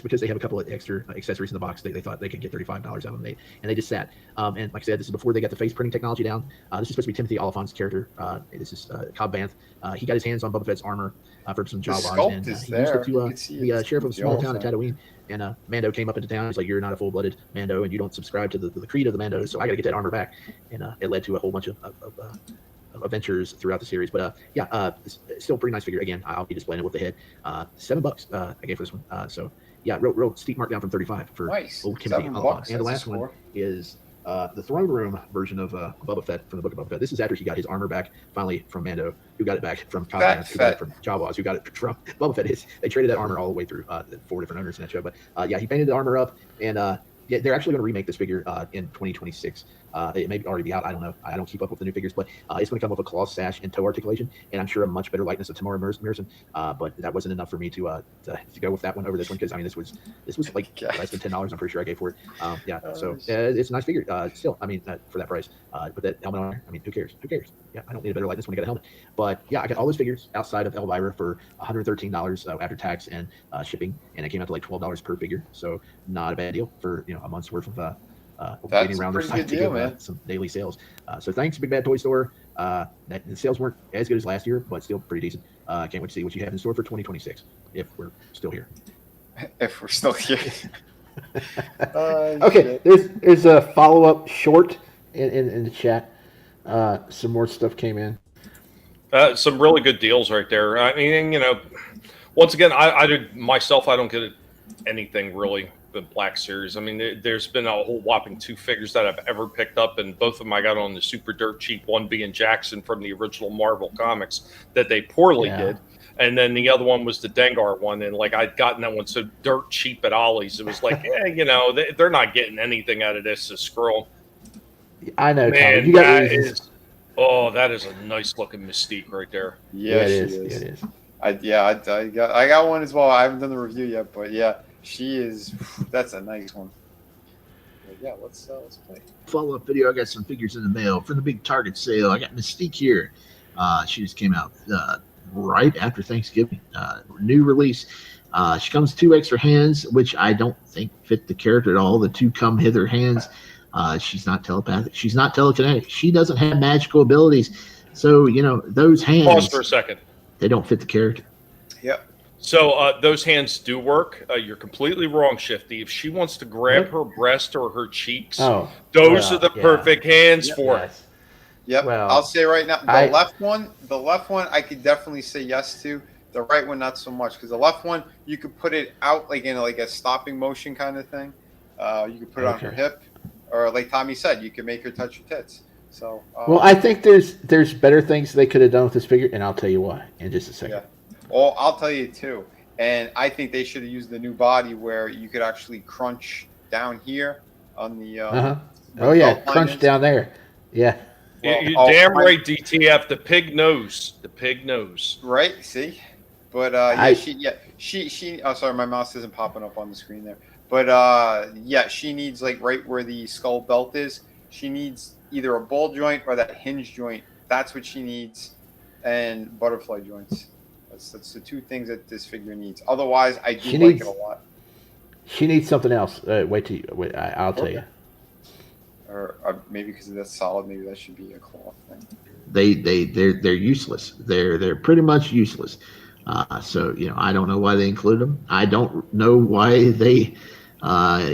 because they have a couple of extra accessories in the box, they thought they could get $35 out of them. They just sat. And like I said, this is before they got the face printing technology down. This is supposed to be Timothy Olyphant's character. This is Cobb Vanth. He got his hands on Boba Fett's armor for some Jawas, and he used it to the sheriff of a small town in Tatooine. And Mando came up into town. He's like, "You're not a full-blooded Mando, and you don't subscribe to the creed of the Mando, so I got to get that armor back." And it led to a whole bunch of adventures throughout the series. But still a pretty nice figure. Again, I'll be displaying it with the head. $7 I gave for this one. So yeah, real steep markdown from 35 for old Timothy. And the last one is the throne room version of Boba Fett from the Book of Boba Fett. This is after he got his armor back finally from Mando, who got it back from Cosmo, who got it from Jawas, who got it from Boba Fett. They traded that armor all the way through 4 different owners in that show. But he painted the armor up, and they're actually going to remake this figure in 2026. It may already be out. I don't know. I don't keep up with the new figures, but it's going to come with a claw sash and toe articulation, and I'm sure a much better likeness of Tamora Morrison. But that wasn't enough for me to go with that one over this one, because I mean this was like less than $10. I'm pretty sure I gave for it. So it's a nice figure. Still, I mean for that price. Put that helmet on there. I mean, who cares? Who cares? Yeah, I don't need a better likeness when I got a helmet. But yeah, I got all those figures outside of Elvira for $113 after tax and shipping, and it came out to like $12 per figure. So not a bad deal for a month's worth of that's around a pretty good deal, man. Some daily sales. So thanks, Big Bad Toy Store. The sales weren't as good as last year, but still pretty decent. Can't wait to see what you have in store for 2026, if we're still here. If we're still here. Okay, there's a follow-up short in the chat. Some more stuff came in. Some really good deals right there. I mean, once again, I don't get anything really the Black Series. I mean, there's been a whole whopping 2 figures that I've ever picked up, and both of them I got on the super dirt cheap, one being Jackson from the original Marvel Comics that they poorly did, and then the other one was the Dengar one, and like I'd gotten that one so dirt cheap at Ollie's, it was like, they're not getting anything out of this, to scroll. I know, man, Tommy. You got that is a nice looking Mystique right there. Yeah, it is. I got one as well. I haven't done the review yet, but yeah, she is. That's a nice one. But yeah, let's play. Follow-up video. I got some figures in the mail from the big Target sale. I got Mystique here. She just came out right after Thanksgiving. New release. She comes 2 extra hands, which I don't think fit the character at all. The 2 come hither hands. She's not telepathic. She's not telekinetic. She doesn't have magical abilities. So, those hands. Pause for a second. They don't fit the character. Yep. So those hands do work. You're completely wrong, Shifty. If she wants to grab her breast or her cheeks, those are the perfect hands for it. Yep. Well, I'll say right now, the left one, I could definitely say yes to. The right one, not so much, because the left one, you could put it out like in a stopping motion kind of thing. You could put it on her hip, or like Tommy said, you could make her touch your tits. So. Well, I think there's better things they could have done with this figure, and I'll tell you why in just a second. Yeah. Well, I'll tell you too. And I think they should have used the new body where you could actually crunch down here on the. Oh yeah, crunch down there. Yeah. You damn right, DTF. The pig knows. The pig knows. Right. See, but she. Oh, sorry, my mouse isn't popping up on the screen there. But she needs like right where the skull belt is. She needs either a ball joint or that hinge joint. That's what she needs, and butterfly joints. That's the 2 things that this figure needs. Otherwise, I do like it a lot. She needs something else. Wait, I'll tell you. Or maybe because that's solid, maybe that should be a cloth thing. They're useless. They're pretty much useless. So I don't know why they included them. I don't know why they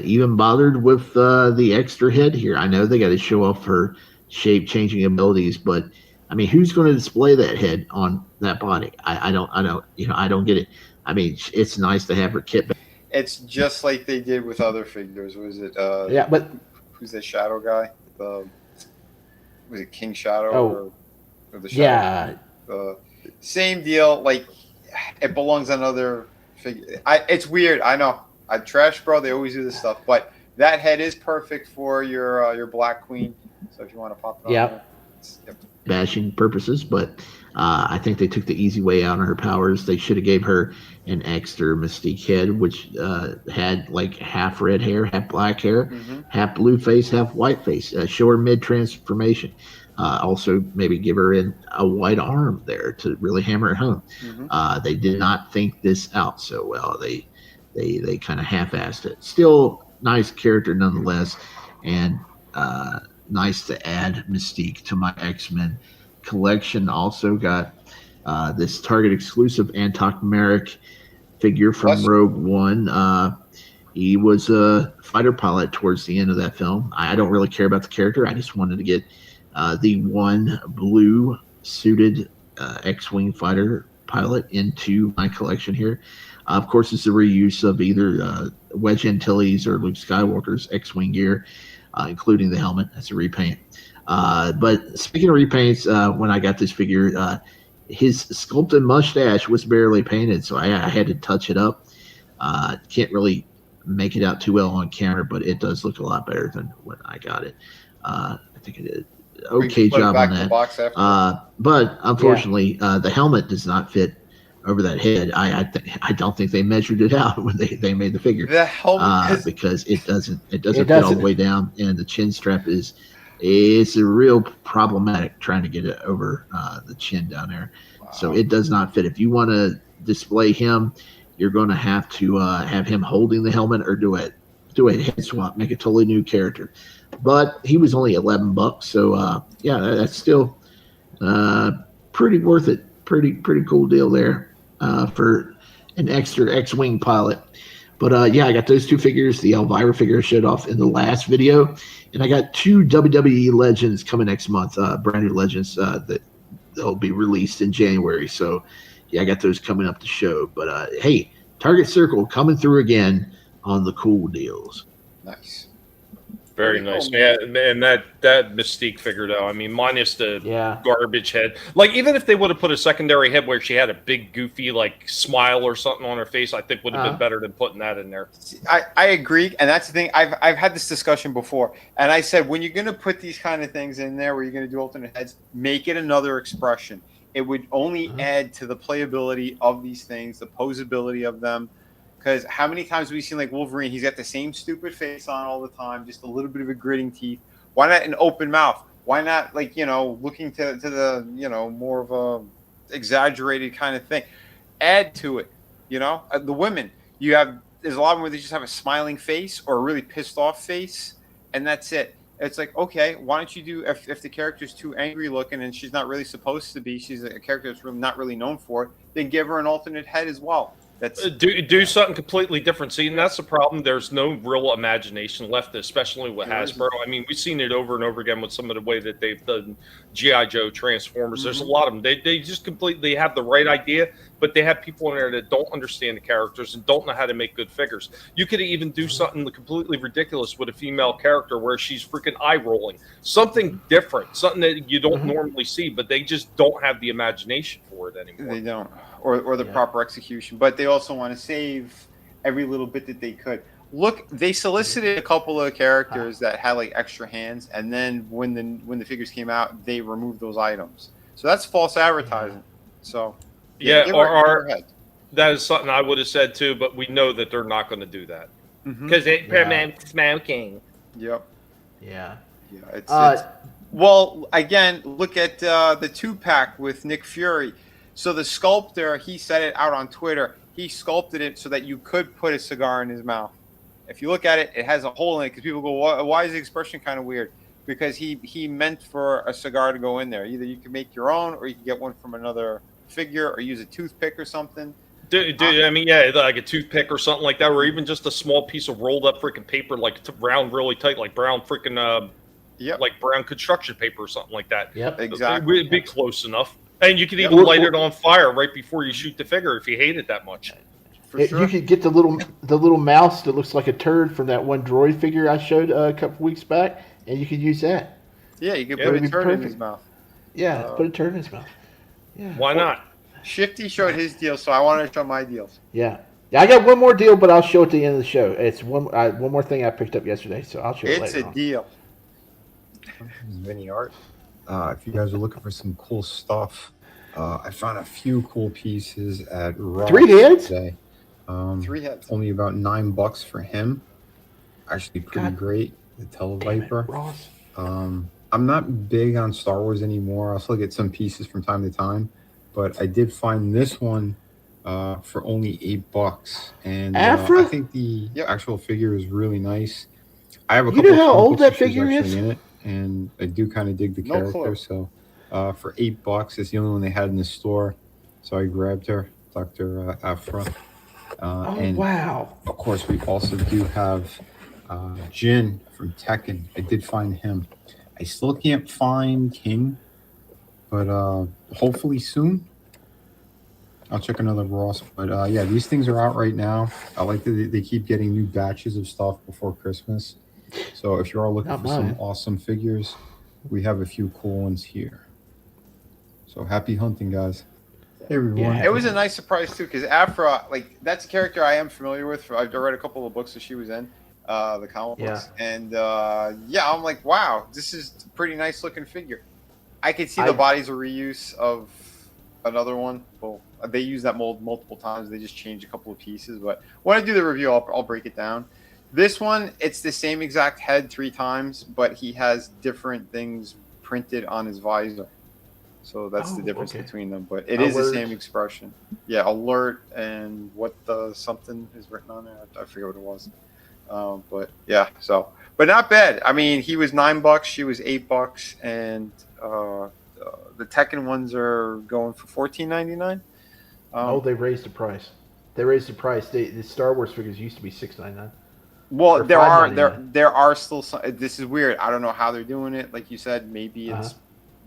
even bothered with the extra head here. I know they got to show off her shape changing abilities, but I mean, who's going to display that head on that body? I don't get it. I mean, it's nice to have her kit back. It's just like they did with other figures. Was it? But who's that Shadow guy? Was it King Shadow or the Shadow? Yeah. Same deal. Like it belongs on other figure. It's weird. I know. Trash Bro. They always do this stuff, but that head is perfect for your Black Queen. So if you want to pop it on there. Yep. Bashing purposes, but I think they took the easy way out on her powers. They should have gave her an extra Mystique head, which had like half red hair, half black hair, half blue face, half white face. Show her mid transformation. Also, maybe give her a white arm there to really hammer it home. They did not think this out so well. They kind of half-assed it. Still nice character nonetheless, and nice to add Mystique to my X-Men collection. Also got this Target exclusive Antok Merrick figure from Rogue One. He was a fighter pilot towards the end of that film. I don't really care about the character. I just wanted to get the one blue suited X-wing fighter pilot into my collection here. Of course, it's a reuse of either Wedge Antilles or Luke Skywalker's X-wing gear, including the helmet. That's a repaint. But speaking of repaints, when I got this figure, his sculpted mustache was barely painted, so I had to touch it up. Can't really make it out too well on camera, but it does look a lot better than when I got it. I think it did okay job on that. But unfortunately, the helmet does not fit over that head. I don't think they measured it out when they made the figure. The helmet because it doesn't fit all the way down, and the chin strap it's a real problematic trying to get it over the chin down there. Wow. So it does not fit. If you want to display him, you're going to have him holding the helmet or do a head swap, make a totally new character. But he was only $11, so that's still pretty worth it. Pretty cool deal there for an extra X-wing pilot. But I got those two figures. The Elvira figure I showed off in the last video, and I got 2 WWE Legends coming next month. Brand new Legends that they'll be released in January. So I got those coming up to show. But hey, Target Circle coming through again on the cool deals. Nice. Very nice. Yeah, and that Mystique figure, though, I mean, minus the garbage head. Like, even if they would have put a secondary head where she had a big, goofy, like, smile or something on her face, I think would have been better than putting that in there. I agree, and that's the thing. I've had this discussion before, and I said, when you're going to put these kind of things in there where you're going to do alternate heads, make it another expression. It would only add to the playability of these things, the posability of them. Because how many times have we seen, like, Wolverine, he's got the same stupid face on all the time, just a little bit of a gritting teeth. Why not an open mouth? Why not, like, looking to the, more of a exaggerated kind of thing? Add to it, The women, there's a lot of them where they just have a smiling face or a really pissed off face, and that's it. It's like, okay, why don't you do, if the character's too angry looking and she's not really supposed to be, she's a character that's really not really known for it, then give her an alternate head as well. That's do something completely different. See, and that's the problem. There's no real imagination left, especially with Hasbro. I mean, we've seen it over and over again with some of the way that they've done G.I. Joe Transformers. There's a lot of them. They just completely have the right idea, but they have people in there that don't understand the characters and don't know how to make good figures. You could even do something completely ridiculous with a female character where she's freaking eye rolling. Something different, something that you don't normally see, but they just don't have the imagination for it anymore. They don't. Or the proper execution, but they also want to save every little bit that they could. Look, they solicited a couple of characters that had like extra hands, and then when the figures came out, they removed those items. So that's false advertising. So that is something I would have said too, but we know that they're not going to do that because it promotes smoking. Yep. Yeah. Yeah. It's well, again, look at the 2-pack with Nick Fury. So the sculptor, he said it out on Twitter, he sculpted it so that you could put a cigar in his mouth. If you look at it, it has a hole in it because people go, why is the expression kind of weird? Because he meant for a cigar to go in there. Either you can make your own or you can get one from another figure or use a toothpick or something. Dude, I mean, like a toothpick or something like that, or even just a small piece of rolled up freaking paper, like round really tight, like brown freaking, like brown construction paper or something like that. Yep, exactly. It'd be close enough. And you could even light it on fire right before you shoot the figure if you hate it that much. You could get the little mouse that looks like a turd from that one droid figure I showed a couple weeks back, and you could use that. Yeah, you could put a turd in his mouth. Yeah, put a turd in his mouth. Yeah. Why not? Shifty showed his deal, so I wanted to show my deals. Yeah, I got one more deal, but I'll show it at the end of the show. It's one more thing I picked up yesterday, so I'll show it later. It's a deal. This is Vinnie art. If you guys are looking for some cool stuff, I found a few cool pieces at Ross 3 heads today. 3 heads. Only about $9 for him. Actually, pretty great. The Televiper. Ross. I'm not big on Star Wars anymore. I'll still get some pieces from time to time, but I did find this one for only $8, and I think the actual figure is really nice. I have a couple. You know how old that figure is? In it, and I do kind of dig the character. So for $8, it's the only one they had in the store, so I grabbed her, Dr. Afra. And wow! Of course, we also do have Jin from Tekken. I did find him. I still can't find King. but hopefully soon. I'll check another Ross, but yeah, these things are out right now. I like that they keep getting new batches of stuff before Christmas. So if you're all looking for some awesome figures, we have a few cool ones here. So happy hunting, guys. Hey, everyone. It was a nice surprise too, because Afra, like, that's a character I am familiar with. I've read a couple of books that she was in, the comic books, and yeah, I'm like, wow, this is a pretty nice looking figure. I could see the body's a reuse of another one. Well, they use that mold multiple times. They just change a couple of pieces. But when I do the review, I'll break it down. This one, it's the same exact head 3 times, but he has different things printed on his visor. So that's the difference between them. But it is the same expression. Yeah, alert and what the something is written on there. I forget what it was. But yeah, so but not bad. I mean, he was $9, she was $8, and the Tekken ones are going for $14.99. They raised the price. They raised the price. The Star Wars figures used to be $6.99. Well, there are still some. This is weird. I don't know how they're doing it. Like you said, maybe it's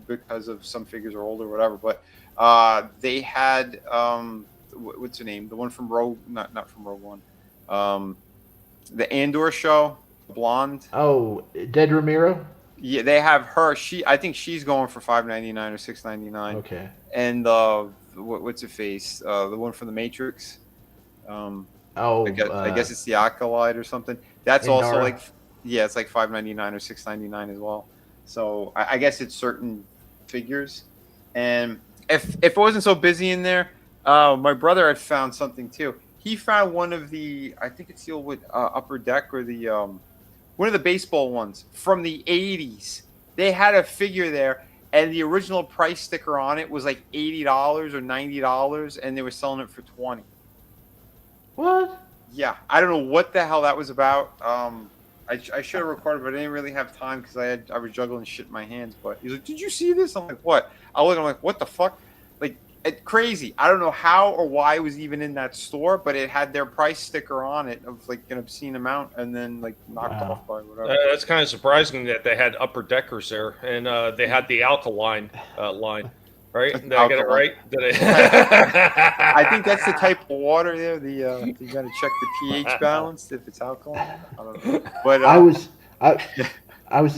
because of some figures are older or whatever. But they had what's the name? The one from Rogue, not from Rogue One. The Andor show, blonde. Oh, Dead Ramiro. Yeah, they have her. I think she's going for $5.99 or $6.99. Okay. And what's her face? The one from the Matrix. I guess it's the Acolyte or something. That's also Nara. like, yeah, it's like $5.99 or $6.99 as well. So I guess it's certain figures. And if it wasn't so busy in there, my brother had found something too. He found one of the, I think it's the old Upper Deck or the one of the baseball ones from the 80s. They had a figure there, and the original price sticker on it was like $80 or $90, and they were selling it for $20. What? Yeah, I don't know what the hell that was about. I should have recorded, but I didn't really have time because I was juggling shit in my hands. But he's like, "Did you see this?" I'm like, "What?" I look, I'm like, "What the fuck?" Like, it's crazy. I don't know how or why it was even in that store, but it had their price sticker on it of like an obscene amount, and then like knocked off by whatever. That's kind of surprising that they had Upper Deckers there, and they had the Alkaline line. Right? Did I get it right? I think that's the type of water there. You got to check the pH balance if it's alkaline. I don't know. But I was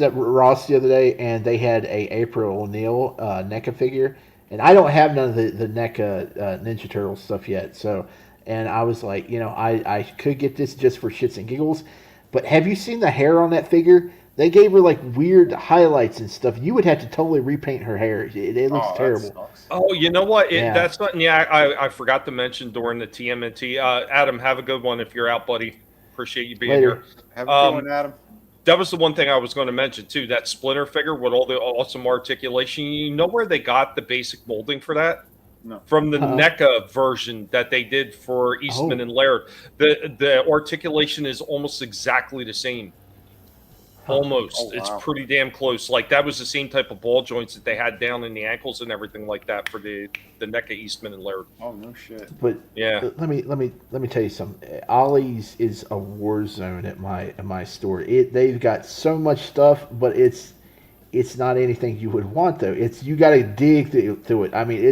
at Ross the other day, and they had a April O'Neil NECA figure, and I don't have none of the NECA Ninja Turtle stuff yet. So, and I was like, I could get this just for shits and giggles, but have you seen the hair on that figure? They gave her like weird highlights and stuff. You would have to totally repaint her hair. It looks terrible. Oh, you know what? That's something. Yeah, I forgot to mention during the TMNT. Adam, have a good one if you're out, buddy. Appreciate you being here. Have a good one, Adam. That was the one thing I was going to mention too. That Splinter figure with all the awesome articulation. You know where they got the basic molding for that? No. From the NECA version that they did for Eastman and Laird. The articulation is almost exactly the same. Almost. Oh, wow. It's pretty damn close. Like that was the same type of ball joints that they had down in the ankles and everything like that for the NECA Eastman and Laird. Oh no shit. But yeah, let me tell you something. Ollie's is a war zone at my store. They've got so much stuff, but it's not anything you would want though. You got to dig through it. I mean,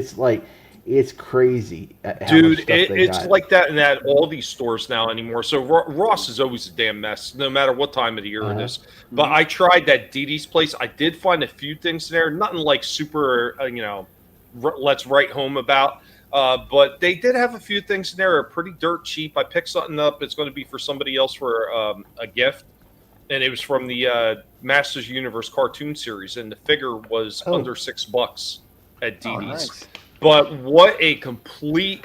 it's crazy. Dude, it's like that in all these stores now anymore. So Ross is always a damn mess, no matter what time of the year it is. But I tried that Dee Dee's place. I did find a few things there, nothing like super, let's write home about. But they did have a few things in there that are pretty dirt cheap. I picked something up. It's going to be for somebody else for a gift. And it was from the Masters Universe cartoon series. And the figure was under $6 at Dee Dee's. Nice. But what a complete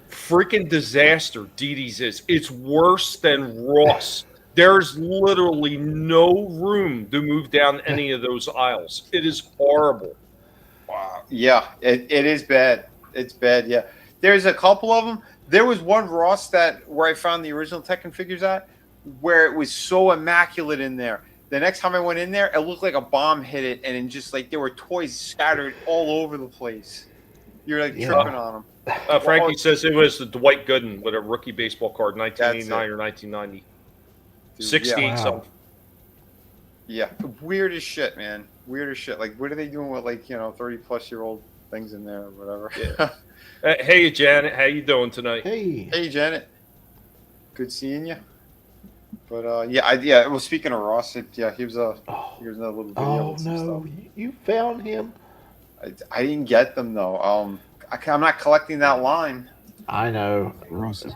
freaking disaster Dee Dee's is. It's worse than Ross. There's literally no room to move down any of those aisles. It is horrible. Wow. Yeah, it is bad. It's bad, yeah. There's a couple of them. There was one Ross where I found the original Tekken figures at, where it was so immaculate in there. The next time I went in there, it looked like a bomb hit it, and just like there were toys scattered all over the place. You're like tripping on them. Frankie says it was the Dwight Gooden with a rookie baseball card, 1989 or 1990. 68 something. Yeah, weird as shit, man. weirder shit. Like, what are they doing with 30-plus-year-old things in there or whatever? Yeah. Hey, Janet, how you doing tonight? Hey, Janet. Good seeing you. But Well, speaking of Ross, here's another little video. Oh with some no, stuff. you found him. I didn't get them though. I'm not collecting that line. I know,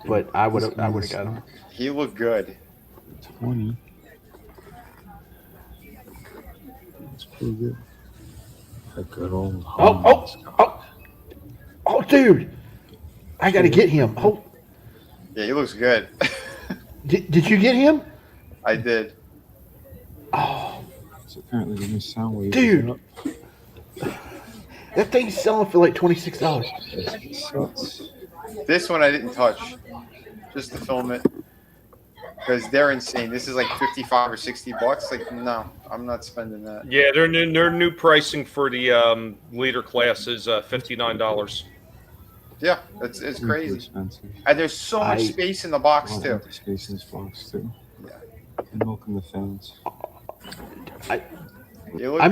but I would have got him. He looked good. 20. That's pretty good. A good old. Oh, dude, I got to get him. Oh, yeah, he looks good. did you get him? I did. Oh, so apparently the new sound wave. Dude, that thing's selling for like $26. This one I didn't touch, just to film it, because they're insane. This is like $55 or $60. Like, no, I'm not spending that. Yeah, their new pricing for the leader class is $59. Yeah, it's crazy. Expensive. And there's so much space in the box too. Space in this box too. Yeah. And welcome the fans. I'm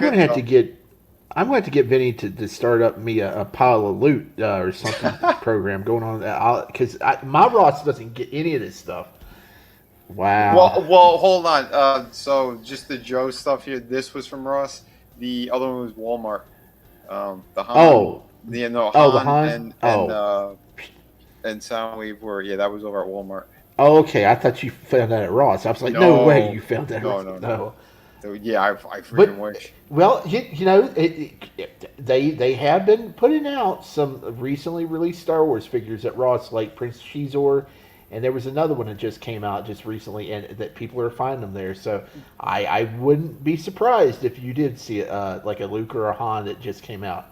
gonna have to get Vinnie to start up me a pile of loot or something program going on, because my Ross doesn't get any of this stuff. Wow. Well, hold on. So just the Joe stuff here. This was from Ross. The other one was Walmart. The Han. The Han and Soundwave were that was over at Walmart. Oh, okay. I thought you found that at Ross. I was like, no way you found that. No. So, yeah, I freaking wish. Well, they have been putting out some recently released Star Wars figures at Ross, like Prince Shizor, and there was another one that just came out just recently, and that people are finding them there. So I wouldn't be surprised if you did see like a Luke or a Han that just came out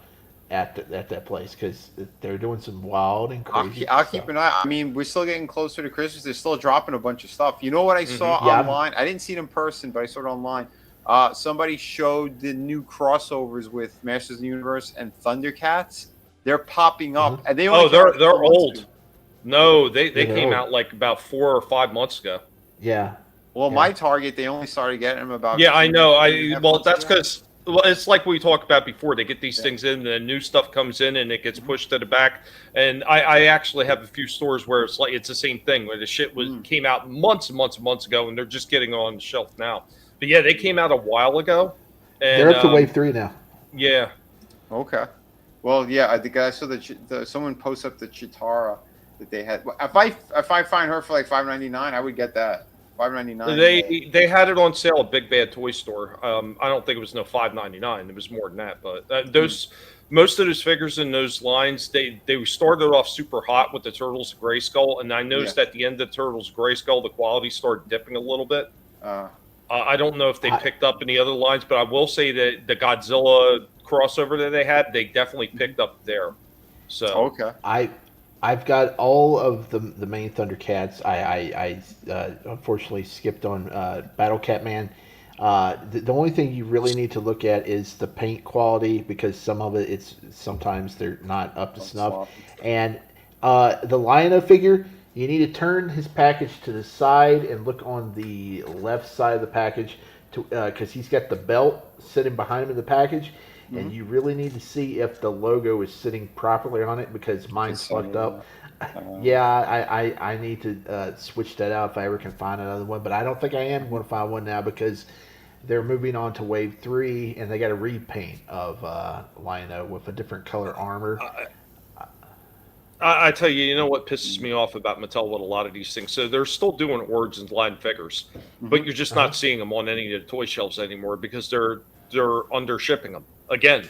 at that place, because they're doing some wild and crazy I'll stuff. keep an eye. I mean, we're still getting closer to Christmas. They're still dropping a bunch of stuff. You know what I saw online? I didn't see it in person, but I saw it online. Somebody showed the new crossovers with Masters of the Universe and Thundercats. They're popping up, and they only they're old. No, they came out like about 4 or 5 months ago. Yeah. Well, my Target, they only started getting them about. Yeah, I know. That's because it's like we talked about before. They get these things in, and then new stuff comes in, and it gets pushed to the back. And I actually have a few stores where it's the same thing, where the shit came out months and months and months ago, and they're just getting on the shelf now. But yeah, they came out a while ago. And, they're up to wave 3 now. Yeah. Okay. Well, yeah, I think I saw someone post up the Chitara that they had. If I find her for like $5.99, I would get that. $5.99. They had it on sale at Big Bad Toy Store. I don't think it was $5.99. It was more than that. But most of those figures in those lines, they started off super hot with the Turtles of Grayskull, and I noticed at the end of Turtles of Grayskull, the quality started dipping a little bit. I don't know if they picked up any other lines, but I will say that the Godzilla crossover that they had, they definitely picked up there. So okay, I've got all of the main Thundercats. I unfortunately skipped on Battle Catman. The only thing you really need to look at is the paint quality, because some of it sometimes they're not up to snuff. And the Lion-O figure, you need to turn his package to the side and look on the left side of the package, because he's got the belt sitting behind him in the package, and you really need to see if the logo is sitting properly on it, because mine's fucked up. I need to switch that out if I ever can find another one, but I don't think I am going to find one now, because they're moving on to Wave 3, and they got a repaint of Lion-O with a different color armor. I tell you, you know what pisses me off about Mattel with a lot of these things? So they're still doing Origins line figures, but you're just not seeing them on any of the toy shelves anymore, because they're under shipping them again.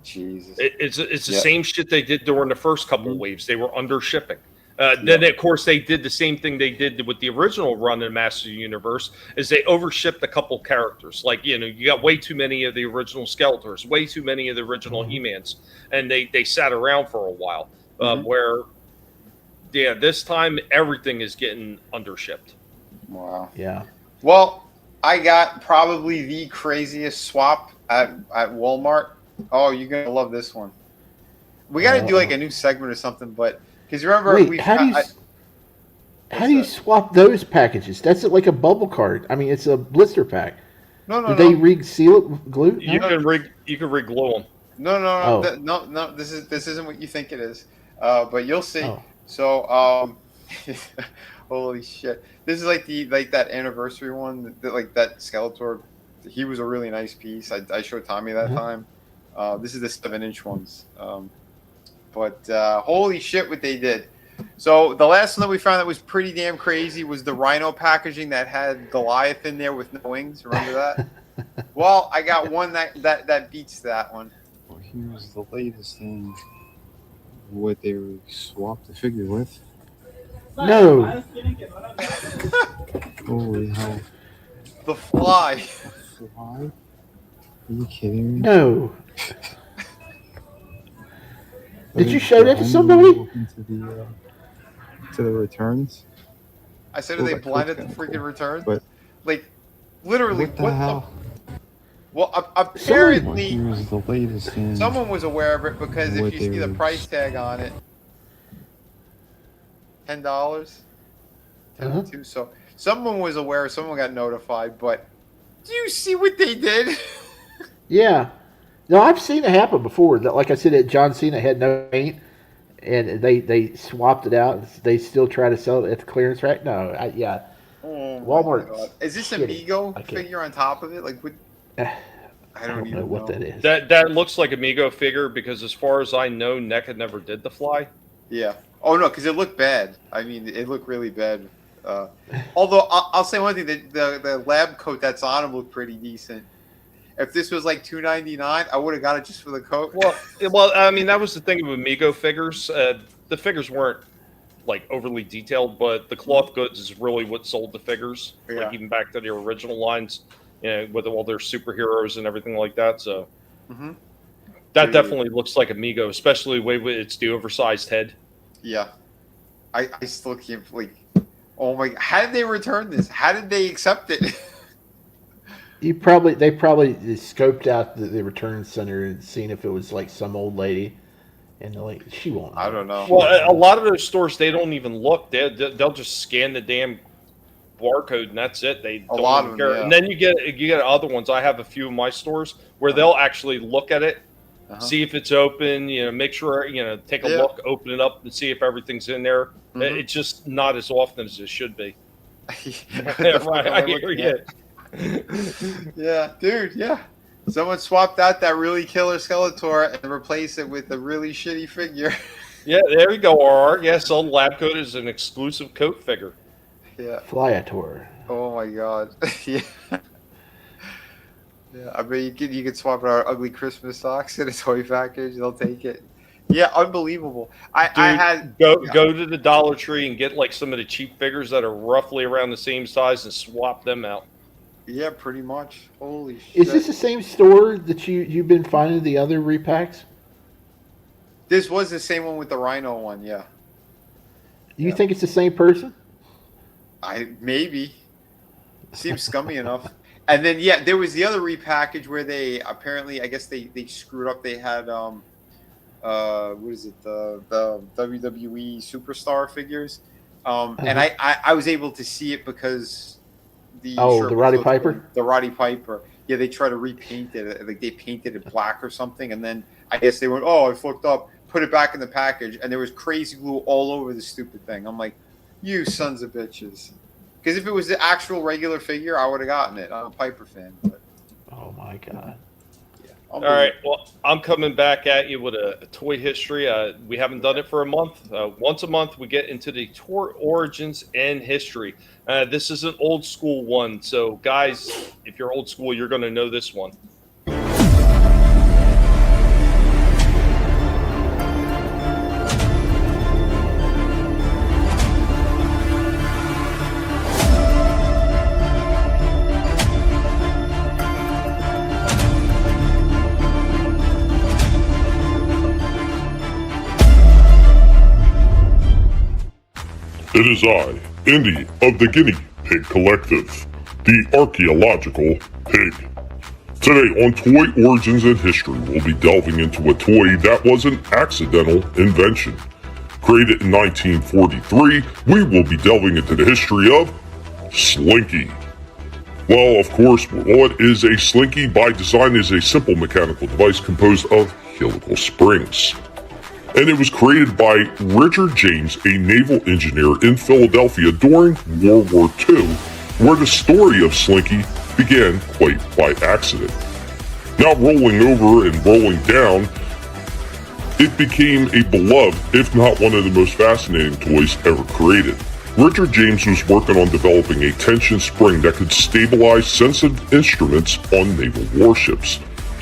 Jesus, it's the same shit they did during the first couple of waves. They were under shipping. Then of course they did the same thing they did with the original run in Masters of the Universe, is they overshipped a couple characters. Like, you got way too many of the original Skeletors, way too many of the original He-Mans, and they sat around for a while. Where this time everything is getting undershipped. Wow. Yeah. Well, I got probably the craziest swap at Walmart. Oh, you're gonna love this one. We got to do like a new segment or something, but because remember, how do you swap those packages? That's like a bubble card. I mean, it's a blister pack. No. Did they re-seal it with glue? You can re-glue them. No. This isn't what you think it is. But you'll see. Oh. So, holy shit! This is like that anniversary one. That Skeletor. He was a really nice piece. I showed Tommy that time. This is the 7-inch ones. But holy shit, what they did! So the last one that we found that was pretty damn crazy was the Rhino packaging that had Goliath in there with no wings. Remember that? Well, I got one that beats that one. Well, here's the latest thing. What they swapped the figure with. No. Holy hell. The Fly. Fly? Are you kidding me? No. Did you show that to somebody? To the returns. I said, are they blinded the freaking returns? But like, literally, what the hell? Well, apparently, Here's the latest thing. someone was aware of it because if you see the price tag on it, $10, $10.02. So someone was aware, someone got notified. But do you see what they did? Yeah. No, I've seen it happen before. Like I said, John Cena had no paint, and they swapped it out. They still try to sell it at the clearance rack. No, yeah. Oh Walmart. my God. Is this a Migo figure on top of it? Like, what? I don't even know what that is. That looks like a Migo figure because, as far as I know, NECA never did the Fly. Yeah. Oh no, because it looked bad. I mean, it looked really bad. Although I'll say one thing: the lab coat that's on him looked pretty decent. If this was like $2.99, I would have got it just for the coat. Well, I mean, that was the thing with Migo figures. The figures weren't like overly detailed, but the cloth goods is really what sold the figures. Yeah. Like even back to the original lines, with all their superheroes and everything like that. So that definitely looks like a Migo, especially the way it's the oversized head. Yeah, I still can't like. Oh my! How did they return this? How did they accept it? They probably scoped out the return center and seen if it was like some old lady, and they're like, she won't. I don't know. Well, a lot of those stores, they don't even look. They'll just scan the damn barcode and that's it. They don't lot even of them, care. yeah. And then you get other ones. I have a few in my stores where they'll actually look at it, see if it's open. Make sure take a look, open it up, and see if everything's in there. It's just not as often as it should be. Right, I hear you. Yeah, dude, yeah. Someone swapped out that really killer Skeletor and replaced it with a really shitty figure. Yeah, there you go, RR. Yeah, sold lab coat is an exclusive coat figure. Yeah. Flyator. Oh my God. Yeah. Yeah, I mean, you could swap out ugly Christmas socks in a toy package. They'll take it. Yeah, unbelievable. I had go to the Dollar Tree and get like some of the cheap figures that are roughly around the same size and swap them out. Yeah, pretty much. Holy shit. Is this the same store that you've been finding the other repacks? This was the same one with the Rhino one, yeah. You think it's the same person? Maybe. Seems scummy enough. And then there was the other repackage where they apparently, I guess they screwed up. They had what is it, the WWE Superstar figures, and I was able to see it because the Roddy Piper. The Roddy Piper. Yeah, they tried to repaint it. Like they painted it black or something, and then I guess they went, "Oh, I fucked up." Put it back in the package, and there was crazy glue all over the stupid thing. I'm like, "You sons of bitches." Because if it was the actual regular figure, I would have gotten it. I'm a Piper fan. But... Oh my God. All right. Well, I'm coming back at you with a toy history. We haven't done it for a month. Once a month, we get into the toy origins and history. This is an old school one. So, guys, if you're old school, you're going to know this one. It is I, Indy of the Guinea Pig Collective, the archaeological pig. Today on Toy Origins and History, we'll be delving into a toy that was an accidental invention. Created in 1943, we will be delving into the history of Slinky. Well, of course, what is a slinky by design is a simple mechanical device composed of helical springs. And it was created by Richard James, a naval engineer in Philadelphia during World War II, where the story of Slinky began quite by accident. Now rolling over and rolling down, it became a beloved, if not one of the most fascinating toys ever created. Richard James was working on developing a tension spring that could stabilize sensitive instruments on naval warships.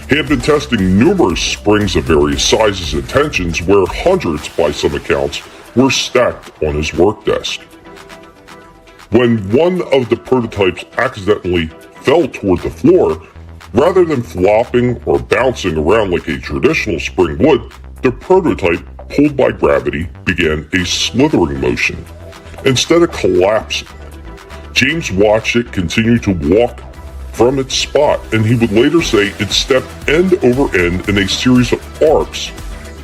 He had been testing numerous springs of various sizes and tensions, where hundreds, by some accounts, were stacked on his work desk. When one of the prototypes accidentally fell toward the floor, rather than flopping or bouncing around like a traditional spring would, the prototype, pulled by gravity, began a slithering motion. Instead of collapsing, James watched it continue to walk from its spot, and he would later say it stepped end over end in a series of arcs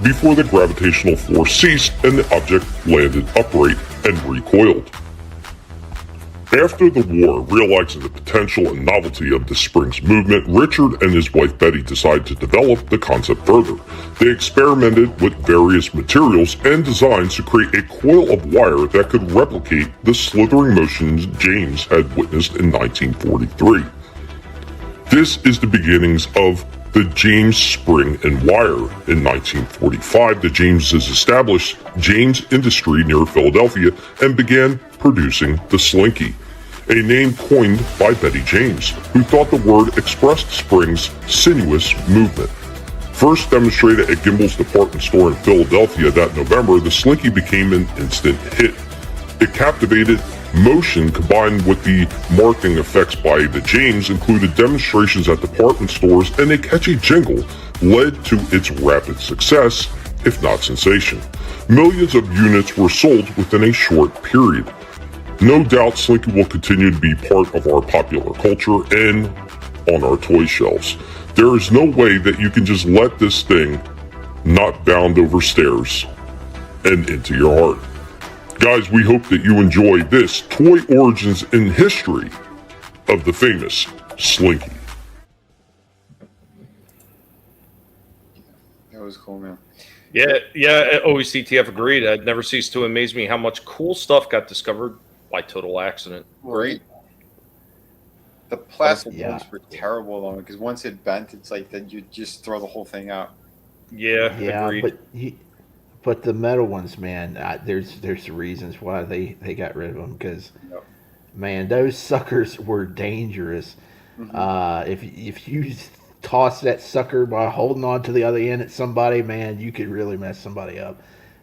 before the gravitational force ceased and the object landed upright and recoiled. After the war, realizing the potential and novelty of the spring's movement, Richard and his wife Betty decided to develop the concept further. They experimented with various materials and designs to create a coil of wire that could replicate the slithering motions James had witnessed in 1943. This is the beginnings of the James Spring and Wire. In 1945, the Jameses established James Industry near Philadelphia and began producing the Slinky, a name coined by Betty James, who thought the word expressed spring's sinuous movement. First demonstrated at Gimbel's department store in Philadelphia that November, the Slinky became an instant hit. It captivated motion combined with the marketing effects by the James included demonstrations at department stores, and a catchy jingle led to its rapid success, if not sensation. Millions of units were sold within a short period. No doubt Slinky will continue to be part of our popular culture and on our toy shelves. There is no way that you can just let this thing not bound over stairs and into your heart. Guys, we hope that you enjoy this toy origins and history of the famous Slinky. That was cool, man. Yeah, always CTF agreed. It never ceased to amaze me how much cool stuff got discovered by total accident. Right. The plastic ones were terrible though, because once it bent, it's like then you just throw the whole thing out. Yeah, agreed. But the metal ones, man, there's reasons why they got rid of them, because man, those suckers were dangerous. If you toss that sucker by holding on to the other end at somebody, man, you could really mess somebody up.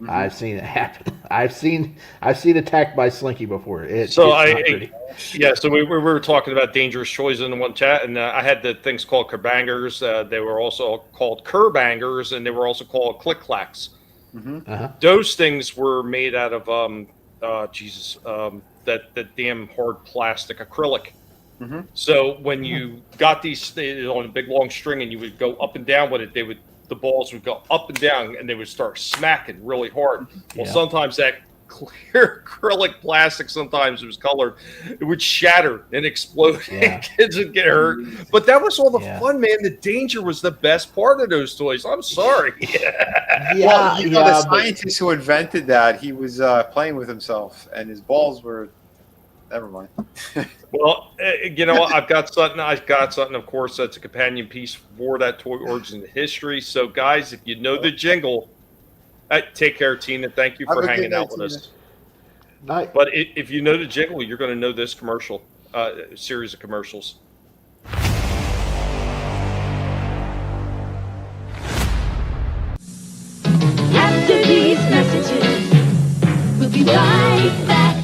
I've seen it happen. I've seen attacked by Slinky before. So we were talking about dangerous toys in the one chat, and I had the things called kerbangers. They were also called kerbangers, and they were also called click clacks. Those things were made out of that damn hard plastic acrylic. So when you got these on a big long string and you would go up and down with it, the balls would go up and down and they would start smacking really hard. Well, sometimes that clear acrylic plastic, sometimes it was colored, it would shatter and explode and kids would get hurt. But that was all the fun, man. The danger was the best part of those toys. I'm sorry. The scientist who invented that, he was playing with himself and his balls were, never mind. Well, I've got something. Of course, that's a companion piece for that toy origin history. So, guys, if you know the jingle, take care, Tina. Thank you for hanging out with us. Night. But if you know the jingle, you're going to know this commercial, series of commercials. After these messages, we'll be right back.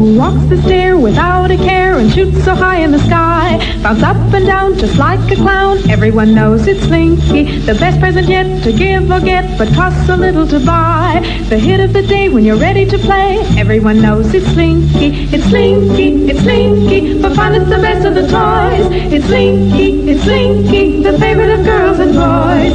Walks the stair without a care and shoots so high in the sky. Bounce up and down just like a clown. Everyone knows it's Slinky, the best present yet to give or get, but costs a little to buy. The hit of the day when you're ready to play. Everyone knows it's Slinky. It's Slinky, it's Slinky, the finest, the best of the toys. It's Slinky, the favorite of girls and boys.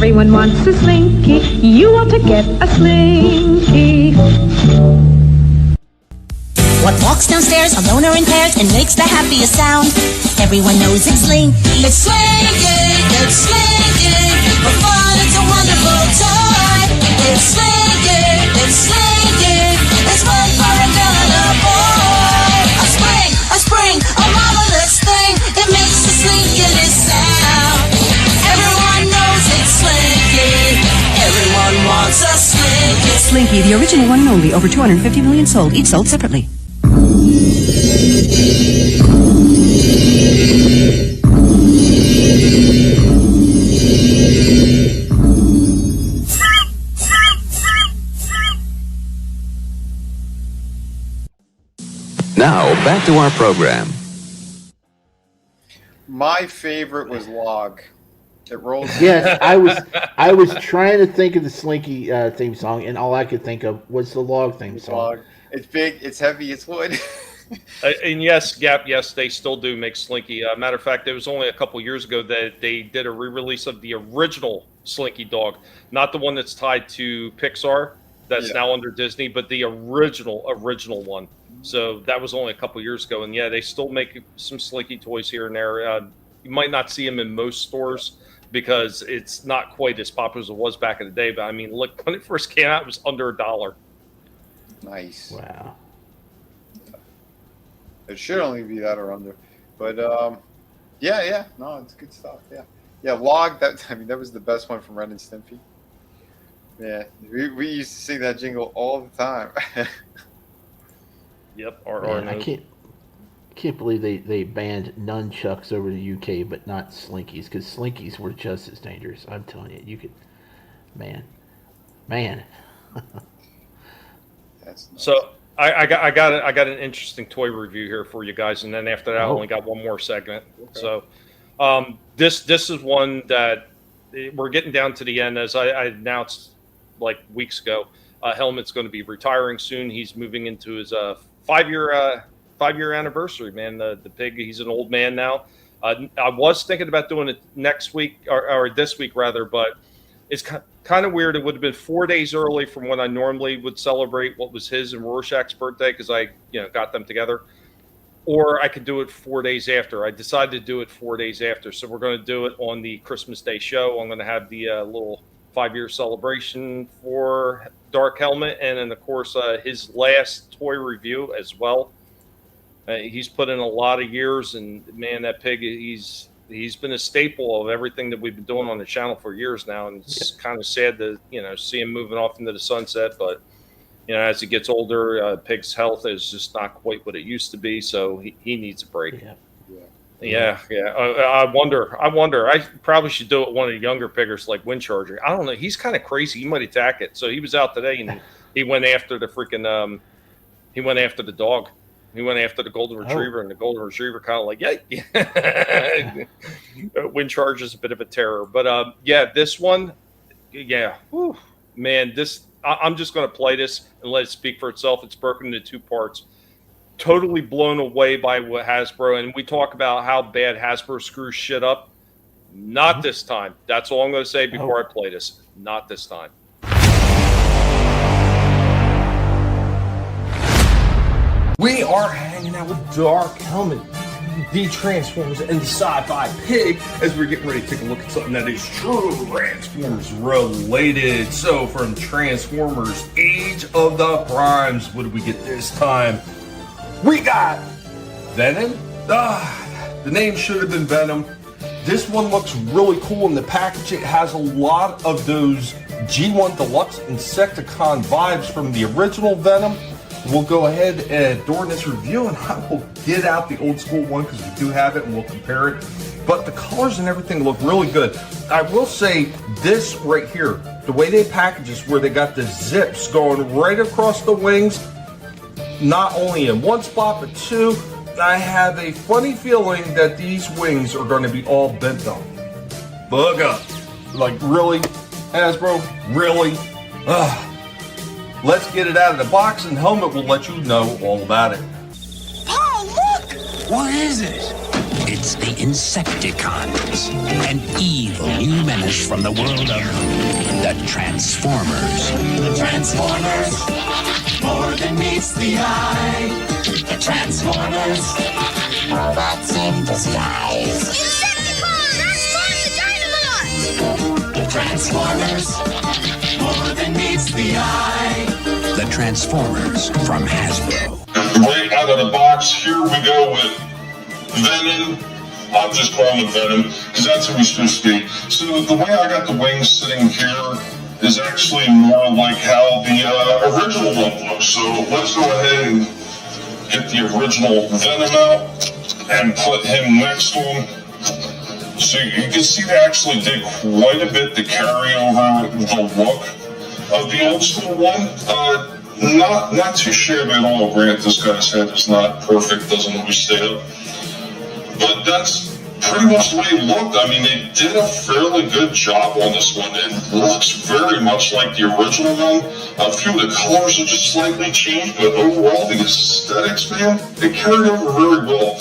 Everyone wants a Slinky. You ought to get a Slinky. What walks downstairs alone or in pairs and makes the happiest sound? Everyone knows it's Slinky. It's Slinky. It's Slinky. For fun, it's a wonderful toy. It's Slinky. It's Slinky. It's fun for a girl and a boy. A spring, a marvelous thing. It makes the slinkiest sound. Everyone knows it's Slinky. Everyone wants a Slinky. Slinky, the original one and only. Over 250 million sold, each sold separately. Now, back to our program. My favorite was Log. It rolls. Yes, I was trying to think of the Slinky theme song, and all I could think of was the Log theme song. Log. It's big, it's heavy, it's wood. And yes, Gap, yes, they still do make Slinky. Matter of fact, it was only a couple years ago that they did a re-release of the original Slinky dog, not the one that's tied to Pixar, that's now under Disney, but the original one. So that was only a couple years ago, and yeah, they still make some Slinky toys here and there. You might not see them in most stores because it's not quite as popular as it was back in the day. But I mean, look, when it first came out, it was under $1. Nice. Wow. It should only be that or under, but yeah, no, it's good stuff. Yeah, Log. That was the best one from Ren and Stimpy. Yeah, we used to sing that jingle all the time. Yep. Man, I can't believe they banned nunchucks over the UK, but not Slinkies, because Slinkies were just as dangerous. I'm telling you, you could, man. So I got an interesting toy review here for you guys, and then after that, I only got one more segment. Okay. So this is one that we're getting down to the end, as I announced like weeks ago. Helmet's going to be retiring soon. He's moving into his 5-year anniversary. Man, the pig. He's an old man now. I was thinking about doing it next week or this week rather, but it's kind of weird. It would have been 4 days early from when I normally would celebrate what was his and Rorschach's birthday, because I got them together. Or I could do it 4 days after. I decided to do it 4 days after. So we're going to do it on the Christmas Day show. I'm going to have the little 5-year celebration for Dark Helmet, and then of course his last toy review as well. He's put in a lot of years, and man, that pig, he's been a staple of everything that we've been doing on the channel for years now, and it's kind of sad to see him moving off into the sunset. But as he gets older, pig's health is just not quite what it used to be, so he needs a break. Yeah. I wonder. I probably should do it with one of the younger piggers like Windcharger. I don't know. He's kind of crazy. He might attack it. So he was out today, and he went after the freaking. He went after the dog. He went after the golden retriever, and the golden retriever kind of like, Windcharger's a bit of a terror. But this one, whew, man, I'm just going to play this and let it speak for itself. It's broken into 2 parts. Totally blown away by what Hasbro, and we talk about how bad Hasbro screws shit up. Not this time. That's all I'm going to say before I play this. Not this time. We are hanging out with Dark Helmet, the Transformers, and the Sci-Fi Pig, as we're getting ready to take a look at something that is Transformers related. So from Transformers Age of the Primes, what did we get this time? We got Venom. The name should have been Venom. This one looks really cool in the package. It has a lot of those G1 Deluxe Insecticon vibes from the original Venom. We'll go ahead and during this review, and I will get out the old school one because we do have it and we'll compare it. But the colors and everything look really good. I will say this right here, the way they package this, where they got the zips going right across the wings, not only in one spot, but 2. I have a funny feeling that these wings are going to be all bent up. Bug up. Like, really? Hasbro? Really? Let's get it out of the box, and Helmet will let you know all about it. Oh, look! What is it? It's the Insecticons, an evil new menace from the world of the Transformers. The Transformers, more than meets the eye. The Transformers, robots in disguise. Insecticons, that's fun, the Dynamite! The Transformers, more than meets the eye. The Transformers from Hasbro. Right out of the box, here we go with Venom. I'm just calling it Venom because that's who he's supposed to be. So the way I got the wings sitting here is actually more like how the original one looks. So let's go ahead and get the original Venom out and put him next to him. So you can see they actually did quite a bit to carry over the look of the old school one. Not too shabby at all. Grant, this guy's head is not perfect, doesn't always stay up. But that's pretty much the way it looked. I mean, they did a fairly good job on this one. It looks very much like the original one. A few of the colors are just slightly changed, but overall, the aesthetics, man, they carried over very well.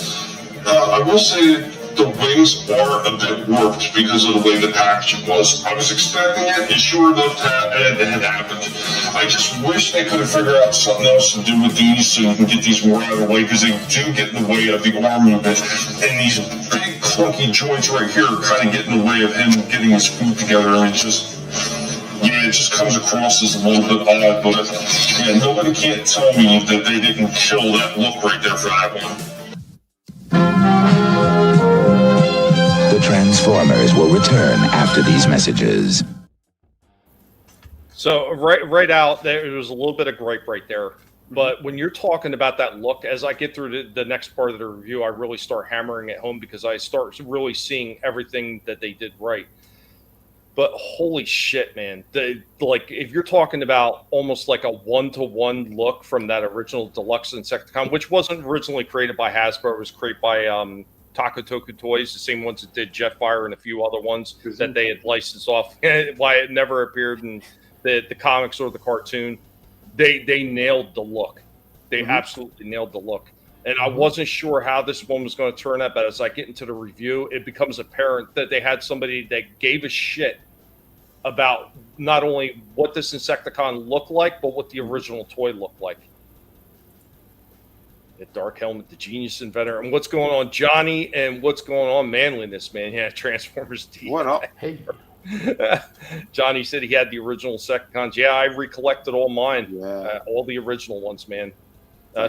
I will say the wings are a bit warped because of the way the packaging was. I was expecting it, and sure enough, it had happened. I just wish they could have figured out something else to do with these so you can get these more out of the way, because they do get in the way of the arm movement, and these big clunky joints right here kind of get in the way of him getting his feet together, and it just comes across as a little bit odd, but yeah, nobody can't tell me that they didn't kill that look right there for that one. The Transformers will return after these messages. So right out there was a little bit of gripe right there. But when you're talking about that look, as I get through the next part of the review, I really start hammering it home because I start really seeing everything that they did right. But holy shit, man. If you're talking about almost like a one-to-one look from that original Deluxe Insecticon, which wasn't originally created by Hasbro, it was created by Takotoku Toys, the same ones that did Jetfire and a few other ones that they had licensed off. Why it never appeared in the comics or the cartoon. They nailed the look. They absolutely nailed the look. And I wasn't sure how this one was going to turn out, but as I get into the review, it becomes apparent that they had somebody that gave a shit about not only what this Insecticon looked like, but what the original toy looked like. The Dark Helmet, the genius inventor, and what's going on, Johnny, and what's going on, manliness, man. Yeah, Transformers. What up? Hey. Johnny said he had the original Insecticons. Yeah, I recollected all mine. All the original ones, man.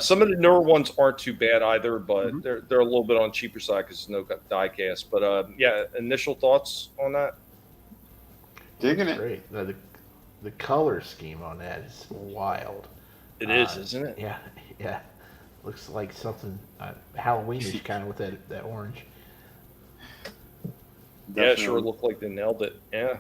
Some of the newer ones aren't too bad either, but they're a little bit on the cheaper side because there's no die cast. But yeah, initial thoughts on that? Digging it. Great. The color scheme on that is wild. It is, isn't it? Yeah. Looks like something Halloweenish kind of with that orange. Yeah, it sure looked like they nailed it. Yeah.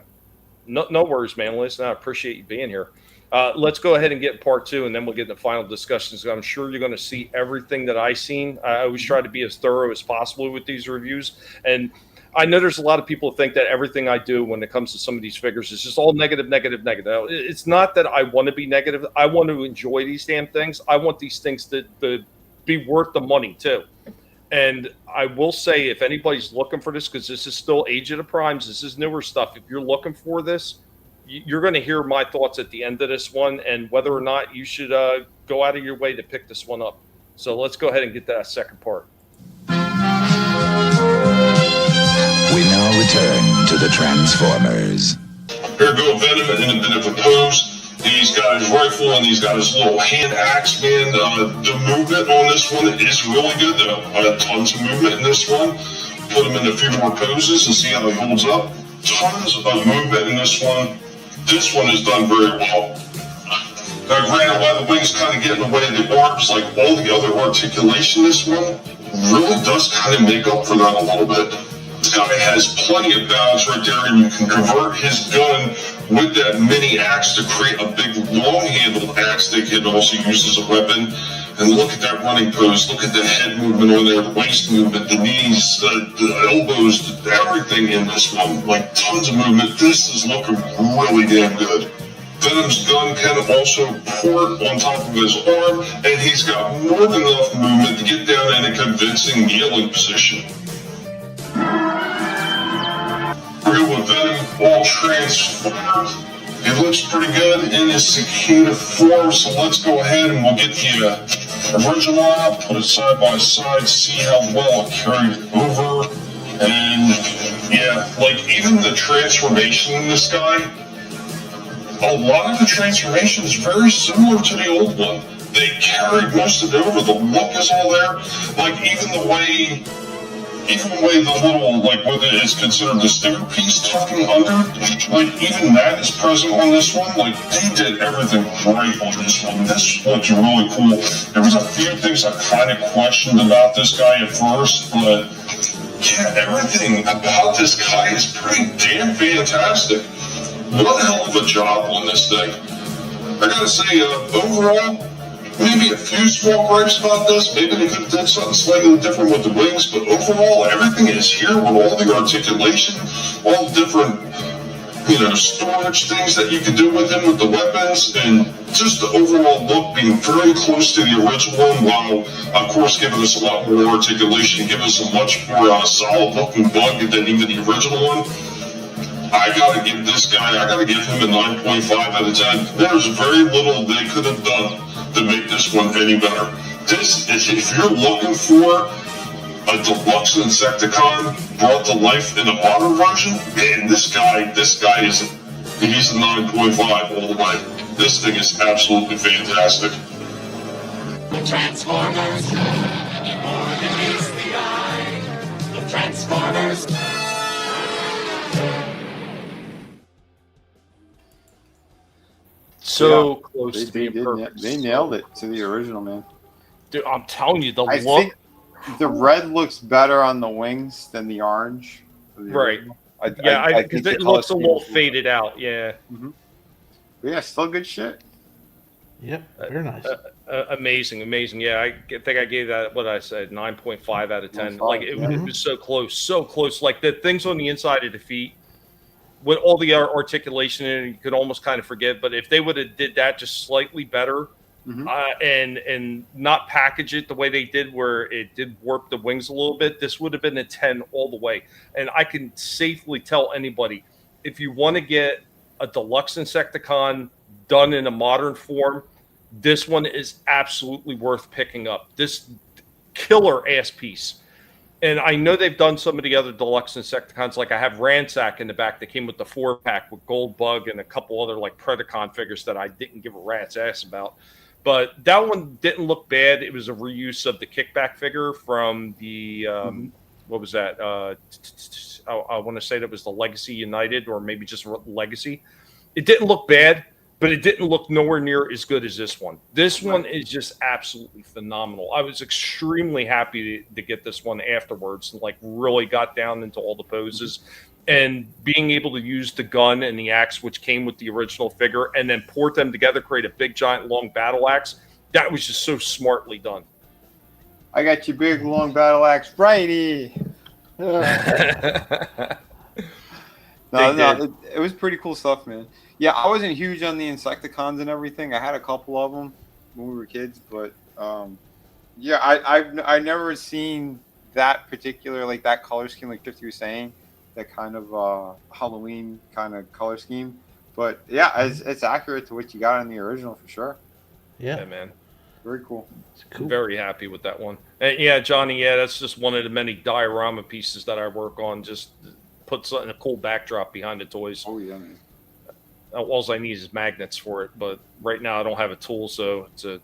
No worries, man. Listen, I appreciate you being here. Let's go ahead and get part two, and then we'll get into final discussions. I'm sure you're going to see everything that I've seen. I always try to be as thorough as possible with these reviews. And I know there's a lot of people who think that everything I do when it comes to some of these figures is just all negative. It's not that I want to be negative. I want to enjoy these damn things. I want these things to be worth the money, too. And I will say, if anybody's looking for this, because this is still Age of the Primes, this is newer stuff. If you're looking for this, you're going to hear my thoughts at the end of this one and whether or not you should go out of your way to pick this one up. So let's go ahead and get that second part. We now return to the Transformers. Here go Venom in a bit of a pose. He's got his rifle and he's got his little hand axe, man. The movement on this one is really good, though. Tons of movement in this one. Put him in a few more poses and see how he holds up. Tons of movement in this one. This one is done very well. Now, granted, while the wings kind of get in the way of the arms, like all the other articulation, this one really does kind of make up for that a little bit. This guy has plenty of balance right there, and you can convert his gun with that mini axe to create a big long-handled axe that can also use as a weapon. And look at that running pose. Look at the head movement on there, the waist movement, the knees, the elbows, everything in this one. Like tons of movement. This is looking really damn good. Venom's gun can also port on top of his arm, and he's got more than enough movement to get down in a convincing kneeling position. we go with Venom all transformed. It looks pretty good in his cicada form, so let's go ahead and we'll get the original out, put it side by side, see how well it carried over. And yeah, like even the transformation in this guy, a lot of the transformation is very similar to the old one. They carried most of it over. The look is all there. Like even the way the little, like what is considered the sticker piece tucking under, like even that is present on this one. Like they did everything right on this one. This looks really cool. There was a few things I kind of questioned about this guy at first, but yeah, everything about this guy is pretty damn fantastic. What a hell of a job on this thing. I gotta say, overall, maybe a few small gripes about this. Maybe they could have done something slightly different with the wings, but overall, everything is here with all the articulation, all the different, storage things that you can do with him with the weapons, and just the overall look being very close to the original one, while, of course, giving us a lot more articulation, giving us a much more solid-looking bug than even the original one. I gotta give him a 9.5 out of 10. There's very little they could have done to make this one any better. This is, if you're looking for a deluxe Insecticon brought to life in a modern version, man, this guy he's a 9.5 all the way. This thing is absolutely fantastic. The Transformers, more than meets the eye. The Transformers. So close to being they perfect. They nailed it to the original, man. Dude, I'm telling you, I think the red looks better on the wings than the orange. Right. I because think it looks a little faded out. Yeah. Mm-hmm. But yeah, still good shit. Yep, very nice. Amazing. Yeah, I think I gave that, what I said, 9.5 out of 10. Like, it was so close. Like, the things on the inside of the feet, with all the articulation in it, you could almost kind of forget. But if they would have did that just slightly better, and not package it the way they did, where it did warp the wings a little bit, this would have been a 10 all the way. And I can safely tell anybody, if you want to get a deluxe Insecticon done in a modern form, this one is absolutely worth picking up. This killer ass piece. And I know they've done some of the other deluxe Insecticons. Like I have Ransack in the back that came with the 4-pack with Gold Bug and a couple other like Predacon figures that I didn't give a rat's ass about. But that one didn't look bad. It was a reuse of the Kickback figure from the what was that? I want to say that was the Legacy United, or maybe just Legacy. It didn't look bad, but it didn't look nowhere near as good as this one. This one is just absolutely phenomenal. I was extremely happy to get this one afterwards, and like really got down into all the poses. And being able to use the gun and the axe, which came with the original figure, and then port them together, create a big, giant, long battle axe, that was just so smartly done. I got your big, long battle axe, righty. It was pretty cool stuff, man. Yeah, I wasn't huge on the Insecticons and everything. I had a couple of them when we were kids, but yeah, I've never seen that particular, like that color scheme, like 50 was saying, that kind of Halloween kind of color scheme. But yeah, it's accurate to what you got in the original for sure. Yeah, man. Very cool. Cool. Very happy with that one. And yeah, Johnny, that's just one of the many diorama pieces that I work on. Just put something, a cool backdrop behind the toys. Oh, yeah, man. All I need is magnets for it. But right now I don't have a tool, so it's a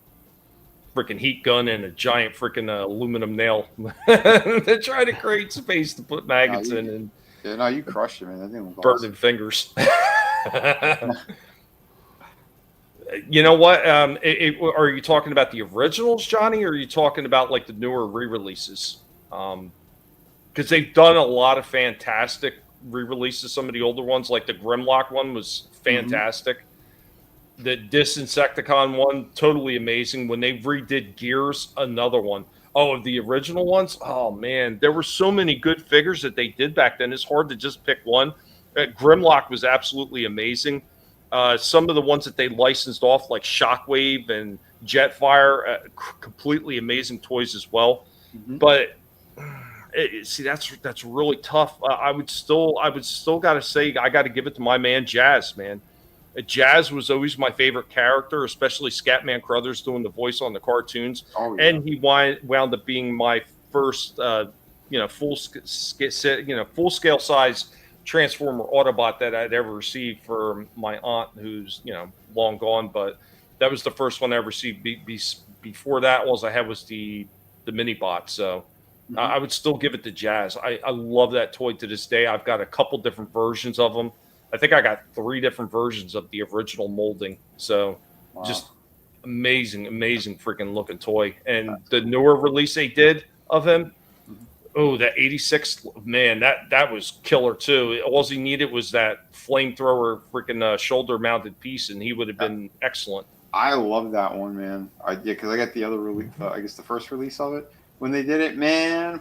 freaking heat gun and a giant freaking aluminum nail to try to create space to put magnets in. And yeah, no, you crushed it, man. That thing was burning awesome. Fingers. You know what? Are you talking about the originals, Johnny, or are you talking about like the newer re-releases? Because they've done a lot of fantastic re-releases. Some of the older ones, like the Grimlock one, was fantastic. The Disinsecticon one, totally amazing. When they redid Gears, another one. Oh, of the original ones? Oh, man. There were so many good figures that they did back then. It's hard to just pick one. Grimlock was absolutely amazing. Some of the ones that they licensed off, like Shockwave and Jetfire, completely amazing toys as well. But See, that's really tough. I would still got to say I got to give it to my man Jazz, man. Jazz was always my favorite character, especially Scatman Crothers doing the voice on the cartoons. Oh, yeah. And he wound up being my first, full scale size Transformer Autobot that I'd ever received for my aunt, who's long gone. But that was the first one I ever received. Before that, all I had was the mini bot. So I would still give it to Jazz. I love that toy to this day. I've got a couple different versions of them. I think I got 3 different versions of the original molding. So just amazing freaking looking toy. And the newer release they did of him, that 86, man, that was killer too. All he needed was that flamethrower freaking shoulder mounted piece, and he would have been excellent. I love that one, man. Because I got the other release, I guess the first release of it. When they did it, man,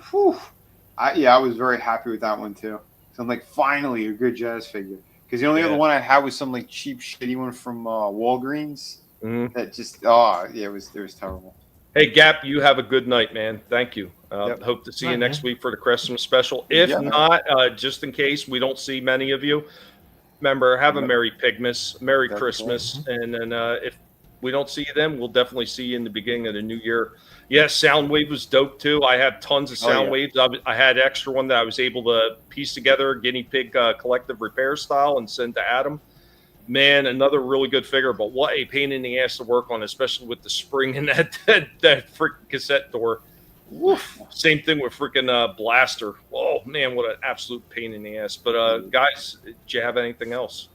I was very happy with that one too. So I'm like, finally a good Jazz figure. Because the only other one I had was some like cheap, shitty one from Walgreens. That just, it was terrible. Hey, Gap, you have a good night, man. Thank you. Hope to see you next week for the Christmas special. If not, just in case we don't see many of you, remember, have a Merry Pigmas, Merry Christmas, and then if we don't see you then, we'll definitely see you in the beginning of the new year. Yes, Soundwave was dope too. I have tons of Soundwaves. I had extra one that I was able to piece together, guinea pig collective repair style, and send to Adam. Man, another really good figure, but what a pain in the ass to work on, especially with the spring in that freaking cassette door. Woof. Same thing with freaking Blaster. Oh man, what an absolute pain in the ass. But guys, do you have anything else?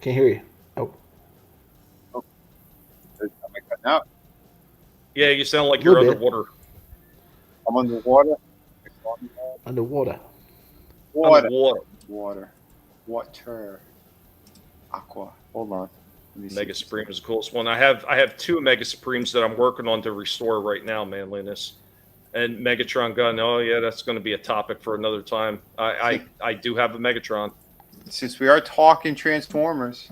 Can't hear you. Oh. Am I cutting out? Yeah, you sound like you're underwater. I'm underwater. Underwater. Water. Aqua. Hold on. Mega Supreme is the coolest one. I have 2 Mega Supremes that I'm working on to restore right now, manliness. And Megatron gun. Oh yeah, that's going to be a topic for another time. I do have a Megatron. Since we are talking Transformers,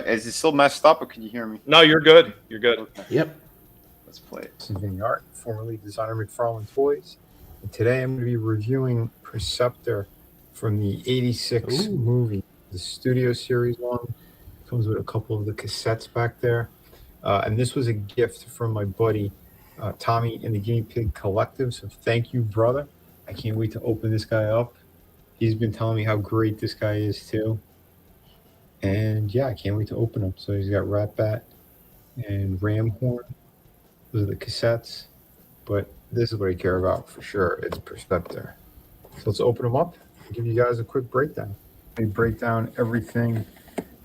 is it still messed up, or can you hear me? No, you're good. You're good. Okay. Yep. Let's play it. This is Vinnie Art, formerly designer McFarlane Toys. And today I'm going to be reviewing Perceptor from the 86 movie, the Studio Series one. Comes with a couple of the cassettes back there. And this was a gift from my buddy, Tommy in the Guinea Pig Collective. So thank you, brother. I can't wait to open this guy up. He's been telling me how great this guy is too. And yeah, I can't wait to open him. So he's got Rat Bat and Ram Horn. Those are the cassettes. But this is what I care about for sure. It's Perceptor. So let's open them up and give you guys a quick breakdown. Let me break down everything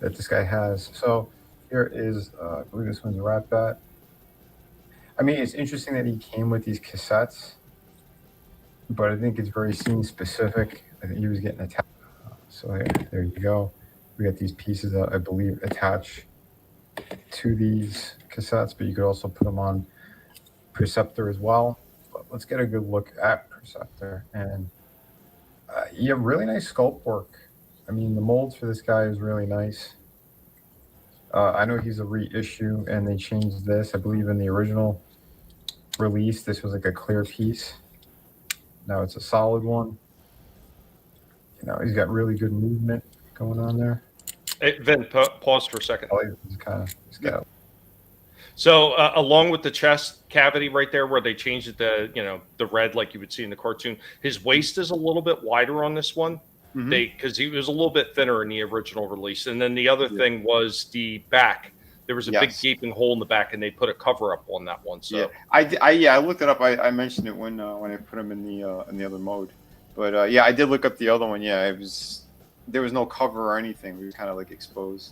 that this guy has. So here is, I believe this one's a Rat Bat. I mean, it's interesting that he came with these cassettes, but I think it's very scene specific. I think he was getting attacked. So there you go. We got these pieces that I believe attach to these cassettes, but you could also put them on Perceptor as well. But let's get a good look at Perceptor. And you have really nice sculpt work. I mean, the molds for this guy is really nice. I know he's a reissue, and they changed this. I believe in the original release, this was like a clear piece. Now it's a solid one. You know, he's got really good movement going on there. Hey, Vin, pause for a second. He's kind of, So along with the chest cavity right there where they changed it to, the red like you would see in the cartoon, his waist is a little bit wider on this one. Because he was a little bit thinner in the original release. And then the other thing was the back. There was a big gaping hole in the back, and they put a cover up on that one. So I looked it up. I mentioned it when I put him in the other mode. But I did look up the other one. Yeah, there was no cover or anything. We were kind of like exposed.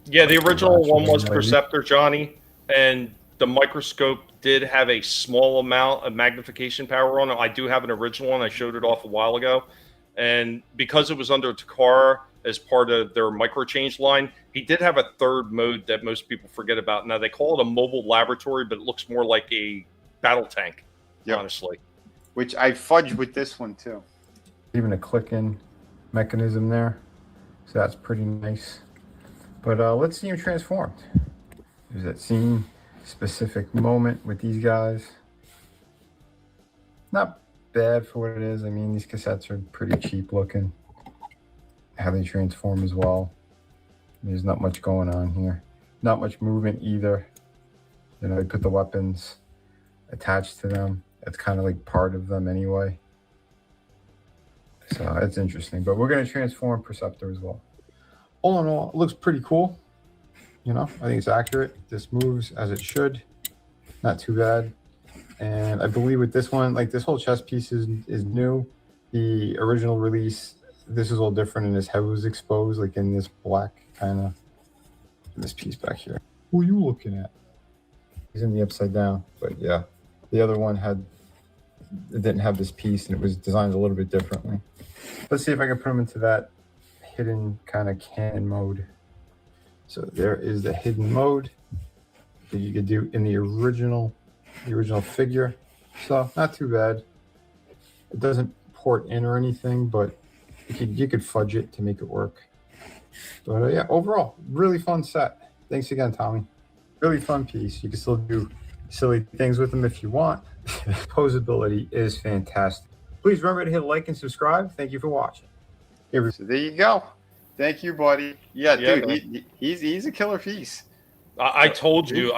Yeah, the original one was Perceptor, Johnny, and the microscope did have a small amount of magnification power on it. I do have an original one. I showed it off a while ago. And because it was under Takara as part of their micro change line, he did have a third mode that most people forget about. Now, they call it a mobile laboratory, but it looks more like a battle tank, honestly. Which I fudged with this one, too. Even a click-in mechanism there. So that's pretty nice. But let's see him transformed. There's that scene specific moment with these guys. Not bad for what it is. I mean, these cassettes are pretty cheap looking. How they transform as well. There's not much going on here. Not much movement either. You know, they put the weapons attached to them. It's kind of like part of them anyway. So it's interesting. But we're going to transform Perceptor as well. All in all, it looks pretty cool. You know, I think it's accurate. This moves as it should. Not too bad. And I believe with this one, like this whole chest piece is new. The original release, this is all different, and his head was exposed, like in this black kind of, this piece back here. Who are you looking at? He's in the upside down, but yeah. The other one didn't have this piece, and it was designed a little bit differently. Let's see if I can put him into that hidden kind of cannon mode. So there is the hidden mode that you could do in the original figure. So not too bad. It doesn't port in or anything, but you could fudge it to make it work. But yeah, overall, really fun set. Thanks again, Tommy. Really fun piece. You can still do silly things with them if you want. Posability is fantastic. Please remember to hit like and subscribe. Thank you for watching. So there you go. Thank you, buddy. Yeah, dude, he's a killer piece. I told you,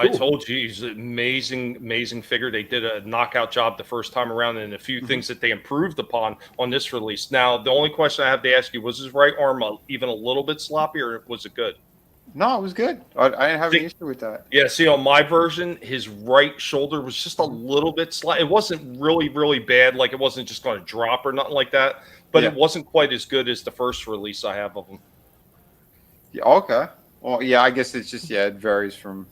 he's an amazing figure. They did a knockout job the first time around, and a few things that they improved upon on this release. Now, the only question I have to ask you, was his right arm even a little bit sloppy, or was it good? No, it was good. I didn't have any issue with that. Yeah, see, on my version, his right shoulder was just a little bit slight. It wasn't really bad. Like, it wasn't just going to drop or nothing like that. But it wasn't quite as good as the first release I have of him. Yeah, okay. Well, yeah, I guess it's just, it varies from...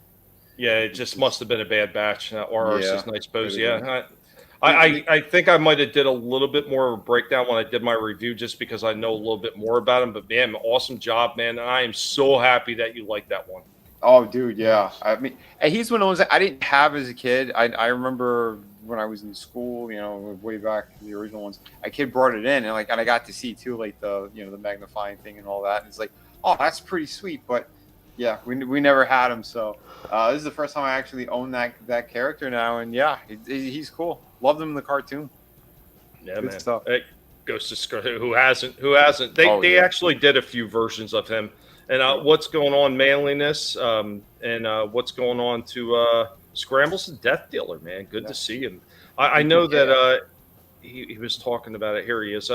Yeah, it just must have been a bad batch. Or is nice pose. Yeah. I think I might have did a little bit more of a breakdown when I did my review just because I know a little bit more about him. But, man, awesome job, man. And I am so happy that you like that one. Oh, dude, yeah. I mean, he's one of those that I didn't have as a kid. I remember when I was in school, you know, way back the original ones. A kid brought it in, and I got to see too, like the magnifying thing and all that. And it's like, oh, that's pretty sweet. But yeah, we never had him, so this is the first time I actually own that character now, and yeah, he's cool. Loved him in the cartoon. Yeah, Good man. stuff. Hey, Ghost of Scrub, who hasn't? They actually did a few versions of him. And what's going on, Manliness, and what's going on to Scrambles and Death Dealer, man. Good to see him. I know that he was talking about it. Here he is.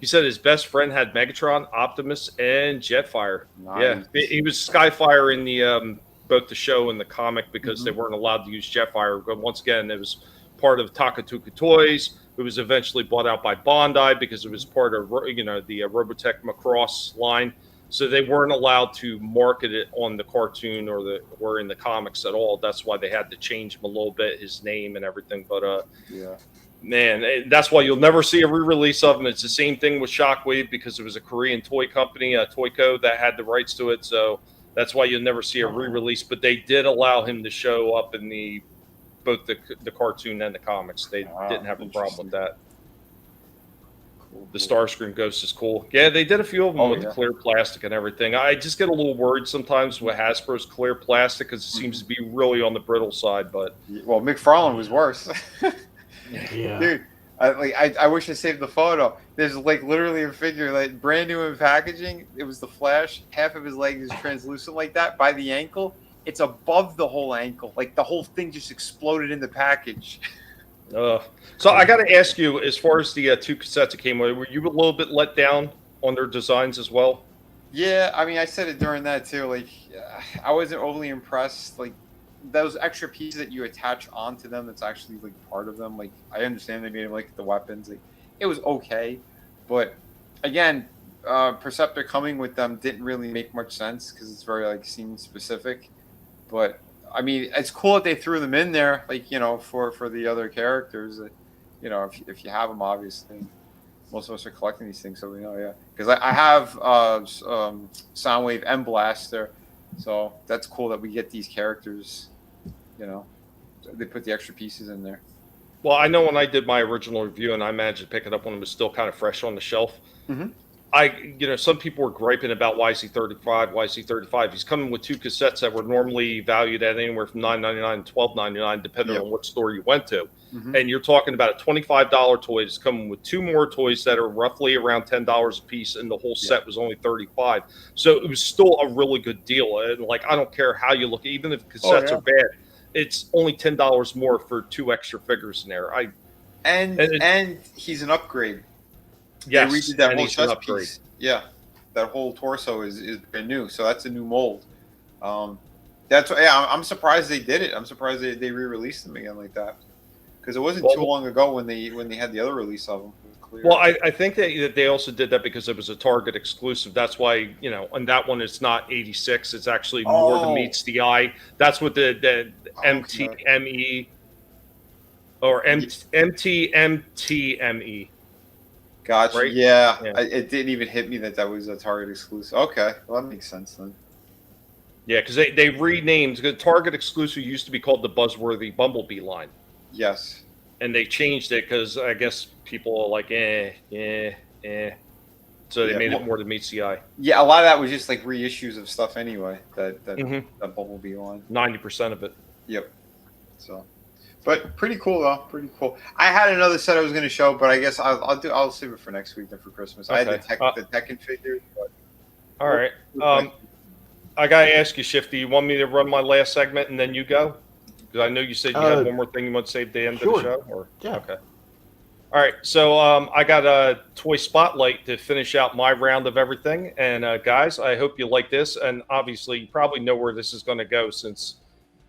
He said his best friend had Megatron, Optimus, and Jetfire. Nice. Yeah, he was Skyfire in the both the show and the comic because they weren't allowed to use Jetfire. But once again, it was part of Takatuka Toys. It was eventually bought out by Bandai because it was part of the Robotech Macross line. So they weren't allowed to market it on the cartoon or in the comics at all. That's why they had to change him a little bit, his name and everything. But man, that's why you'll never see a re-release of him. It's the same thing with Shockwave because it was a Korean toy company, Toyco, that had the rights to it. So that's why you'll never see a re-release. But they did allow him to show up in both the cartoon and the comics. They didn't have a problem with that. The Starscream Ghost is cool. Yeah, they did a few of them with the clear plastic and everything. I just get a little worried sometimes with Hasbro's clear plastic because it seems to be really on the brittle side. But McFarlane was worse. Yeah, dude. I wish I saved the photo. There's literally a figure brand new in packaging. It was the Flash. Half of his leg is translucent like that by the ankle. It's above the whole ankle. Like the whole thing just exploded in the package. So I got to ask you, as far as the two cassettes that came with, were you a little bit let down on their designs as well? Yeah, I mean, I said it during that too. I wasn't overly impressed. Those extra pieces that you attach onto them, that's actually part of them. I understand they made them the weapons. It was okay, but again, Perceptor coming with them didn't really make much sense because it's very scene specific. But I mean, it's cool that they threw them in there, for the other characters. If you have them, obviously, most of us are collecting these things, so we know, yeah. Because I have Soundwave and Blaster, so that's cool that we get these characters. They put the extra pieces in there. Well, I know when I did my original review, and I managed to pick it up when it was still kind of fresh on the shelf. some people were griping about YC35, YC35. He's coming with 2 cassettes that were normally valued at anywhere from $9.99 and $12.99, depending on what store you went to. And you're talking about a $25 toy that's coming with 2 more toys that are roughly around $10 a piece, and the whole set was only $35. So it was still a really good deal. And like, I don't care how you look, even if cassettes are bad, it's only $10 more for 2 extra figures in there. And he's an upgrade. Yes, they redid that and whole he's an chest upgrade. piece. Yeah, that whole torso is brand new. So that's a new mold. That's I'm surprised they did it. I'm surprised they re-released them again like that, because it wasn't too long ago when they had the other release of them. Well, I think that they also did that because it was a Target exclusive. That's why, on that one it's not 86. It's actually more than meets the eye. That's what the MTME or MTMTME. Gotcha. Right? Yeah. It didn't even hit me that was a Target exclusive. Okay, well that makes sense then. Yeah, because they renamed. The Target exclusive used to be called the Buzzworthy Bumblebee line. Yes. And they changed it because I guess people are like, So they made it more to meets the eye. Yeah, a lot of that was just like reissues of stuff anyway. That Bumblebee line. 90% of it. Yep. So, but pretty cool though. Pretty cool. I had another set I was going to show, but I guess I'll save it for next week then for Christmas. I had the Tekken figure. But... All right. I gotta ask you, Shifty. You want me to run my last segment and then you go? Because I know you said you had one more thing you want to save at the end of the show. Or okay. All right. So I got a toy spotlight to finish out my round of everything. And guys, I hope you like this. And obviously, you probably know where this is going to go since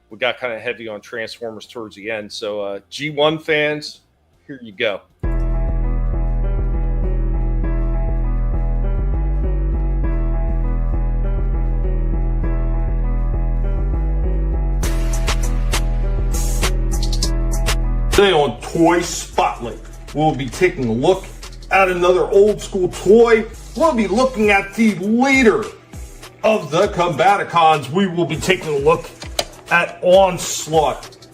we got kind of heavy on Transformers towards the end. So G1 fans, here you go. Today on Toy Spotlight, we'll be taking a look at another old school toy. We'll be looking at the leader of the Combaticons. We will be taking a look at Onslaught.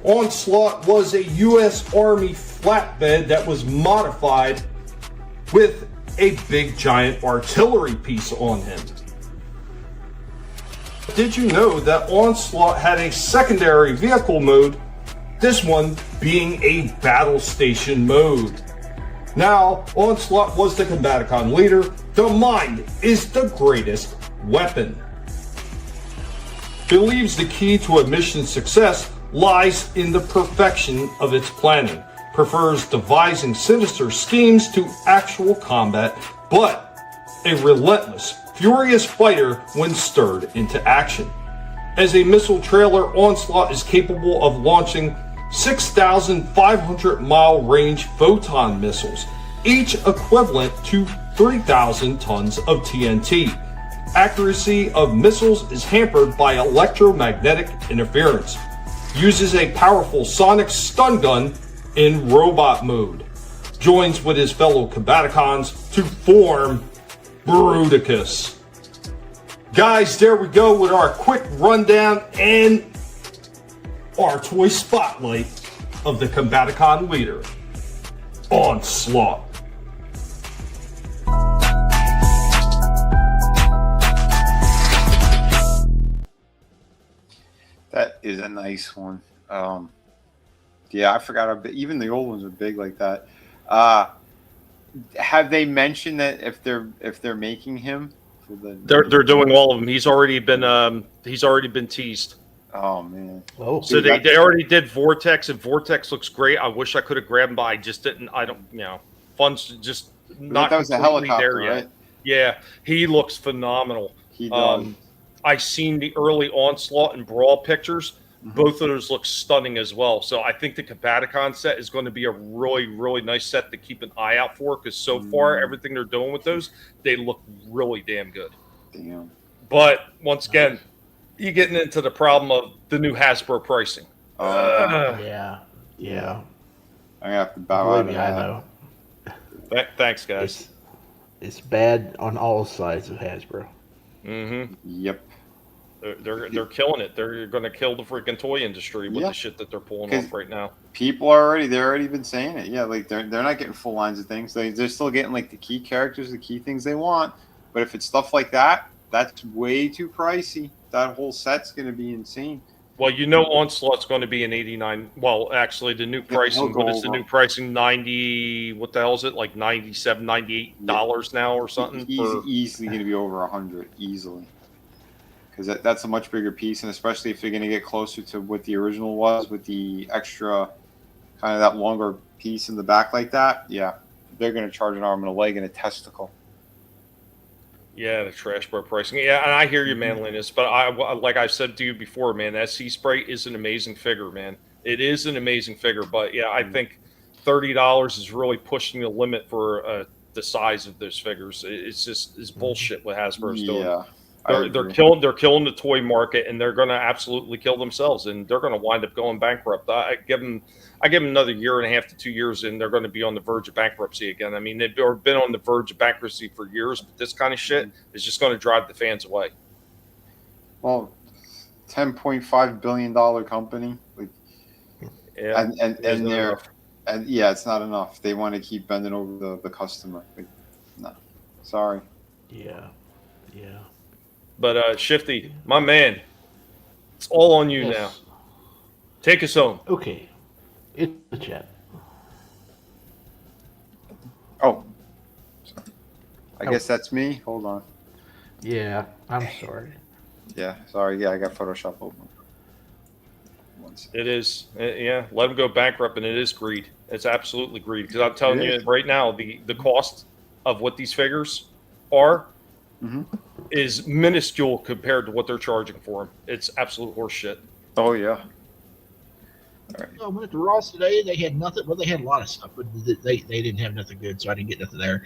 Onslaught was a U.S. Army flatbed that was modified with a big giant artillery piece on him. Did you know that Onslaught had a secondary vehicle mode? This one being a battle station mode. Now, Onslaught was the Combaticon leader. The mind is the greatest weapon. Believes the key to a mission's success lies in the perfection of its planning. Prefers devising sinister schemes to actual combat, but a relentless, furious fighter when stirred into action. As a missile trailer, Onslaught is capable of launching 6,500 mile range photon missiles, each equivalent to 3,000 tons of TNT. Accuracy of missiles is hampered by electromagnetic interference. Uses a powerful sonic stun gun in robot mode. Joins with his fellow Combaticons to form Bruticus. Guys, there we go with our quick rundown and our toy spotlight of the Combaticon leader, Onslaught. That is a nice one. Yeah, I forgot. Even the old ones are big like that. Have they mentioned that if they're making him for the? They're doing all of them. He's already been teased. Oh man! Oh, so they already did Vortex, and Vortex looks great. I wish I could have grabbed him, but I just didn't. I don't, funds just not. That was a helicopter, there yet. right? Yeah, he looks phenomenal. He does. I seen the early Onslaught and Brawl pictures. Mm-hmm. Both of those look stunning as well. So I think the Combaticon set is going to be a really, really nice set to keep an eye out for, because so far everything they're doing with those, they look really damn good. Damn. But once again, you're getting into the problem of the new Hasbro pricing. Yeah. I have to bow out of that. I know. Thanks, guys. It's bad on all sides of Hasbro. Mm-hmm. Yep. They're killing it. They're going to kill the freaking toy industry with the shit that they're pulling off right now. People are already been saying it. Yeah, like they're not getting full lines of things. They're still getting like the key characters, the key things they want. But if it's stuff like that, that's way too pricey. That whole set's going to be insane. Well, Onslaught's going to be an 89. Well, actually, the new pricing. What is the new pricing? 90. What the hell is it? Like $97, $98 now or something. Easily going to be over 100 easily. Because that's a much bigger piece, and especially if they're going to get closer to what the original was with the extra kind of that longer piece in the back like that. Yeah, they're going to charge an arm and a leg and a testicle. Yeah, the trash bar pricing. Yeah, and I hear you, man, Linus. But like I said to you before, man, that Sea Spray is an amazing figure, man. It is an amazing figure. But yeah, I think $30 is really pushing the limit for the size of those figures. It's bullshit what Hasbro's doing. Yeah. They're killing the toy market, and they're going to absolutely kill themselves, and they're going to wind up going bankrupt. I give them another year and a half to 2 years, and they're going to be on the verge of bankruptcy again. I mean, they've been on the verge of bankruptcy for years, but this kind of shit is just going to drive the fans away. Well, $10.5 billion company, like, yeah, and it's not enough. They want to keep bending over the customer. Like, no, sorry. Yeah. But Shifty, my man, it's all on you now. Take us home. Okay. It's the chat. Oh. I guess that's me. Hold on. Yeah, I'm sorry. Yeah, sorry. Yeah, I got Photoshop open. It is. Yeah, let them go bankrupt, and it is greed. It's absolutely greed. Because I'm telling you right now, the cost of what these figures are is minuscule compared to what they're charging for them. It's absolute horseshit. Oh, yeah. I went to Ross today. They had nothing. Well, they had a lot of stuff, but they didn't have nothing good, so I didn't get nothing there.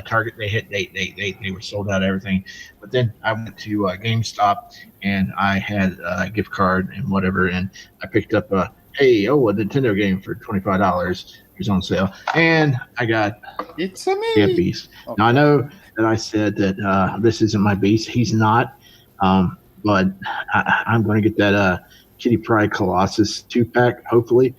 Target, they were sold out of everything. But then I went to GameStop, and I had a gift card and whatever, and I picked up a Nintendo game for $25. It was on sale, and I got It's a me. Beast. Now I know that I said that this isn't my Beast. He's not, but I'm going to get that Kitty Pryde Colossus 2-pack, hopefully.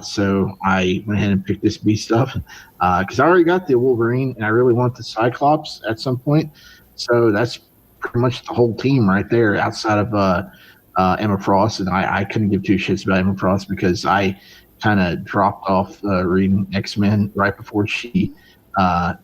So I went ahead and picked this Beast stuff because I already got the Wolverine, and I really want the Cyclops at some point. So that's pretty much the whole team right there outside of Emma Frost, and I couldn't give two shits about Emma Frost because I kind of dropped off reading X-Men right before she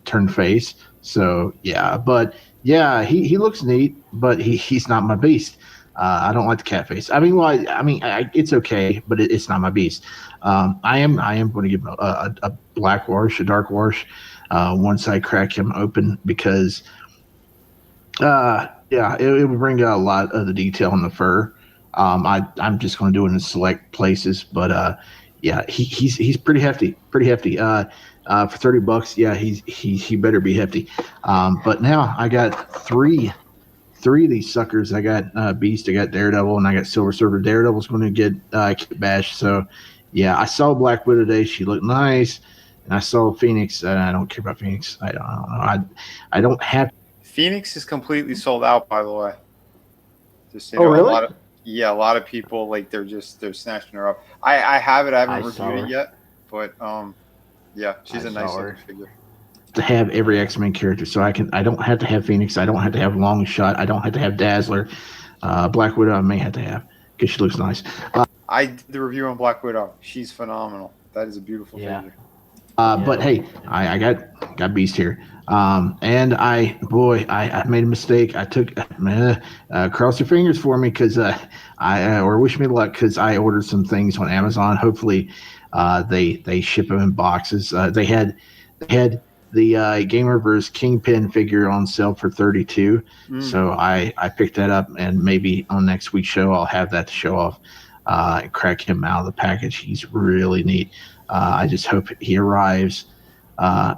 turned face. So yeah, but yeah, he looks neat, but he's not my Beast. I don't like the cat face. It's okay, but it's not my Beast. I am going to give him a black wash, a dark wash, once I crack him open because it would bring out a lot of the detail in the fur. I'm just going to do it in select places, but he's pretty hefty. For $30, yeah, he better be hefty. But now I got three of these suckers. I got Beast, I got Daredevil, and I got Silver Surfer. Daredevil's going to get Kit Bash. So yeah, I saw Black Widow today. She looked nice, and I saw Phoenix. I don't care about Phoenix. I don't know. I don't have. Phoenix is completely sold out, by the way. Just, really? A lot of people they're snatching her up. I have it. I haven't reviewed it yet, but she's a nice looking figure. To have every X-Men character, so I don't have to have Phoenix. I don't have to have Longshot. I don't have to have Dazzler. Black Widow I may have to have because she looks nice. I did the review on Black Widow. She's phenomenal. That is a beautiful figure. But hey, I got Beast here. And I made a mistake. I took cross your fingers for me because or wish me luck because I ordered some things on Amazon. Hopefully, they ship them in boxes. They had the Gamerverse Kingpin figure on sale for $32. So I picked that up, and maybe on next week's show I'll have that to show off and crack him out of the package. He's really neat. I just hope he arrives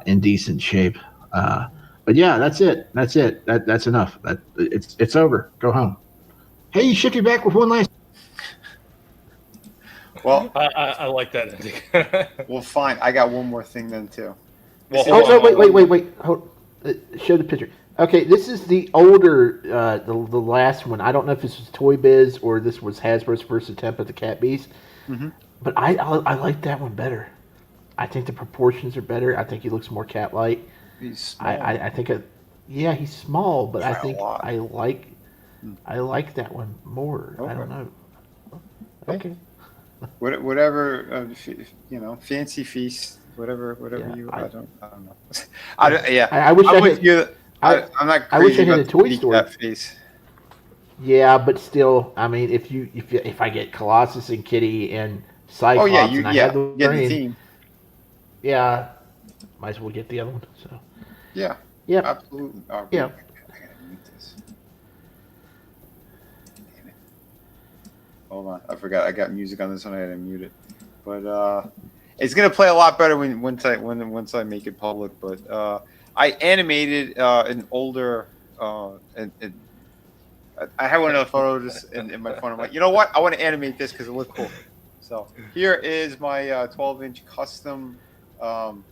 in decent shape. But yeah, that's it. That's enough. It's over. Go home. Hey, Shifty back with one last. Well, I like that ending. Well, fine. I got one more thing then too. Well, wait. Hold, show the picture. Okay, this is the older, the last one. I don't know if this was Toy Biz or this was Hasbro's first attempt at the Cat Beast, but I like that one better. I think the proportions are better. I think he looks more cat-like. He's small. I think yeah, he's small, but I Try a think lot. I like that one more. I don't know. Okay. Whatever, fancy feast, whatever you. I don't know. I wish I'm I with had, you. I'm not I wish crazy I had a about Toy the Story. cat face. Yeah, but still, I mean, if I get Colossus and Kitty and Cyclops and I have the get brain, the team. yeah, might as well get the other one. So Yeah. Yep. Absolutely. Oh, Yeah. I gotta mute this. Damn it. Hold on. I forgot. I got music on this one. I had to mute it. But it's gonna play a lot better once I make it public. But I animated an older and I have one of the photos in my phone. I'm like, you know what? I want to animate this because it looked cool. So here is my 12-inch custom.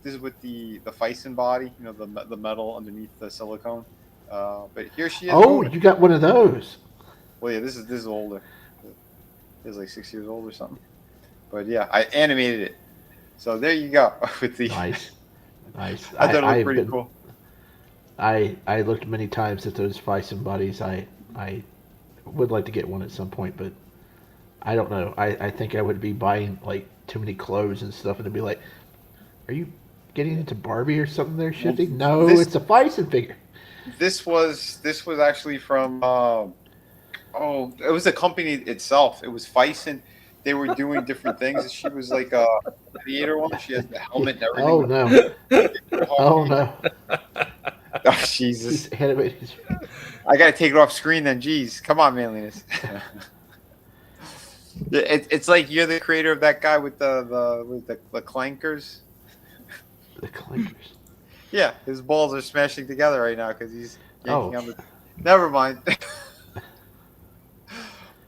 This is with the Fison body, the metal underneath the silicone. But here she is. Oh, you got one of those. Well, yeah, this is older. This is like 6 years old or something. But yeah, I animated it. So there you go. With the nice. I thought it looked pretty cool. I looked many times at those Fison bodies. I would like to get one at some point, but I don't know. I think I would be buying like too many clothes and stuff, and it'd be like, are you getting into Barbie or something there, Shifty? No, it's a Fison figure. This was actually from it was a company itself. It was Fison. They were doing different things. She was like a theater one. She has the helmet and everything. Oh no! Oh no! Oh Jesus! I gotta take it off screen then. Jeez, come on, manliness. It's like you're the creator of that guy with the clankers. The clankers. Yeah, his balls are smashing together right now because he's yanking Oh. on the. Never mind.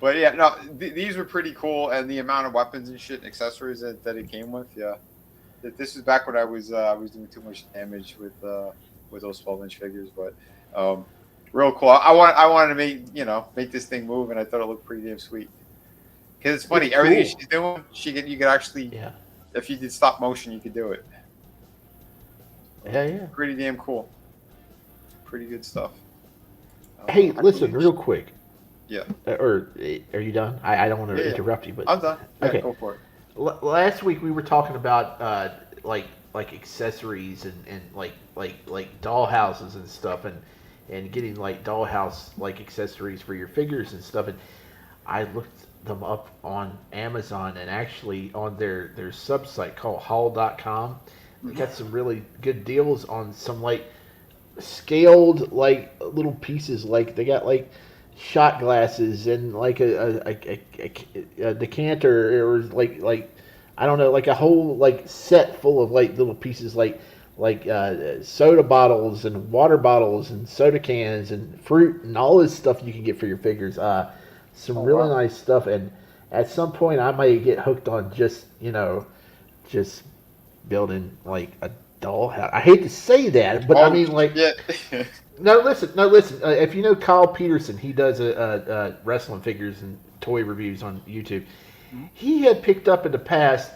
But yeah, no, these were pretty cool, and the amount of weapons and shit and accessories that it came with, yeah. This is back when I was doing too much damage with those 12-inch figures, but real cool. I wanted to make this thing move, and I thought it looked pretty damn sweet. Because it's funny, It's everything cool. she's doing, you could actually, if you did stop motion, you could do it. Yeah. Pretty damn cool. Pretty good stuff. Hey, listen, real quick. Yeah. Or are you done? I don't want to Yeah. interrupt you, but I'm done. Yeah, okay. go for it. Last week we were talking about like accessories and like doll houses and stuff and getting like dollhouse like accessories for your figures and stuff, and I looked them up on Amazon and actually on their sub-site called haul.com. They got some really good deals on some like scaled like little pieces. Like they got like shot glasses and like a decanter or like I don't know, like a whole like set full of like little pieces like soda bottles and water bottles and soda cans and fruit and all this stuff you can get for your figures. Some really nice stuff, and at some point I might get hooked on just building like a dollhouse. I hate to say that, but I mean like. Yeah. No, listen. If you know Kyle Peterson, he does wrestling figures and toy reviews on YouTube. He had picked up in the past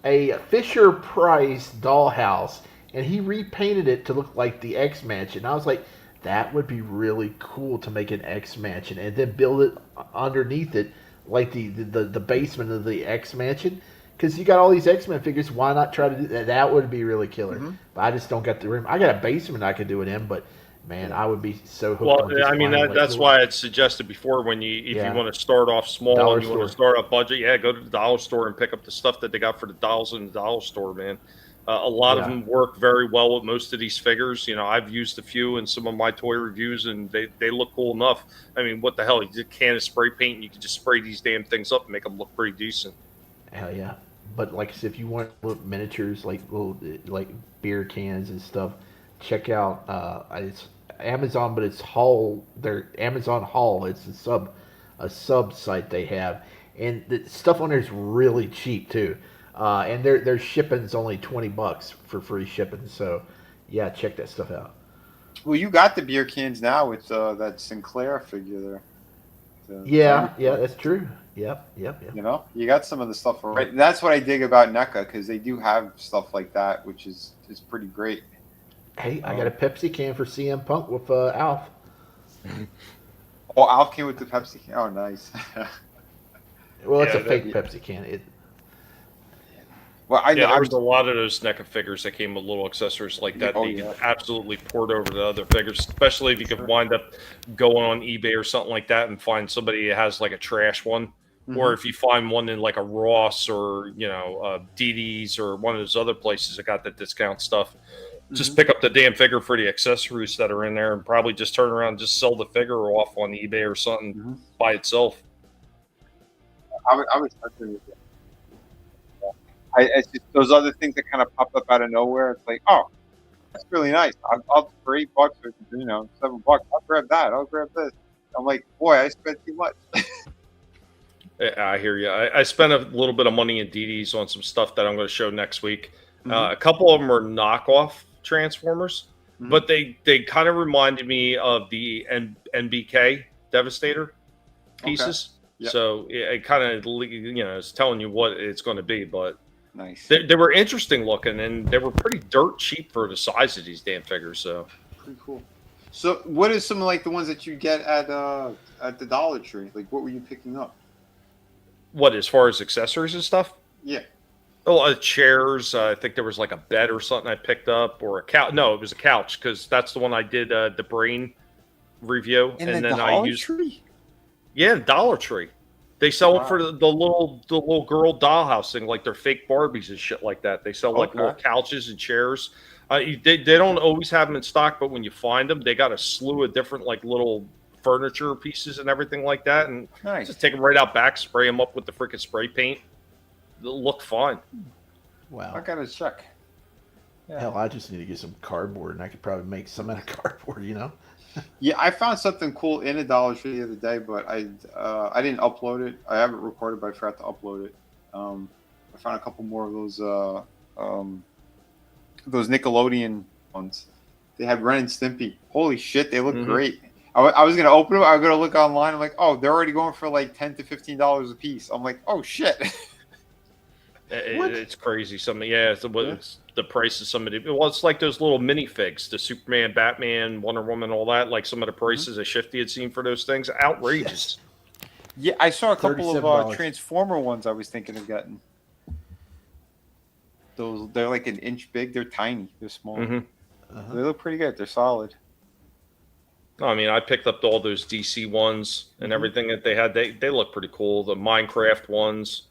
a Fisher Price dollhouse, and he repainted it to look like the X Mansion. I was like, that would be really cool to make an X Mansion, and then build it underneath it like the basement of the X Mansion. Because you got all these X-Men figures, why not try to do that? That would be really killer. But I just don't got the room. I got a basement I could do it in, but man, I would be so hooked on just I mean, buying, like, that's little- why it's suggested before if you want to start off small Dollar and you want to store. start off budget, go to the dollar store and pick up the stuff that they got for the dolls in the dollar store, man. A lot of Yeah. them work very well with most of these figures. I've used a few in some of my toy reviews, and they look cool enough. I mean, what the hell? You just can of spray paint, and you can just spray these damn things up and make them look pretty decent. Hell yeah. But like I said, if you want little miniatures, like little like beer cans and stuff, check out it's Amazon, but it's Haul. Their Amazon Haul. It's a sub site they have, and the stuff on there is really cheap too. And their shipping's only $20 for free shipping. So yeah, check that stuff out. Well, you got the beer cans now with that Sinclair figure there. Yeah, that's true. Yep. You know, you got some of the stuff right. That's what I dig about NECA, because they do have stuff like that, which is pretty great. Hey, I got a Pepsi can for CM Punk with Alf. Oh, Alf came with the Pepsi can. Oh, nice. Well, it's a fake Pepsi can. Well, there was a lot of those NECA figures that came with little accessories like that. You can absolutely port over to other figures, especially if you could wind up going on eBay or something like that and find somebody that has like a trash one. Or if you find one in like a Ross or, DD's or one of those other places that got that discount stuff, just pick up the damn figure for the accessories that are in there and probably just turn around and just sell the figure off on eBay or something by itself. I was touching with it. It's just those other things that kind of pop up out of nowhere. It's like, oh, that's really nice. I'll for $8 or $7. I'll grab that. I'll grab this. I'm like, boy, I spent too much. I hear you. I spent a little bit of money in DD's on some stuff that I'm going to show next week. A couple of them are knockoff Transformers, but they kind of reminded me of the NBK Devastator pieces. Yep. So it kind of it's telling you what it's going to be, but nice. They were interesting looking, and they were pretty dirt cheap for the size of these damn figures. So pretty cool. So what is some like the ones that you get at the Dollar Tree? Like what were you picking up? What, as far as accessories and stuff? Yeah. Oh, chairs. I think there was like a bed or something I picked up, or a couch. No, it was a couch, because that's the one I did the brain review, and then I used. Tree? Yeah, Dollar Tree. They sell it for the little girl dollhouse thing, like they're fake Barbies and shit like that. They sell like little couches and chairs. They don't always have them in stock, but when you find them, they got a slew of different like little furniture pieces and everything like that, and just take them right out back, spray them up with the freaking spray paint. They'll look fine. Wow. I gotta check. Yeah. Hell, I just need to get some cardboard, and I could probably make some out of cardboard, Yeah, I found something cool in a Dollar Tree the other day, but I didn't upload it. I have it recorded, but I forgot to upload it. I found a couple more of those Nickelodeon ones. They had Ren and Stimpy. Holy shit, they look great. I was gonna open them. I was gonna look online. I'm like, oh, they're already going for like $10 to $15 a piece. I'm like, oh shit. It's crazy. It's the price of some of the. Well, it's like those little minifigs, the Superman, Batman, Wonder Woman, all that. Like some of the prices that Shifty had seen for those things, outrageous. Yeah, I saw a couple of Transformer ones I was thinking of getting. They're like an inch big. They're tiny. They're small. They look pretty good. They're solid. I mean, I picked up all those DC ones and everything that they had. They look pretty cool. The Minecraft ones,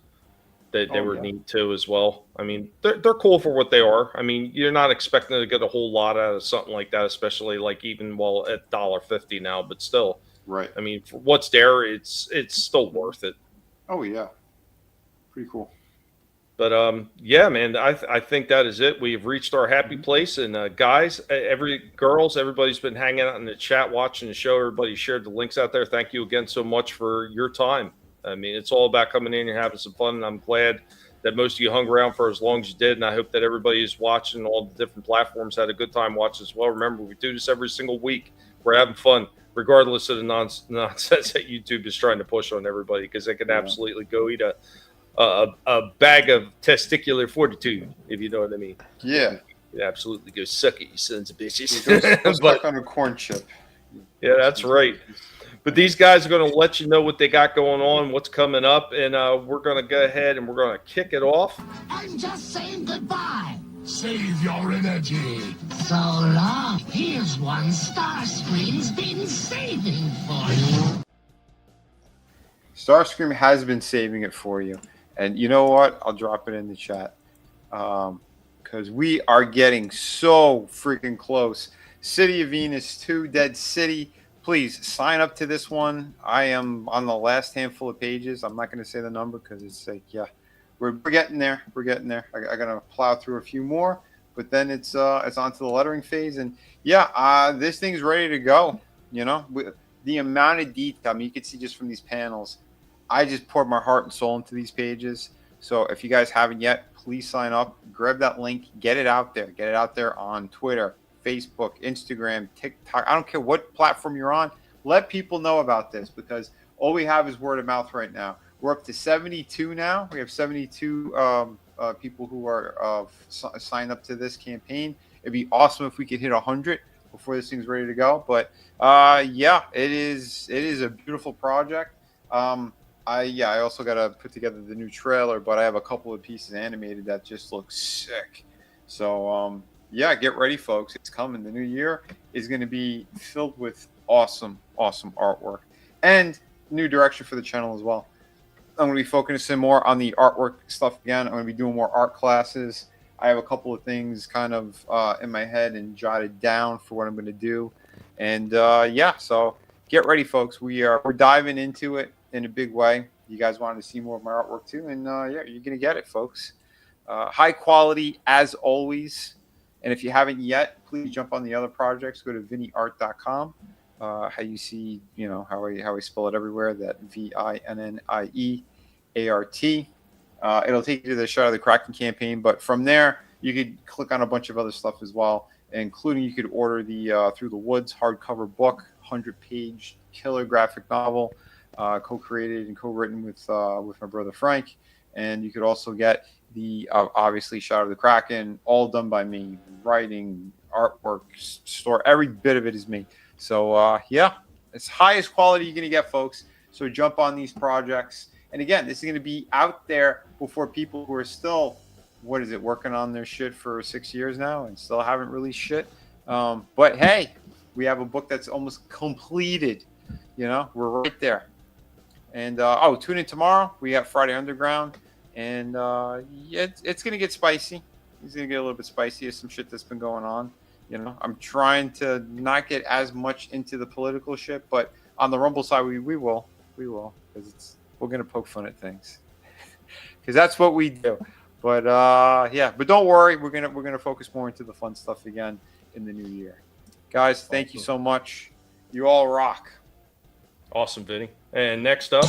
they were neat too as well. I mean, they're cool for what they are. I mean, you're not expecting to get a whole lot out of something like that, especially like even at $1.50 now, but still. Right. I mean, for what's there, it's still worth it. Oh yeah, pretty cool. But yeah, man, I think that is it. We've reached our happy place, and guys, everybody's been hanging out in the chat, watching the show. Everybody shared the links out there. Thank you again so much for your time. I mean, it's all about coming in and having some fun, and I'm glad that most of you hung around for as long as you did, and I hope that everybody is watching all the different platforms had a good time watching as well. Remember, we do this every single week. We're having fun, regardless of the nonsense that YouTube is trying to push on everybody, because they can absolutely go eat a bag of testicular fortitude, if you know what I mean. Yeah. You absolutely go suck it, you sons of bitches. Go stuck on a corn chip. Yeah, that's right. But these guys are going to let you know what they got going on, what's coming up, and we're going to go ahead and we're going to kick it off. I'm just saying goodbye. Save your energy. So long. Here's one Starscream's been saving for you. Starscream has been saving it for you. And you know what? I'll drop it in the chat. Because we are getting so freaking close. City of Venus 2, Dead City. Please sign up to this one. I am on the last handful of pages. I'm not going to say the number because it's like, yeah, we're getting there. We're getting there. I got to plow through a few more. But then it's on to the lettering phase. And yeah, this thing's ready to go. You know, the amount of detail, I mean, you can see just from these panels. I just poured my heart and soul into these pages. So if you guys haven't yet, please sign up. Grab that link. Get it out there. Get it out there on Twitter, Facebook, Instagram, TikTok. I don't care what platform you're on. Let people know about this, because all we have is word of mouth right now. We're up to 72 now. We have 72 people who are signed up to this campaign. It'd be awesome if we could hit 100 before this thing's ready to go. But yeah, it is a beautiful project. I also got to put together the new trailer, but I have a couple of pieces animated that just look sick. So yeah, get ready, folks. It's coming. The new year is going to be filled with awesome artwork and new direction for the channel as well. I'm going to be focusing more on the artwork stuff again. I'm going to be doing more art classes. I have a couple of things kind of in my head and jotted down for what I'm going to do. And yeah, so get ready, folks. We're diving into it in a big way. You guys wanted to see more of my artwork too, and yeah, you're going to get it, folks. High quality as always. And if you haven't yet, please jump on the other projects. Go to vinnieart.com. How you see, you know, how I spell it everywhere, that VINNIEART. It'll take you to the Shadow of the Kraken campaign, but from there you could click on a bunch of other stuff as well, including you could order the Through the Woods hardcover book, 100-page killer graphic novel, co-created and co-written with my brother Frank. And you could also get the obviously Shadow of the Kraken, all done by me, writing, artwork, store, every bit of it is me. So yeah, it's highest quality you're gonna get, folks. So jump on these projects. And again, this is gonna be out there before people who are still, working on their shit for 6 years now and still haven't released shit. But hey, we have a book that's almost completed. You know, we're right there. And tune in tomorrow. We have Friday Underground, and yeah, it's gonna get spicy. It's gonna get a little bit spicy. There's some shit that's been going on. You know, I'm trying to not get as much into the political shit, but on the Rumble side, we will, because we're gonna poke fun at things, because that's what we do. But yeah, but don't worry, we're gonna focus more into the fun stuff again in the new year, guys. Thank you so much. You all rock. Awesome, Vinny. And next up,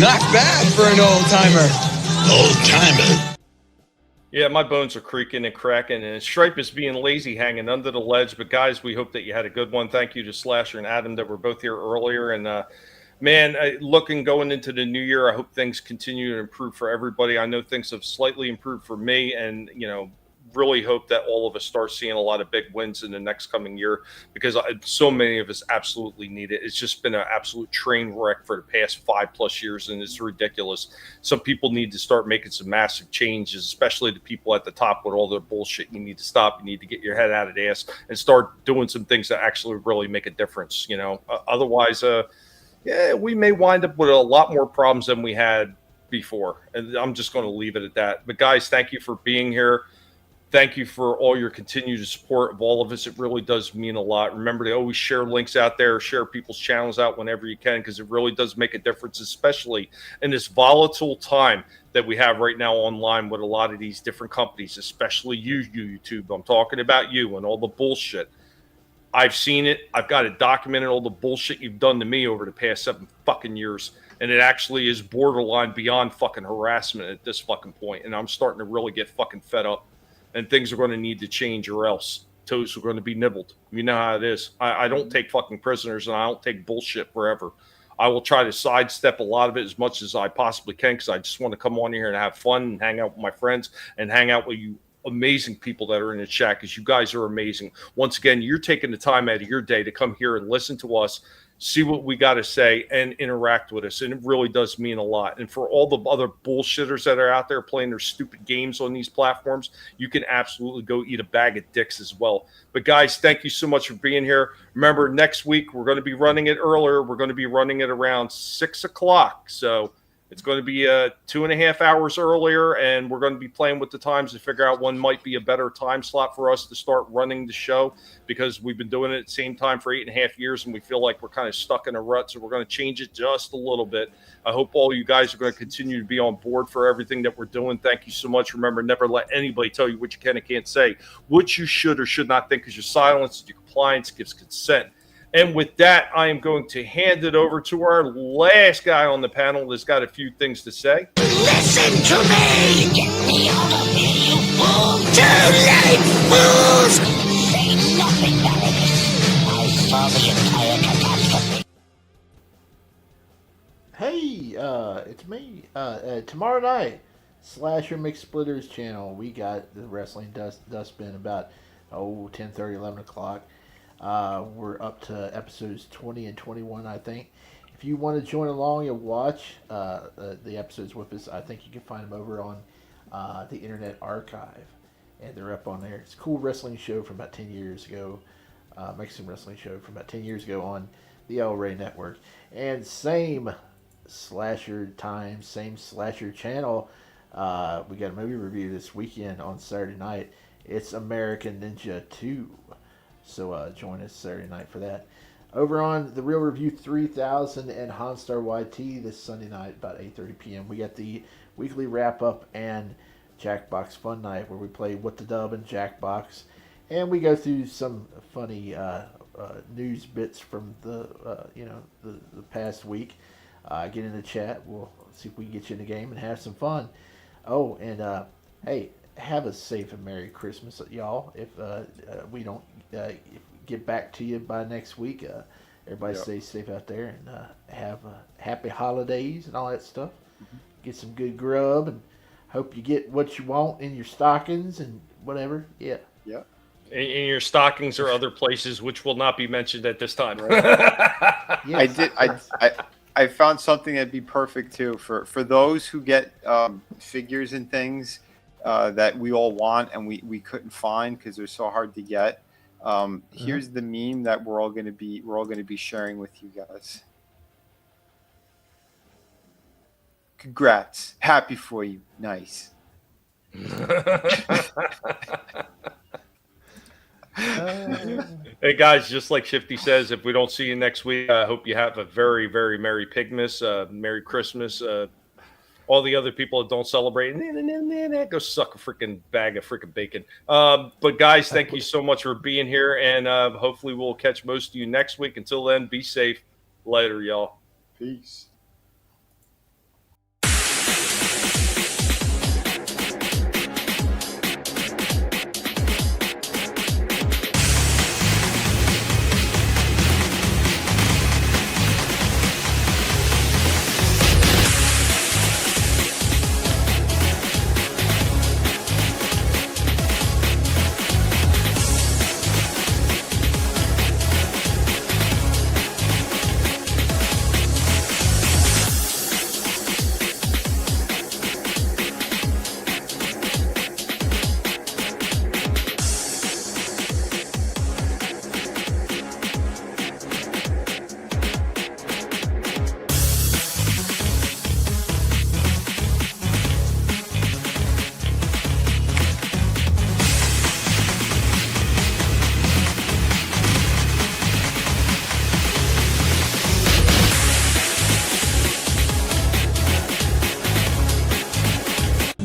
not bad for an old timer. Old timer. Yeah, my bones are creaking and cracking, and Stripe is being lazy hanging under the ledge. But guys, we hope that you had a good one. Thank you to Slasher and Adam that were both here earlier. And man, going into the new year, I hope things continue to improve for everybody. I know things have slightly improved for me, and you know, really hope that all of us start seeing a lot of big wins in the next coming year, because so many of us absolutely need it. It's just been an absolute train wreck for the past 5+ years, and it's ridiculous. Some people need to start making some massive changes, especially the people at the top with all their bullshit. You need to stop. You need to get your head out of the ass and start doing some things that actually really make a difference. You know, otherwise, yeah, we may wind up with a lot more problems than we had before. And I'm just going to leave it at that. But guys, thank you for being here. Thank you for all your continued support of all of us. It really does mean a lot. Remember to always share links out there, share people's channels out whenever you can, because it really does make a difference, especially in this volatile time that we have right now online with a lot of these different companies, especially you, YouTube. I'm talking about you and all the bullshit. I've seen it. I've got it documented, all the bullshit you've done to me over the past 7 fucking years. And it actually is borderline beyond fucking harassment at this fucking point. And I'm starting to really get fucking fed up. And things are going to need to change, or else toes are going to be nibbled. You know how it is. I don't take fucking prisoners, and I don't take bullshit forever. I will try to sidestep a lot of it as much as I possibly can, because I just want to come on here and have fun and hang out with my friends and hang out with you amazing people that are in the chat, because you guys are amazing. Once again, you're taking the time out of your day to come here and listen to us, see what we got to say, and interact with us. And it really does mean a lot. And for all the other bullshitters that are out there playing their stupid games on these platforms, you can absolutely go eat a bag of dicks as well. But guys, thank you so much for being here. Remember, next week, we're going to be running it earlier. We're going to be running it around 6 o'clock. So it's going to be 2.5 hours earlier, and we're going to be playing with the times to figure out when might be a better time slot for us to start running the show, because we've been doing it at the same time for 8.5 years, and we feel like we're kind of stuck in a rut, so we're going to change it just a little bit. I hope all you guys are going to continue to be on board for everything that we're doing. Thank you so much. Remember, never let anybody tell you what you can and can't say. What you should or should not think is your silence, your compliance gives consent. And with that, I am going to hand it over to our last guy on the panel that's got a few things to say. Listen to me! Get me out of here, you fool! Too late, fool! It's me. Tomorrow night, Slasher McSplitters channel. We got the Wrestling Dustbin about 10:30, 11 o'clock. We're up to episodes 20 and 21, I think. If you want to join along and watch the episodes with us, I think you can find them over on the Internet Archive. And they're up on there. It's a cool wrestling show from about 10 years ago. Mexican wrestling show from about 10 years ago on the El Rey Network. And same slasher time, same slasher channel. We got a movie review this weekend on Saturday night. It's American Ninja 2. So join us Saturday night for that. Over on The Real Review 3000 and Honstar YT this Sunday night about 8:30 p.m. We got the weekly wrap-up and Jackbox Fun Night where we play What the Dub and Jackbox. And we go through some funny news bits from the past week. Get in the chat. We'll see if we can get you in the game and have some fun. Oh, and hey, have a safe and Merry Christmas, y'all. If we don't get back to you by next week, everybody stay safe out there and have happy holidays and all that stuff. Get some good grub and hope you get what you want in your stockings and whatever. Yeah. Yeah. In your stockings or other places, which will not be mentioned at this time. I found something that'd be perfect too for those who get figures and things that we all want and we couldn't find because they're so hard to get. Here's the meme that we're all gonna be sharing with you guys. Congrats, happy for you, nice. Hey guys, just like Shifty says, if we don't see you next week, I hope you have a very, very Merry Pigmas, Merry Christmas. All the other people that don't celebrate, go suck a freaking bag of freaking bacon. But guys, thank you so much for being here, and hopefully we'll catch most of you next week. Until then, be safe. Later, y'all. Peace.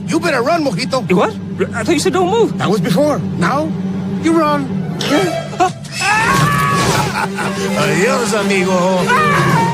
You better run, Mojito. You what? I thought you said don't move. That was before. Now, you run. Adios, amigo.